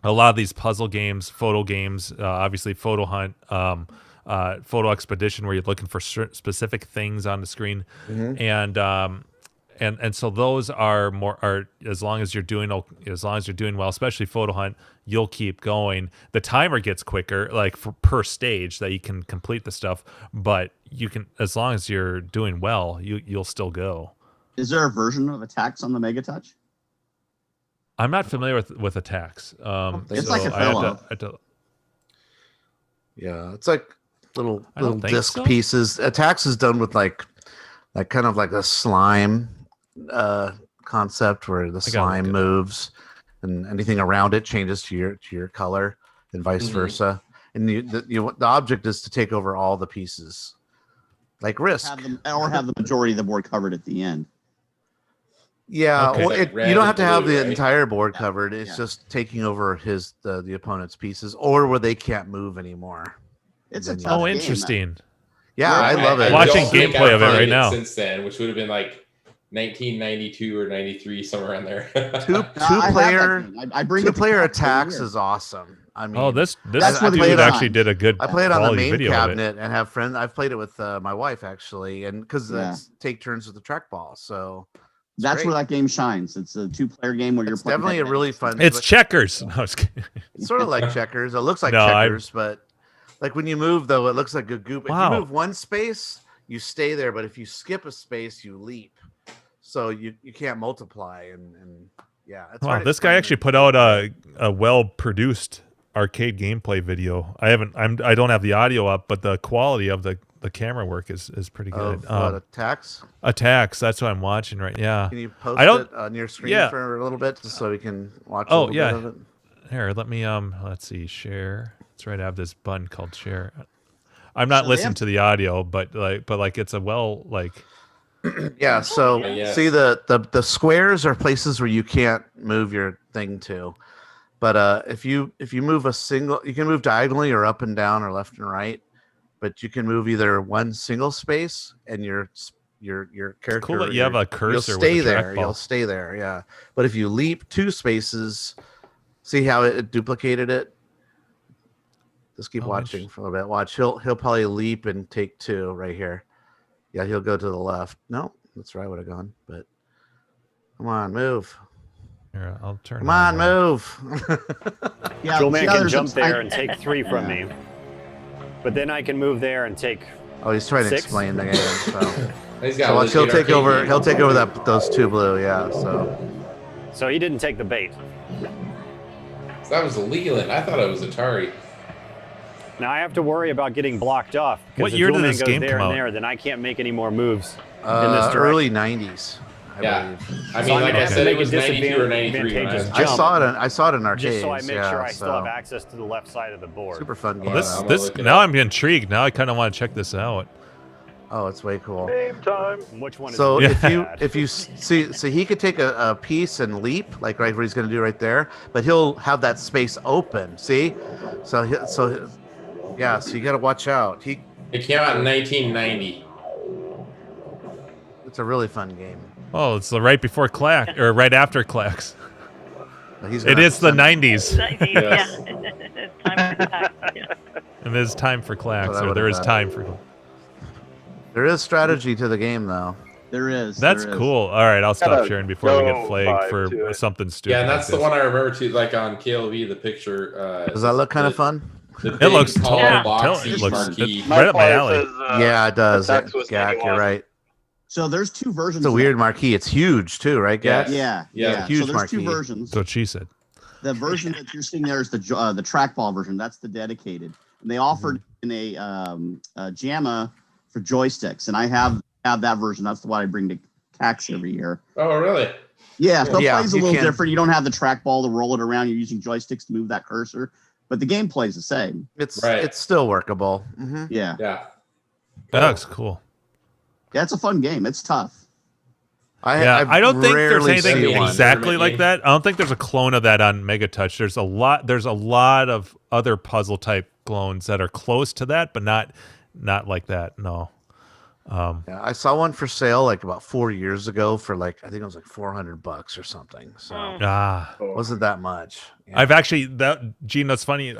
a lot of these puzzle games, photo games, obviously Photo Hunt, Photo Expedition, where you're looking for specific things on the screen, and so those are as long as you're doing well, especially Photo Hunt, you'll keep going. The timer gets quicker, like per stage that you can complete the stuff, but you can, as long as you're doing well, you'll still go. Is there a version of Attacks on the Mega Touch? I'm not familiar with Attacks. It's like a fellow. Yeah, it's like little disc pieces. Attacks is done with like kind of like a slime concept where the slime moves and anything around it changes to your color and vice versa. And the object is to take over all the pieces, like Risk, have the majority of the board covered at the end. Yeah, well, you don't have to have the entire board covered. It's just taking over the opponent's pieces, or where they can't move anymore. It's a tough game, interesting. Yeah, I love it. Watching gameplay of it right now. Since then, which would have been like 1992 or 93, somewhere in there. Two player Attacks is awesome. I mean, this dude actually did a good. I play it on the main cabinet and have friends. I've played it with my wife actually, and because take turns with the trackball, so. That's where that game shines. It's a 2-player game where you're playing. Definitely a really fun. It's checkers. No, it's sort of like checkers. It looks like checkers, but like when you move though, it looks like a goop. If you move one space, you stay there, but if you skip a space, you leap. So you can't multiply and yeah. Wow, this guy actually put out a well-produced arcade gameplay video. I don't have the audio up, but the quality of the the camera work is pretty good. What, attacks? Attacks. That's what I'm watching right. Yeah. Can you post I don't, it on your screen for a little bit, just so we can watch a Oh little yeah. bit of it? Here, let me let's see, share. That's right. I have this button called share. I'm not listening to the audio, but it's a Yeah. So see the squares are places where you can't move your thing to, but if you move you can move diagonally or up and down or left and right, but you can move either one single space and your character. Cool that you have a cursor. You'll stay with a there. You'll stay there. Yeah. But if you leap 2 spaces, see how it duplicated it. Just keep watching for a little bit. Watch. He'll probably leap and take 2 right here. Yeah, he'll go to the left. No, that's where I would have gone. But come on, move. Here, I'll turn. Come on, move. Julian can jump there and take 3 from me, but then I can move there and take. Oh, he's trying 6. to explain the game. So, He's got he'll take over. He'll take over those 2 blue. Yeah. So he didn't take the bait. That was Leland. I thought it was Atari. Now I have to worry about getting blocked off. What year did this game come out? There, then I can't make any more moves in this direction. Early 90s. I believe. I mean, like I said, it was 92 or 93. I saw it in arcades. Just so I make sure I still have access to the left side of the board. Super fun game. This now I'm intrigued. Now I kind of want to check this out. Oh, it's way cool. Game time. Which one is so if you see, so he could take a piece and leap, like right where he's going to do right there, but he'll have that space open. See, so yeah, so you got to watch out. It came out in 1990. It's a really fun game. Oh, it's the right before Clack or right after Clacks. It is the 90s. And there's time for Clacks, or there is time for. There is strategy to the game, though. There is. That's cool. All right, I'll stop sharing before we get flagged for something stupid. Yeah, and that's the one I remember too. Like on KLV, the picture. Does that look kind of fun? It looks tall. It looks right up my alley. Yeah, it does. Gak, you're right. So there's 2 versions. It's a weird marquee. It's huge too, right, Gak? Yeah. Huge so there's marquee. 2 versions. That's what she said. The version that you're seeing there is the trackball version. That's the dedicated. And they offered in a JAMA for joysticks, and I have that version. That's the one I bring to CAX every year. Oh, really? Yeah, so it plays a little different. You don't have the trackball to roll it around. You're using joysticks to move that cursor, but the game plays the same. It's still workable. Mm-hmm. Yeah. That looks cool. Yeah, it's a fun game. It's tough. I don't think there's anything exactly like that. I don't think there's a clone of that on Mega Touch. There's a lot of other puzzle type clones that are close to that, but not like that. No. I saw one for sale like about 4 years ago for I think it was like $400 or something. So it wasn't that much. Yeah. I've actually Gene. That's funny.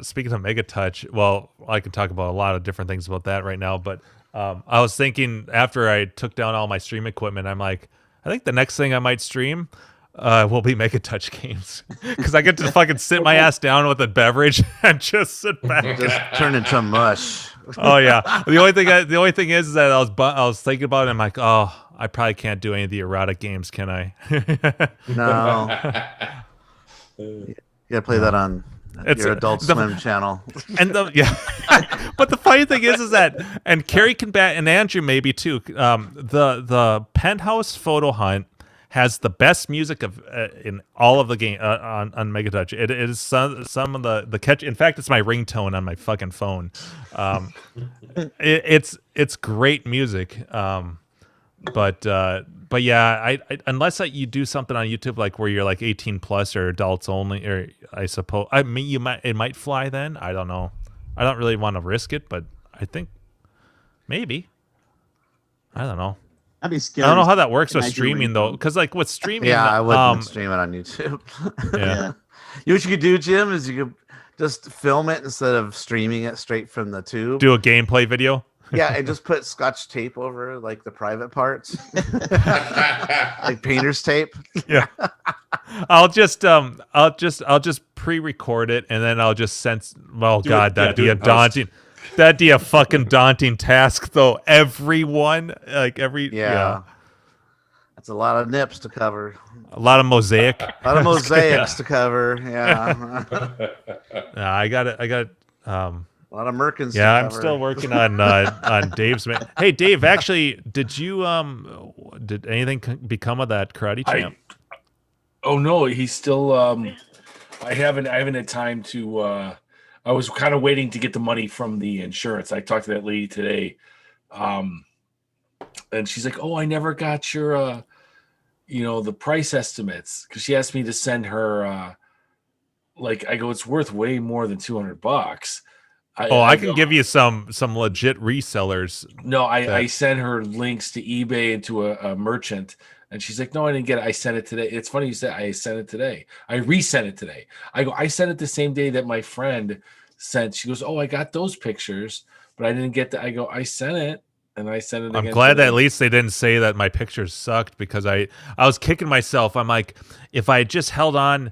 Speaking of Mega Touch, well, I could talk about a lot of different things about that right now, but I was thinking after I took down all my stream equipment, I'm like, I think the next thing I might stream will be Mega Touch games because I get to fucking sit my ass down with a beverage and just sit back, just turn into mush. Oh yeah. The only thing is that I was thinking about it. I'm like, oh, I probably can't do any of the erotic games, can I? No. You gotta play that on your Adult Swim channel. And but the funny thing is that, and Carrie can bat, and Andrew maybe too. The Penthouse Photo Hunt has the best music in all of the game on Mega Touch. It is some of the catch. In fact, it's my ringtone on my fucking phone. It's great music. But yeah, I unless you do something on YouTube like where you're like 18 plus or adults only, or I suppose it might fly then. I don't know. I don't really want to risk it, but I think maybe. I don't know. That'd be scary. I don't know how that works with streaming though, because like with streaming, I wouldn't stream it on YouTube. Yeah. You know what you could do, Jim, is you could just film it instead of streaming it straight from the tube. Do a gameplay video. Yeah, and just put Scotch tape over like the private parts, like painter's tape. Yeah, I'll just pre-record it and then I'll just send. Well, God, that'd be a daunting. That'd be a fucking daunting task, though. Everyone, yeah. That's a lot of nips to cover. A lot of mosaic. A lot of mosaics to cover. Yeah. I got it. A lot of Merkins. Yeah, I'm still working on Dave's. Hey, Dave, actually, did anything become of that karate champ? Oh no, he's still. I haven't had time to. I was kind of waiting to get the money from the insurance. I talked to that lady today, and she's like, "Oh, I never got your, the price estimates," because she asked me to send her. I go, it's worth way more than $200. I can give you some legit resellers. No, I sent her links to eBay and to a merchant, and she's like, "No, I didn't get it. I sent it today." It's funny you said I sent it today. I resent it today. I go, I sent it the same day that my friend sent. She goes, "Oh, I got those pictures, but I didn't get that." I go, "I sent it, and I sent it." I'm glad that at least they didn't say that my pictures sucked, because I was kicking myself. I'm like, if I had just held on.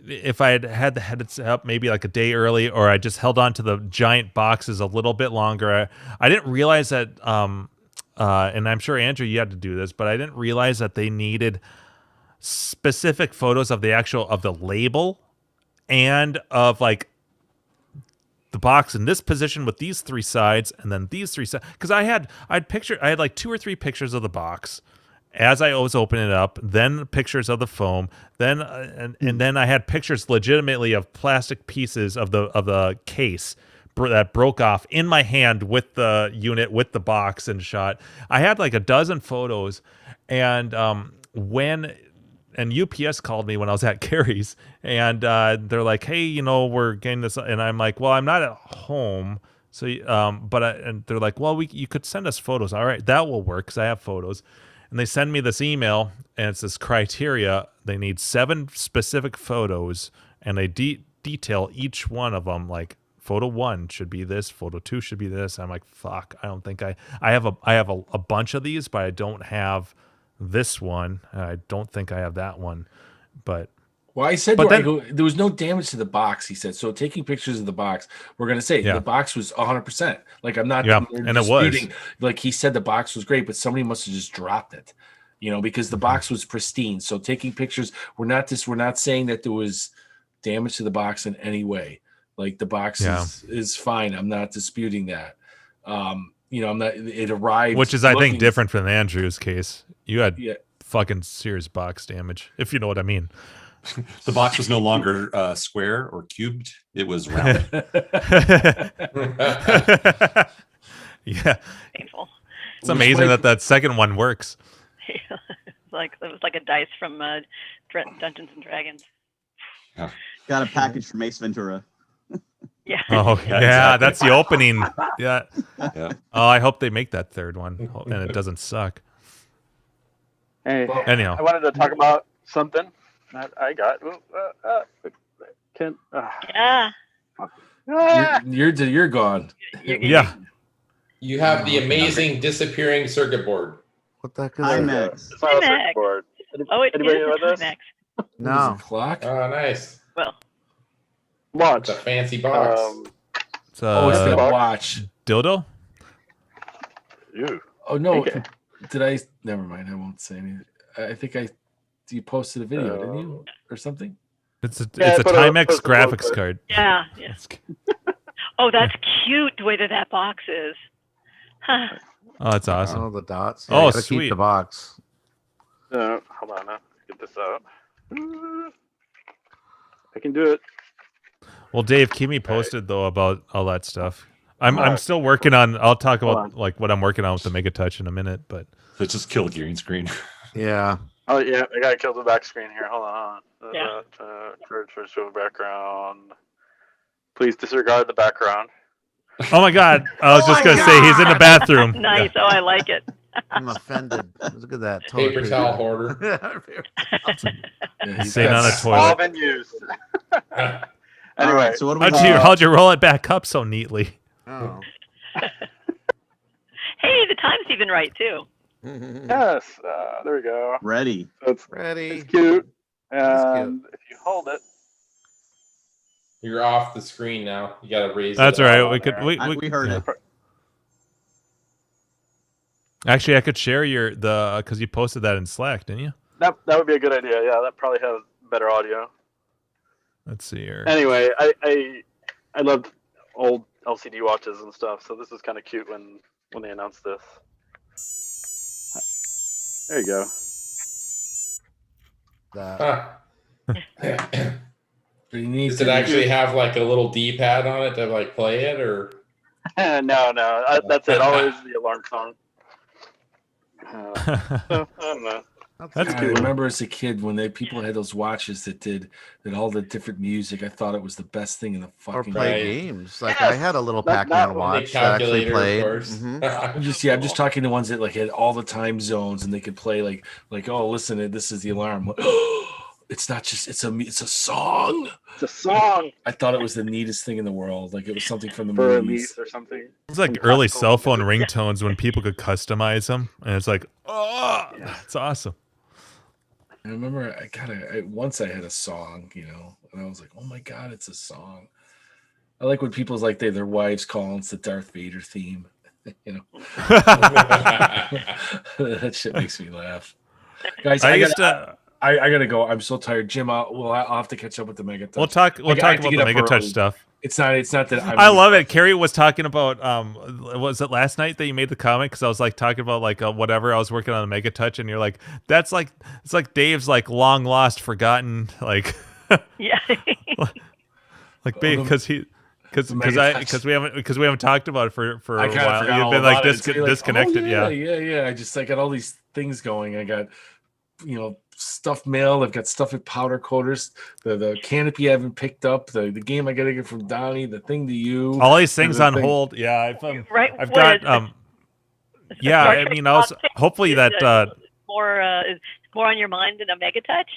If I had the heads up maybe like a day early, or I just held on to the giant boxes a little bit longer, I didn't realize that, and I'm sure, Andrew, you had to do this, but I didn't realize that they needed specific photos of the label and of like the box in this position with these three sides and then these three sides. Because I had like 2 or 3 pictures of the box as I was opening it up, then pictures of the foam, then and then I had pictures legitimately of plastic pieces of the case that broke off in my hand with the unit, with the box and shot. I had like a dozen photos, and UPS called me when I was at Gary's, and they're like, "Hey, we're getting this," and I'm like, "Well, I'm not at home." So, and they're like, "Well, you could send us photos." All right, that will work because I have photos. And they send me this email, and it's this criteria. They need 7 specific photos, and they detail each one of them. Like, photo 1 should be this, photo 2 should be this. I'm like, fuck, I don't think I have a bunch of these, but I don't have this one. I don't think I have that one. But well, I said there was no damage to the box, he said. So taking pictures of the box, we're going to say the box was 100%. Like, I'm not and it was. Like, he said the box was great, but somebody must have just dropped it, because the box was pristine. So taking pictures, we're not saying that there was damage to the box in any way. Like, the box is fine. I'm not disputing that. It arrived. Which is, I think, different from Andrew's case. You had fucking serious box damage, if you know what I mean. The box was no longer square or cubed; it was round. Yeah, painful. It's amazing that second one works. Yeah. It was like a dice from Dungeons and Dragons. Yeah. Got a package from Ace Ventura. Yeah. Oh yeah, exactly. That's the opening. Yeah. Yeah. Oh, I hope they make that third one and it doesn't suck. Hey, anyhow, I wanted to talk about something that I got. Yeah. You're gone. Yeah. You have the amazing disappearing circuit board. What the heck is IMAX. It's not a circuit board. Anybody know this? No. Clock? Oh, nice. Well, Watch. It's a fancy box. It's it's the watch. Dildo? Ew. Oh, no. Okay. Did I? Never mind. I won't say anything. I think you posted a video, didn't you? Or something? It's a Timex graphics card. Yeah. Oh, that's cute, the way that box is. Huh. Oh, that's awesome. Oh, the dots. Oh, sweet. Keep the box. Hold on. Let's get this out. I can do it. Well, Dave, keep me posted though about all that stuff. I'm still working on. I'll talk about like what I'm working on with the Mega Touch in a minute, but let's just kill green screen. Yeah. Oh yeah, I gotta kill the back screen here. Hold on. Yeah. Show background. Please disregard the background. Oh my God! I was just gonna say he's in the bathroom. Nice. Yeah. Oh, I like it. I'm offended. Look at that. Paper towel hoarder. He's sitting on a toilet. All been used. Anyway, right, so what do we how'd you roll it back up so neatly? Oh. Hey, the time's even right too. Yes, there we go. Ready. So it's Ready. It's cute. And if you hold it, you're off the screen now. You gotta raise. That's it all right. up. We heard it. Actually, I could share because you posted that in Slack, didn't you? that would be a good idea. Yeah, that probably has better audio. Let's see here. Anyway, I loved old LCD watches and stuff. So this is kind of cute when they announced this. There you go. Does it actually have like a little D-pad on it to like play it, or? No, that's it. Always the alarm song. I don't know. That's cool. I remember as a kid when people had those watches that did all the different music. I thought it was the best thing in the fucking. Or play games. Like I had a little Pac-Man watch that actually played. I'm just talking to ones that like had all the time zones and they could play like oh listen, this is the alarm. It's not just it's a song. It's a song. I thought it was the neatest thing in the world. Like it was something from the movies or something. It's like early cell phone ringtones when people could customize them, and it's like, oh, it's awesome. I remember once I had a song, and I was like, oh my god, it's a song. I like when people's like their wives call and it's the Darth Vader theme. That shit makes me laugh. Guys, I gotta go. I'm so tired, Jim. I'll have to catch up with the Mega Touch. We'll talk about the Mega Touch stuff. It's not that I love it. Carrie was talking about was it last night that you made the comment, because I was like talking about like whatever I was working on the Mega Touch, and you're like, it's like Dave's like long lost, forgotten, like yeah, like babe, because we haven't talked about it for a while. You've been like disconnected. Like, yeah. I just got all these things going. I got stuff mail. I've got stuff at powder coaters. The canopy I haven't picked up. The game I gotta get from Donnie. The thing to you. All these things on hold. Yeah, I've got. Yeah, I mean, hopefully that more on your mind than a Mega Touch.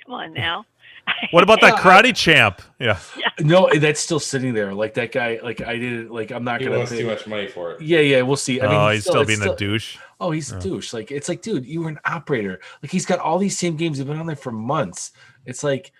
Come on now. What about that Karate Champ? Yeah. No, that's still sitting there. Like that guy. Like I didn't. Like I'm not he gonna wants pay too much money for it. Yeah. We'll see. I mean, he's still being a douche. Oh, he's a douche. Like it's like, dude, you were an operator. Like he's got all these same games. They've been on there for months. It's like,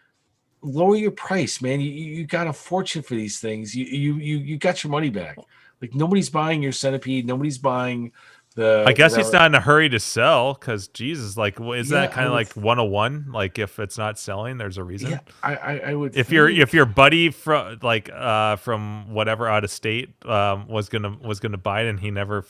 lower your price, man. You got a fortune for these things. You got your money back. Like nobody's buying your Centipede. Nobody's buying. I guess he's not in a hurry to sell, because Jesus, like, is that kind of like 101? Like, if it's not selling, there's a reason. Yeah, I would. If your buddy from from whatever out of state was gonna buy it and he never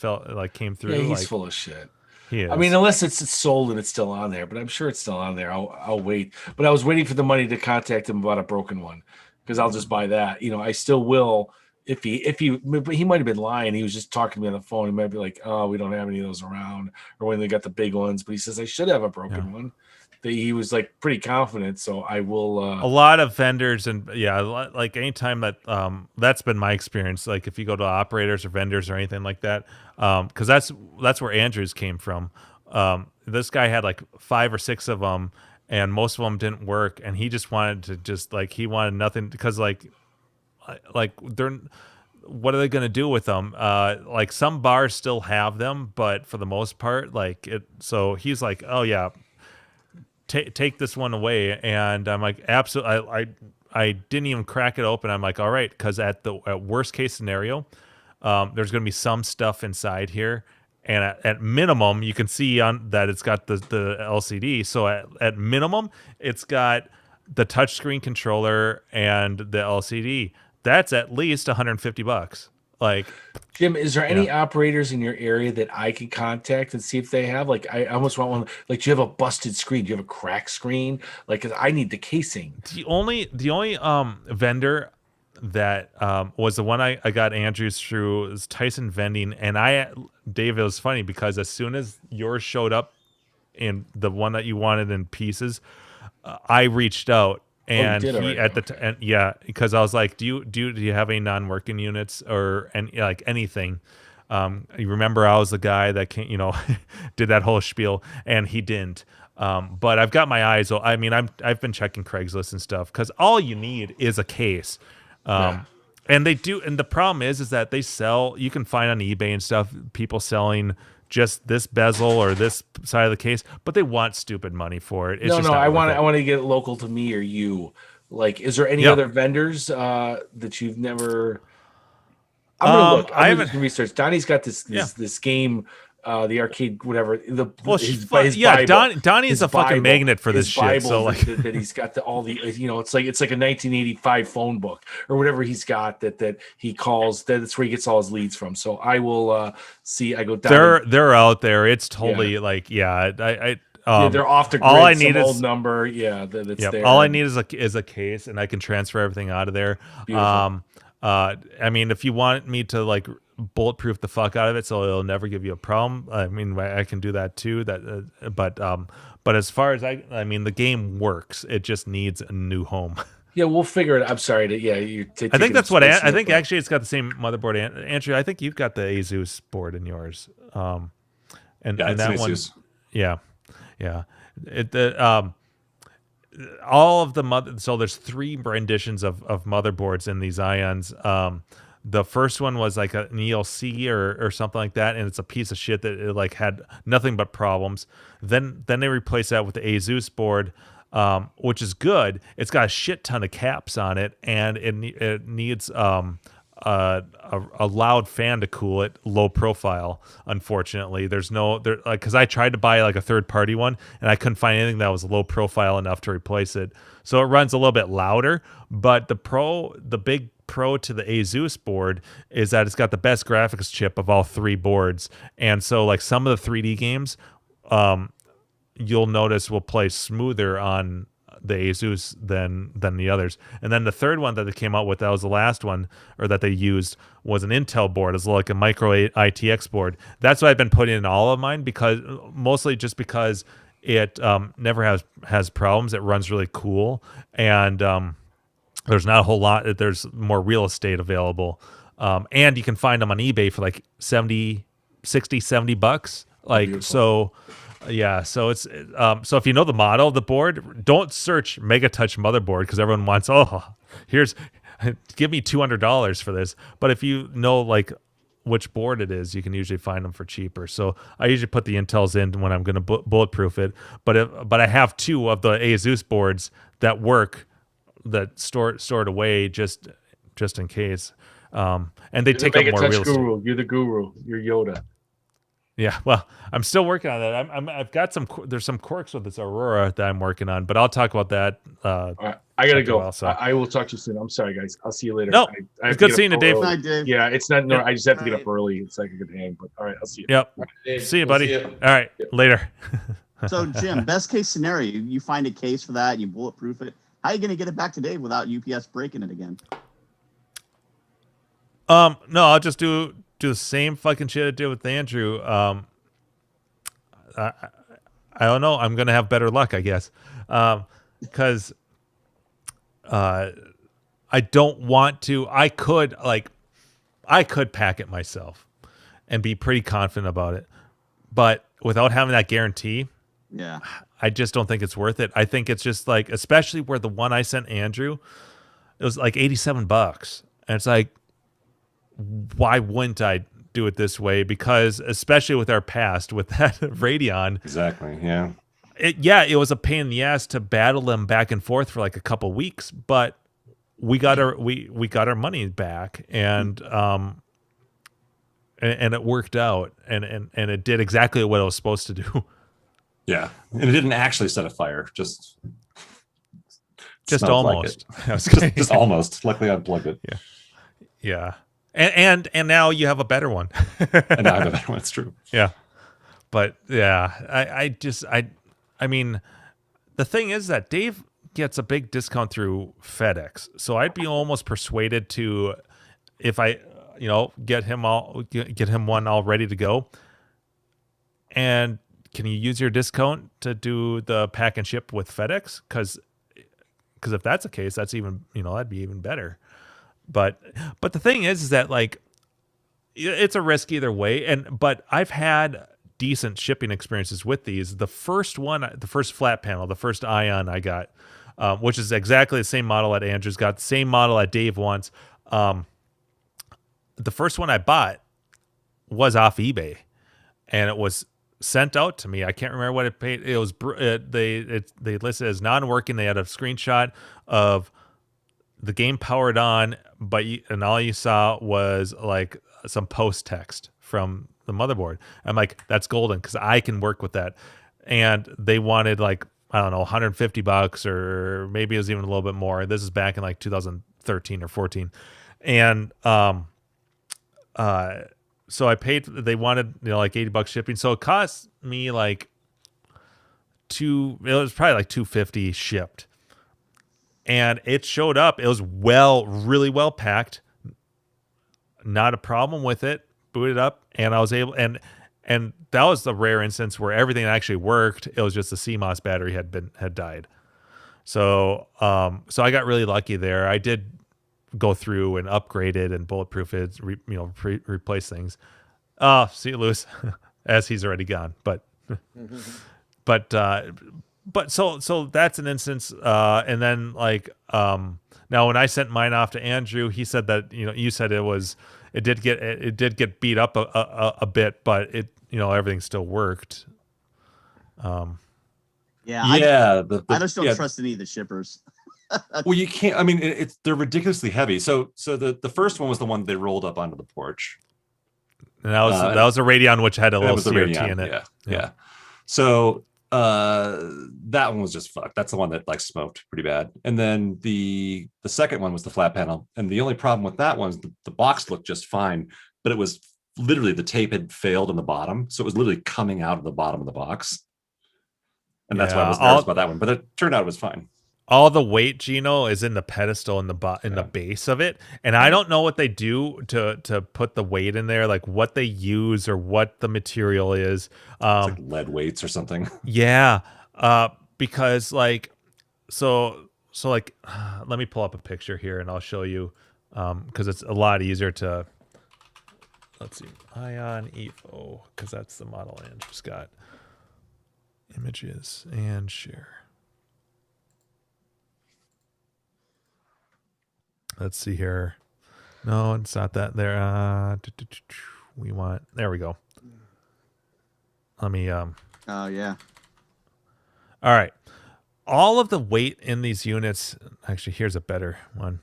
came through. Yeah, he's full of shit. He is. I mean, unless it's sold and it's still on there, but I'm sure it's still on there. I'll wait. But I was waiting for the money to contact him about a broken one, because I'll just buy that. I still will. If he might have been lying. He was just talking to me on the phone. He might be like, "Oh, we don't have any of those around," or when they got the big ones. But he says I should have a broken one. He was like pretty confident. So I will. A lot of vendors like anytime that that's been my experience. Like if you go to operators or vendors or anything like that, because that's where Andrews came from. This guy had like 5 or 6 of them, and most of them didn't work, and he just wanted to he wanted nothing, because like they're, what are they going to do with them? Like some bars still have them, but for the most part, so he's like, oh yeah, take this one away. And I'm like, absolutely. I didn't even crack it open. I'm like, all right. Cause at worst case scenario, there's going to be some stuff inside here. And at minimum, you can see on that it's got the LCD. So at minimum, it's got the touchscreen controller and the LCD. That's at least $150. Like, Jim, is there any operators in your area that I can contact and see if they have? Like, I almost want one. Like, do you have a busted screen? Do you have a cracked screen? Like, 'cause I need the casing. The only vendor that was the one I got Andrews through is Tyson Vending, and Dave, it was funny because as soon as yours showed up in the one that you wanted in pieces, I reached out. And because I was like, do you have any non-working units or anything? You remember I was the guy that did that whole spiel, and he didn't. But I've got my eyes. I mean, I've been checking Craigslist and stuff, because all you need is a case. And they do. And the problem is that they sell. You can find on eBay and stuff people selling just this bezel or this side of the case, but they want stupid money for it. I want to get it local to me or you. Like, is there any other vendors that you've never? I'm gonna look. I haven't researched. Donnie's got this game the arcade, whatever. Donnie is a fucking magnet for this shit. So like that he's got all the, it's like a 1985 phone book or whatever he's got that he calls. That's where he gets all his leads from. So I will see. I go down. They're out there. It's totally they're off the grid. All I need is old number. That's there. All I need is a case, and I can transfer everything out of there. Beautiful. I mean, if you want me to like bulletproof the fuck out of it so it'll never give you a problem, I mean, I can do that too. But as far as I mean, the game works. It just needs a new home. Yeah, we'll figure it. I'm sorry. I think that's what I think. Actually, it's got the same motherboard. Andrew, I think you've got the Asus board in yours. And that one, yeah. All of the so there's 3 renditions of motherboards in these Ions. The first one was like an ELC or something like that, and it's a piece of shit that it like had nothing but problems. Then they replaced that with the Asus board, which is good. It's got a shit ton of caps on it, and it needs a loud fan to cool it, low profile. Unfortunately, because I tried to buy like a third party one and I couldn't find anything that was low profile enough to replace it. So it runs a little bit louder, but the big pro to the Asus board is that it's got the best graphics chip of all 3 boards. And so like some of the 3D games, you'll notice will play smoother on the Asus than the others. And then the third one that they came out with, that was the last one, or that they used, was an Intel board. It's like a micro ITX board. That's what I've been putting in all of mine, because mostly just because it never has problems. It runs really cool, and there's not a whole lot. There's more real estate available, and you can find them on eBay for like $70 like. Beautiful. So yeah, so it's so if you know the model of the board, don't search Megatouch motherboard, because everyone wants, give me $200 for this. But if you know like which board it is, you can usually find them for cheaper. So I usually put the Intels in when I'm going to bulletproof it. But I have 2 of the Asus boards that work, that stored away just in case. And they take up more real estate. You're the guru. You're Yoda. Yeah, well, I'm still working on that. I've got there's some quirks with this Aurora that I'm working on, but I'll talk about that. All right, I gotta go. I will talk to you soon. I'm sorry, guys. I'll see you later. No, it's good seeing you, Dave. Night, Dave. Yeah, it's not. No, I just have to get up early. It's like a good hang. But all right, I'll see you. Yep. Right, see you, buddy. See you. All right, later. So, Jim, best case scenario, you find a case for that, you bulletproof it. How are you going to get it back to Dave without UPS breaking it again? No, I'll just do the same fucking shit I did with Andrew. I don't know. I'm gonna have better luck, I guess, because I don't want to. I could pack it myself and be pretty confident about it, but without having that guarantee, yeah, I just don't think it's worth it. I think it's just like, especially where the one I sent Andrew, it was like $87, and it's like, why wouldn't I do it this way? Because especially with our past with that Radeon, exactly, yeah, it was a pain in the ass to battle them back and forth for like a couple weeks, but we got our money back, and it worked out, and it did exactly what it was supposed to do. Yeah, and it didn't actually set a fire, just almost. Like just almost. Luckily, I unplugged it. Yeah. And now you have a better one. And now I have a better one. It's true. Yeah. But yeah, I mean, the thing is that Dave gets a big discount through FedEx. So I'd be almost persuaded to, if I, get him one all ready to go. And can you use your discount to do the pack and ship with FedEx? Because if that's the case, that's even, that'd be even better. But the thing is that like, it's a risk either way. But I've had decent shipping experiences with these. The first flat panel, the first Ion I got, which is exactly the same model that Andrew's got, the same model that Dave wants. The first one I bought was off eBay, and it was sent out to me. I can't remember what it paid. It was they listed as non-working. They had a screenshot of the game powered on, and all you saw was like some post text from motherboard. I'm like, that's golden because I can work with that. And they wanted like, I don't know, $150 or maybe it was even a little bit more. This is back in like 2013 or 14. And so I paid, they wanted, like $80 shipping. So it cost me like it was probably like $250 shipped. And it showed up. It was really well packed. Not a problem with it. Booted up, and I was able, and that was the rare instance where everything actually worked. It was just the CMOS battery had died. So so I got really lucky there. I did go through and upgrade it and bulletproof it, replace things. See you, Lewis, as he's already gone. But but so that's an instance. And then like now when I sent mine off to Andrew, he said that you said it did get beat up a bit, but everything still worked. Yeah. I just don't trust any of the shippers. Well, you can't. I mean, they're ridiculously heavy. So the first one was the one they rolled up onto the porch. And that was a Radeon which had a little CRT in it. Yeah. So that one was just fucked. That's the one that like smoked pretty bad. And then the second one was the flat panel. And the only problem with that one is the box looked just fine, but it was literally the tape had failed on the bottom. So it was literally coming out of the bottom of the box. And that's why I was nervous about that one. But it turned out it was fine. All the weight, Gino, is in the pedestal in the base of it, and I don't know what they do to put the weight in there, like what they use or what the material is. It's like lead weights or something. Yeah, because like so like let me pull up a picture here and I'll show you because it's a lot easier to. Let's see, Ion Evo, because that's the model Andrew's got. Images and share. Let's see here. No, it's not that there. We want, there we go. Let me, oh yeah. All right. All of the weight in these units, actually, here's a better one,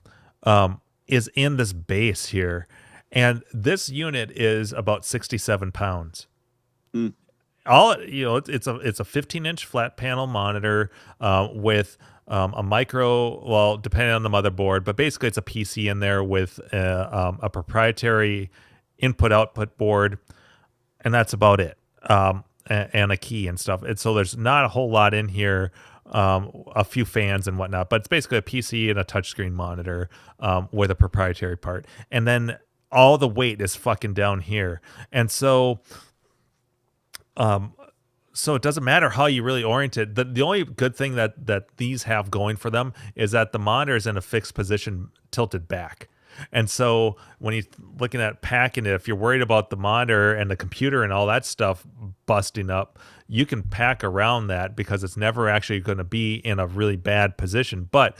is in this base here. And this unit is about 67 pounds. It's a 15-inch flat panel monitor with a micro, well, depending on the motherboard, but basically it's a PC in there with a proprietary input-output board, and that's about it. And a key and stuff. And so there's not a whole lot in here, a few fans and whatnot, but it's basically a PC and a touchscreen monitor with a proprietary part. And then all the weight is fucking down here. And so so it doesn't matter how you really orient it. The only good thing that these have going for them is that the monitor is in a fixed position, tilted back. And so when you're looking at packing it, if you're worried about the monitor and the computer and all that stuff busting up, you can pack around that because it's never actually going to be in a really bad position. But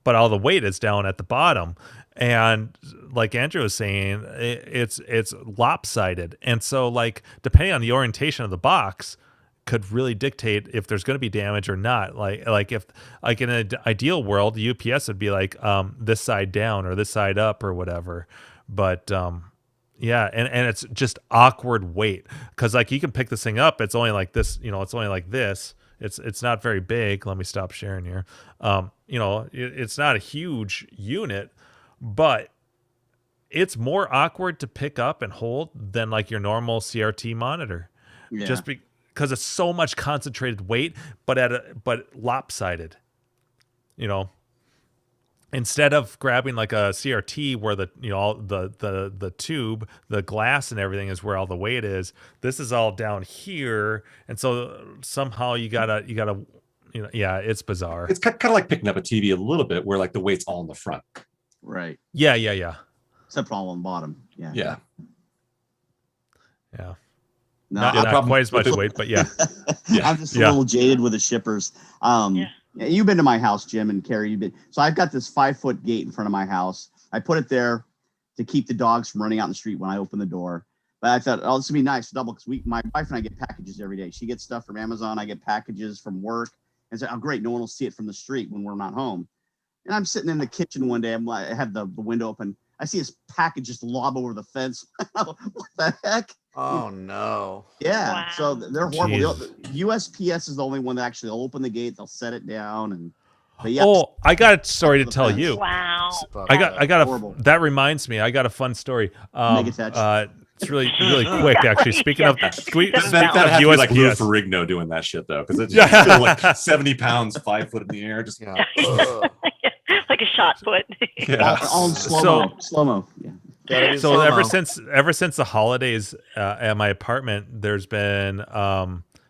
all the weight is down at the bottom. And like Andrew was saying, it's lopsided. And so like depending on the orientation of the box could really dictate if there's going to be damage or not. Like if like in an ideal world, the UPS would be like this side down or this side up or whatever. But yeah, and it's just awkward weight because like you can pick this thing up. It's only like this, it's only like this. It's not very big. Let me stop sharing here. It's not a huge unit, but it's more awkward to pick up and hold than like your normal CRT monitor. Yeah. Just because it's so much concentrated weight, but lopsided. Instead of grabbing like a CRT where the tube, the glass and everything is where all the weight is, this is all down here, and so somehow you gotta it's bizarre. It's kind of like picking up a TV a little bit, where like the weight's all in the front. Right. Yeah. Except all on the bottom. Yeah. Yeah. No, not quite as much weight, but yeah. I'm just a little jaded with the shippers. You've been to my house, Jim and Carrie. You've been. So I've got this 5-foot gate in front of my house. I put it there to keep the dogs from running out in the street when I open the door. But I thought, this would be nice, double, because my wife and I get packages every day. She gets stuff from Amazon. I get packages from work. And so, oh, great, no one will see it from the street when we're not home. And I'm sitting in the kitchen one day. I have the window open. I see this package just lob over the fence. What the heck? Oh no. Yeah. Wow. So they're horrible. Jeez. USPS is the only one that actually open the gate. They'll set it down, and but yeah. Oh, I got a story to tell you. Wow. I got Horrible. that reminds me. I got a fun story. Megatouch. It's really quick actually. Speaking of That speaking had of to be like Lou USPS. Ferrigno doing that shit though, because it's just still like 70 pounds, 5 foot in the air. Just Yeah. Like a shot put. yeah. All in slow mo. Yeah. So ever since the holidays at my apartment, there's been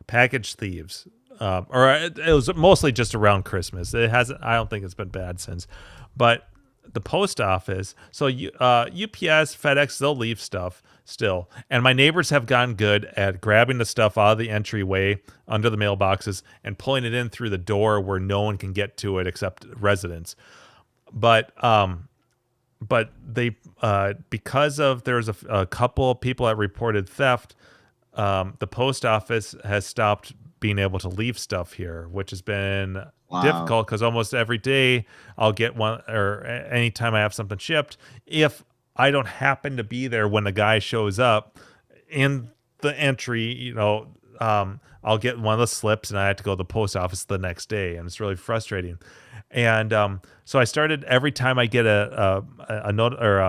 package thieves. Or it was mostly just around Christmas. It hasn't. I don't think it's been bad since. But the post office, so UPS, FedEx, they'll leave stuff still. And my neighbors have gotten good at grabbing the stuff out of the entryway under the mailboxes and pulling it in through the door where no one can get to it except residents. But they because of there's a couple of people that reported theft, the post office has stopped being able to leave stuff here, which has been difficult because almost every day I'll get one, or anytime I have something shipped, if I don't happen to be there when the guy shows up in the entry, I'll get one of the slips and I have to go to the post office the next day, and it's really frustrating. And so I started, every time I get a note, or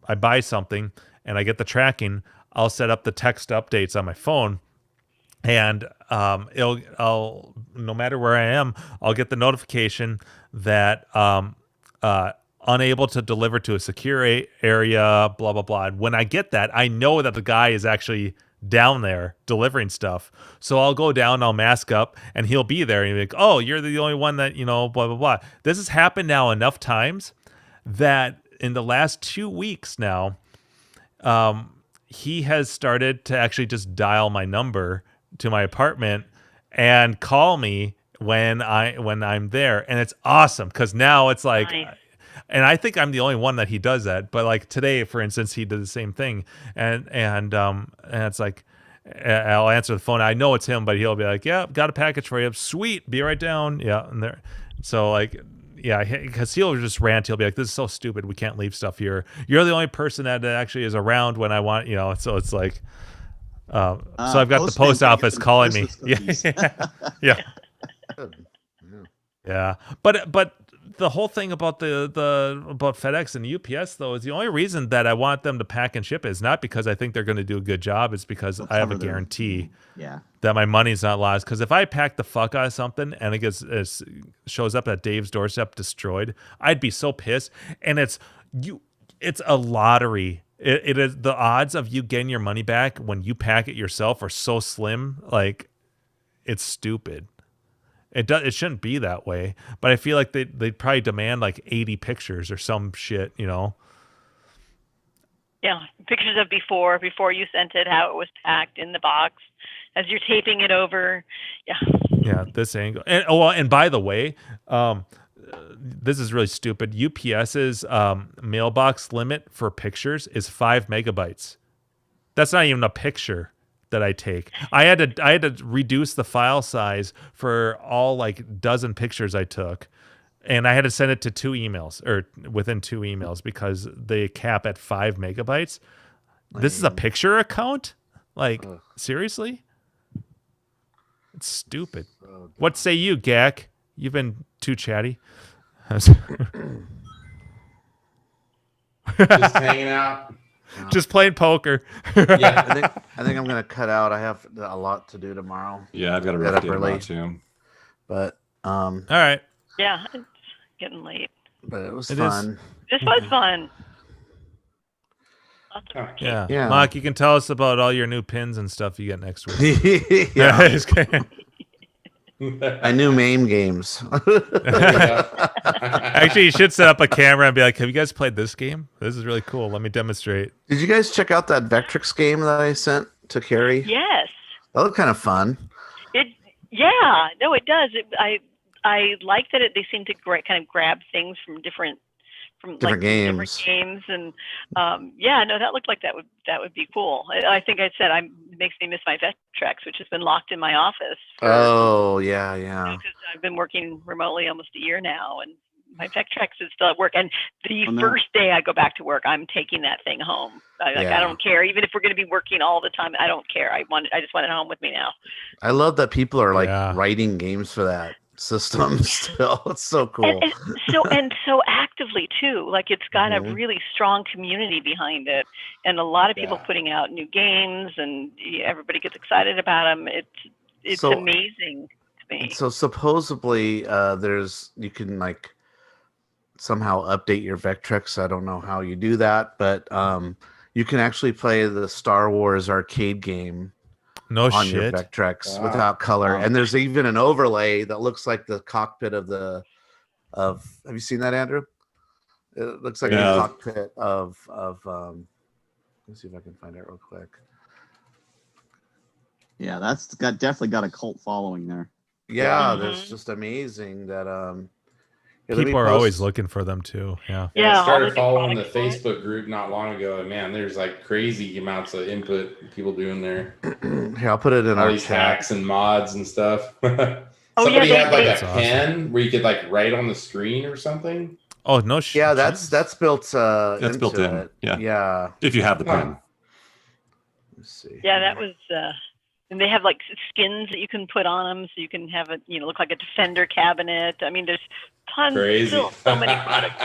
I buy something and I get the tracking, I'll set up the text updates on my phone. And I'll no matter where I am, I'll get the notification that unable to deliver to a secure area, blah blah blah. And when I get that, I know that the guy is actually down there delivering stuff. So I'll go down, I'll mask up, and he'll be there. And he'll be like, "Oh, you're the only one that blah blah blah." This has happened now enough times that in the last 2 weeks now, he has started to actually just dial my number to my apartment and call me when I'm there, and it's awesome because now it's like, nice. And I think I'm the only one that he does that. But like today, for instance, he did the same thing, and it's like, I'll answer the phone. I know it's him, but he'll be like, "Yeah, got a package for you. Sweet, be right down." Yeah, and there, so like. Yeah, because he'll just rant. He'll be like, "This is so stupid. We can't leave stuff here. You're the only person that actually is around when I want." So it's like, so I've got the post office calling me. Yeah. Yeah. But the whole thing about about FedEx and UPS though is the only reason that I want them to pack and ship is not because I think they're going to do a good job. It's because I have a guarantee that my money's not lost. Because if I pack the fuck out of something and it shows up at Dave's doorstep destroyed, I'd be so pissed. And it's a lottery. It is, the odds of you getting your money back when you pack it yourself are so slim. Like, it's stupid. It shouldn't be that way, but I feel like they'd probably demand like 80 pictures or some shit, Yeah, pictures of before you sent it, how it was packed in the box, as you're taping it over. Yeah. Yeah, this angle. And by the way, this is really stupid. UPS's mailbox limit for pictures is 5 megabytes. That's not even a picture that I take. I had to reduce the file size for all like dozen pictures I took, and I had to send it to 2 emails, or within 2 emails, because they cap at 5 megabytes. This is a picture account? Like, seriously? It's stupid. What say you, Gak? You've been too chatty. Just hanging out. Just playing poker. Yeah, I think I'm gonna cut out. I have a lot to do tomorrow. Yeah, I've got a rough day tomorrow too. But all right. Yeah, it's getting late. But it was fun. This was fun. Yeah. Mark, you can tell us about all your new pins and stuff you get next week. Yeah. I knew MAME games. Actually, you should set up a camera and be like, "Have you guys played this game? This is really cool. Let me demonstrate." Did you guys check out that Vectrix game that I sent to Carrie? Yes. That looked kind of fun. It does. I like that they seem to kind of grab things from different games. And that looked like that would be cool. I think I said it makes me miss my Vectrex, which has been locked in my office. Yeah. Because I've been working remotely almost a year now, and My Vectrex is still at work, and the first day I go back to work, I'm taking that thing home. I don't care, even if we're going to be working all the time. I don't care. I just want it home with me now. I love that people are like writing games for that system still. It's so cool. And so actively too. Like it's got a really strong community behind it, and a lot of people putting out new games, and everybody gets excited about them. It's amazing to me. So supposedly, you can like somehow update your Vectrex. I don't know how you do that, but you can actually play the Star Wars arcade game on your Vectrex without color. And there's even an overlay that looks like the cockpit of have you seen that, Andrew? It looks like a cockpit of let's see if I can find it real quick. Yeah, that's definitely got a cult following there. Yeah, that's just amazing that people are always looking for them too. Yeah. I started following the Facebook group not long ago, and man, there's like crazy amounts of input people doing there. Here, I'll put it in all our these chat. hacks and mods and stuff. Somebody had like a pen where you could like write on the screen or something. Oh no! Yeah, that's built. That's built in. It. Yeah. If you have the pen. Let's see. Yeah, that was. And they have like skins that you can put on them, so you can have it, look like a Defender cabinet. I mean, there's tons. Still so many products.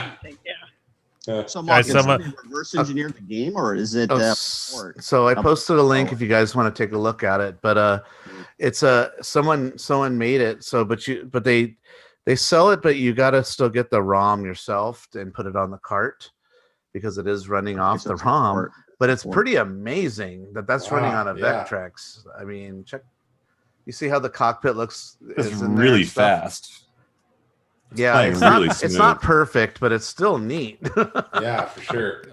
So, Mark, is somebody reverse engineered the game, or is it? So I posted a link if you guys want to take a look at it. But it's someone made it. So, but they sell it, but you got to still get the ROM yourself and put it on the cart because it is running off the ROM. But it's pretty amazing that's running on a Vectrex. I mean, you see how the cockpit looks? It's really fast. Yeah, it's not perfect, but it's still neat. Yeah, for sure.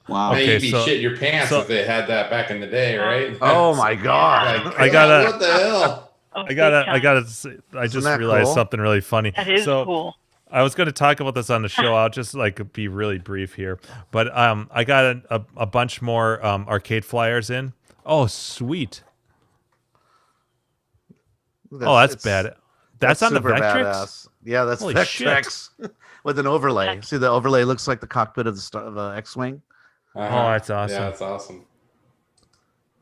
Wow. Man, you'd be shitting your pants if they had that back in the day, right? Oh my god! Like, what the hell? I just realized something really funny. That is cool. I was going to talk about this on the show. I'll just be really brief here, but I got a bunch more arcade flyers in. Oh, sweet! That's bad. That's on the Vectrex. Yeah, that's Vectrex with an overlay. See, the overlay looks like the cockpit of the X-wing. Oh, that's awesome. Yeah, that's awesome.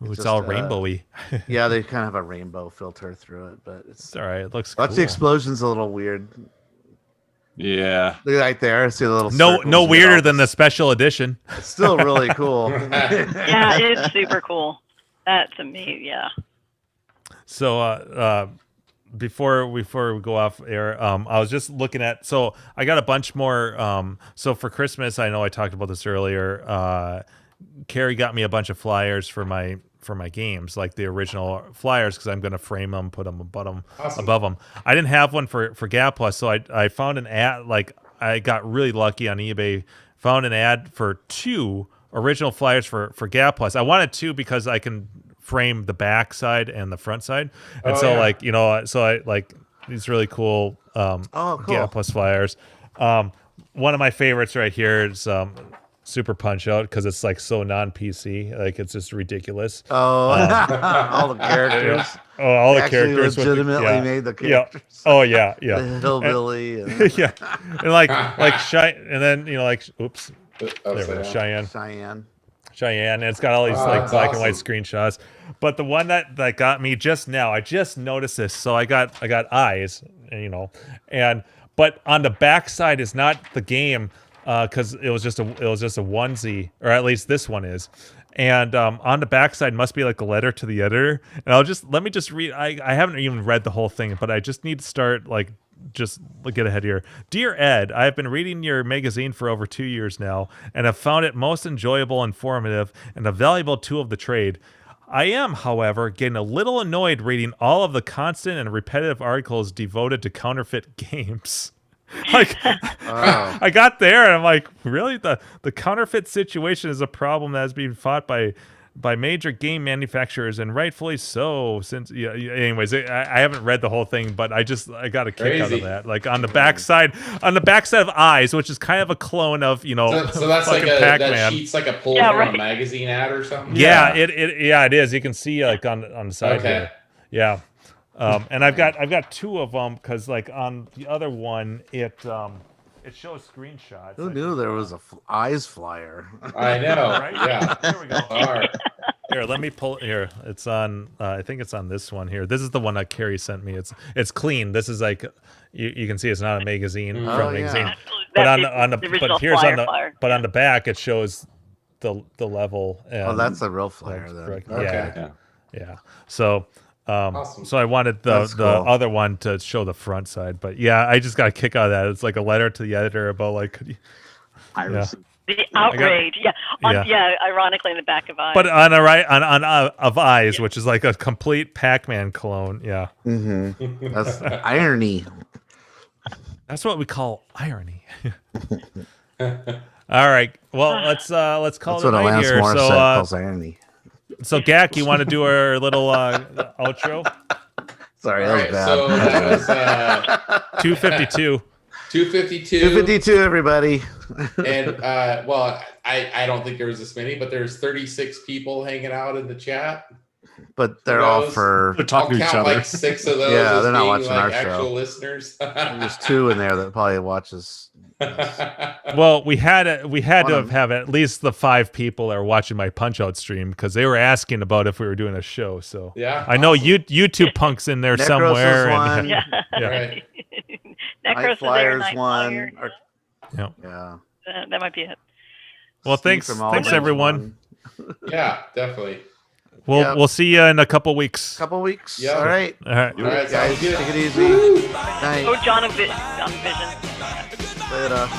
Ooh, it's all rainbowy. Yeah, they kind of have a rainbow filter through it, but it's all right. It looks cool. Watch the explosion's a little weird. Yeah. Look right there. See the little no weirder than the special edition. It's still really cool. Yeah, it's super cool. That's amazing. Yeah. So before we go off air, I was just looking at. So I got a bunch more. So for Christmas, I know I talked about this earlier. Carrie got me a bunch of flyers for my games, like the original flyers, because I'm going to frame them, put them above them. I didn't have one for Gap Plus, so I found an ad. Like I got really lucky on eBay, found an ad for 2 original flyers for Gap Plus. I wanted 2 because I can frame the back side and the front side, and so I like these really cool Gap Plus flyers. One of my favorites right here is Super Punch Out, because it's like so non-PC, like it's just ridiculous. All the characters. All the characters legitimately made the characters. Yeah. Oh yeah. The hillbilly. Yeah, and like and then oops, Cheyenne. And it's got all these black and white screenshots. But the one that got me just now, I just noticed this. So I got eyes, but on the back side is not the game. Because it was just a onesie, or at least this one is, and on the backside must be like a letter to the editor. And let me just read. I haven't even read the whole thing, but I just need to start get ahead here. Dear Ed, I have been reading your magazine for over 2 years now, and have found it most enjoyable, informative, and a valuable tool of the trade. I am, however, getting a little annoyed reading all of the constant and repetitive articles devoted to counterfeit games. I got there and I'm like, really? The counterfeit situation is a problem that is being fought by major game manufacturers, and rightfully so. Since anyways, I haven't read the whole thing, but I got a kick out of that. Like on the backside of Eyes, which is kind of a clone of So that's like that sheet's like a pull from a magazine ad or something. Yeah, it is. You can see like on the side here. Yeah. And I've got 2 of them, because like on the other one, it It shows screenshots. Who knew there was a eyes flyer? I know. Right? Yeah. There we go. All right. Here, let me pull. Here, it's on. I think it's on this one here. This is the one that Carrie sent me. It's clean. This is like you can see it's not a magazine from a magazine. But on the but on the back it shows the level. And, that's a real flyer. Then. Yeah. So. Awesome. So I wanted the other one to show the front side, but yeah, I just got a kick out of that. It's like a letter to the editor about like piracy. The outrage, ironically in the back of Eyes. But on of Eyes, which is like a complete Pac-Man clone, yeah. Mm-hmm. That's irony. That's what we call irony. All right, well let's call That's it what a night Alanis here. Morissette calls irony. So Gak, you want to do our little outro? Sorry, All that was right, bad. so that was 252. 252. 252, everybody. And well, I don't think there was this many, but there's 36 people hanging out in the chat. But they're all They're talking to each count other. like 6 of those. Yeah, as they're not being, watching our actual show. listeners. There's 2 in there that probably watches. Well, we had to have at least the 5 people that are watching my Punch-Out stream because they were asking about if we were doing a show. So yeah, I know you two punks in there Necros somewhere. is one. And, Yeah. Right. Necros Flyers Night one. Flyer. Yeah. That might be it. Well, Steve thanks from Albany everyone. Yeah, definitely. We'll see you in a couple weeks. Couple weeks. Yeah. All right. All right. All right, Guys, sounds good. take it easy. Night. Oh, John of Vision. Later.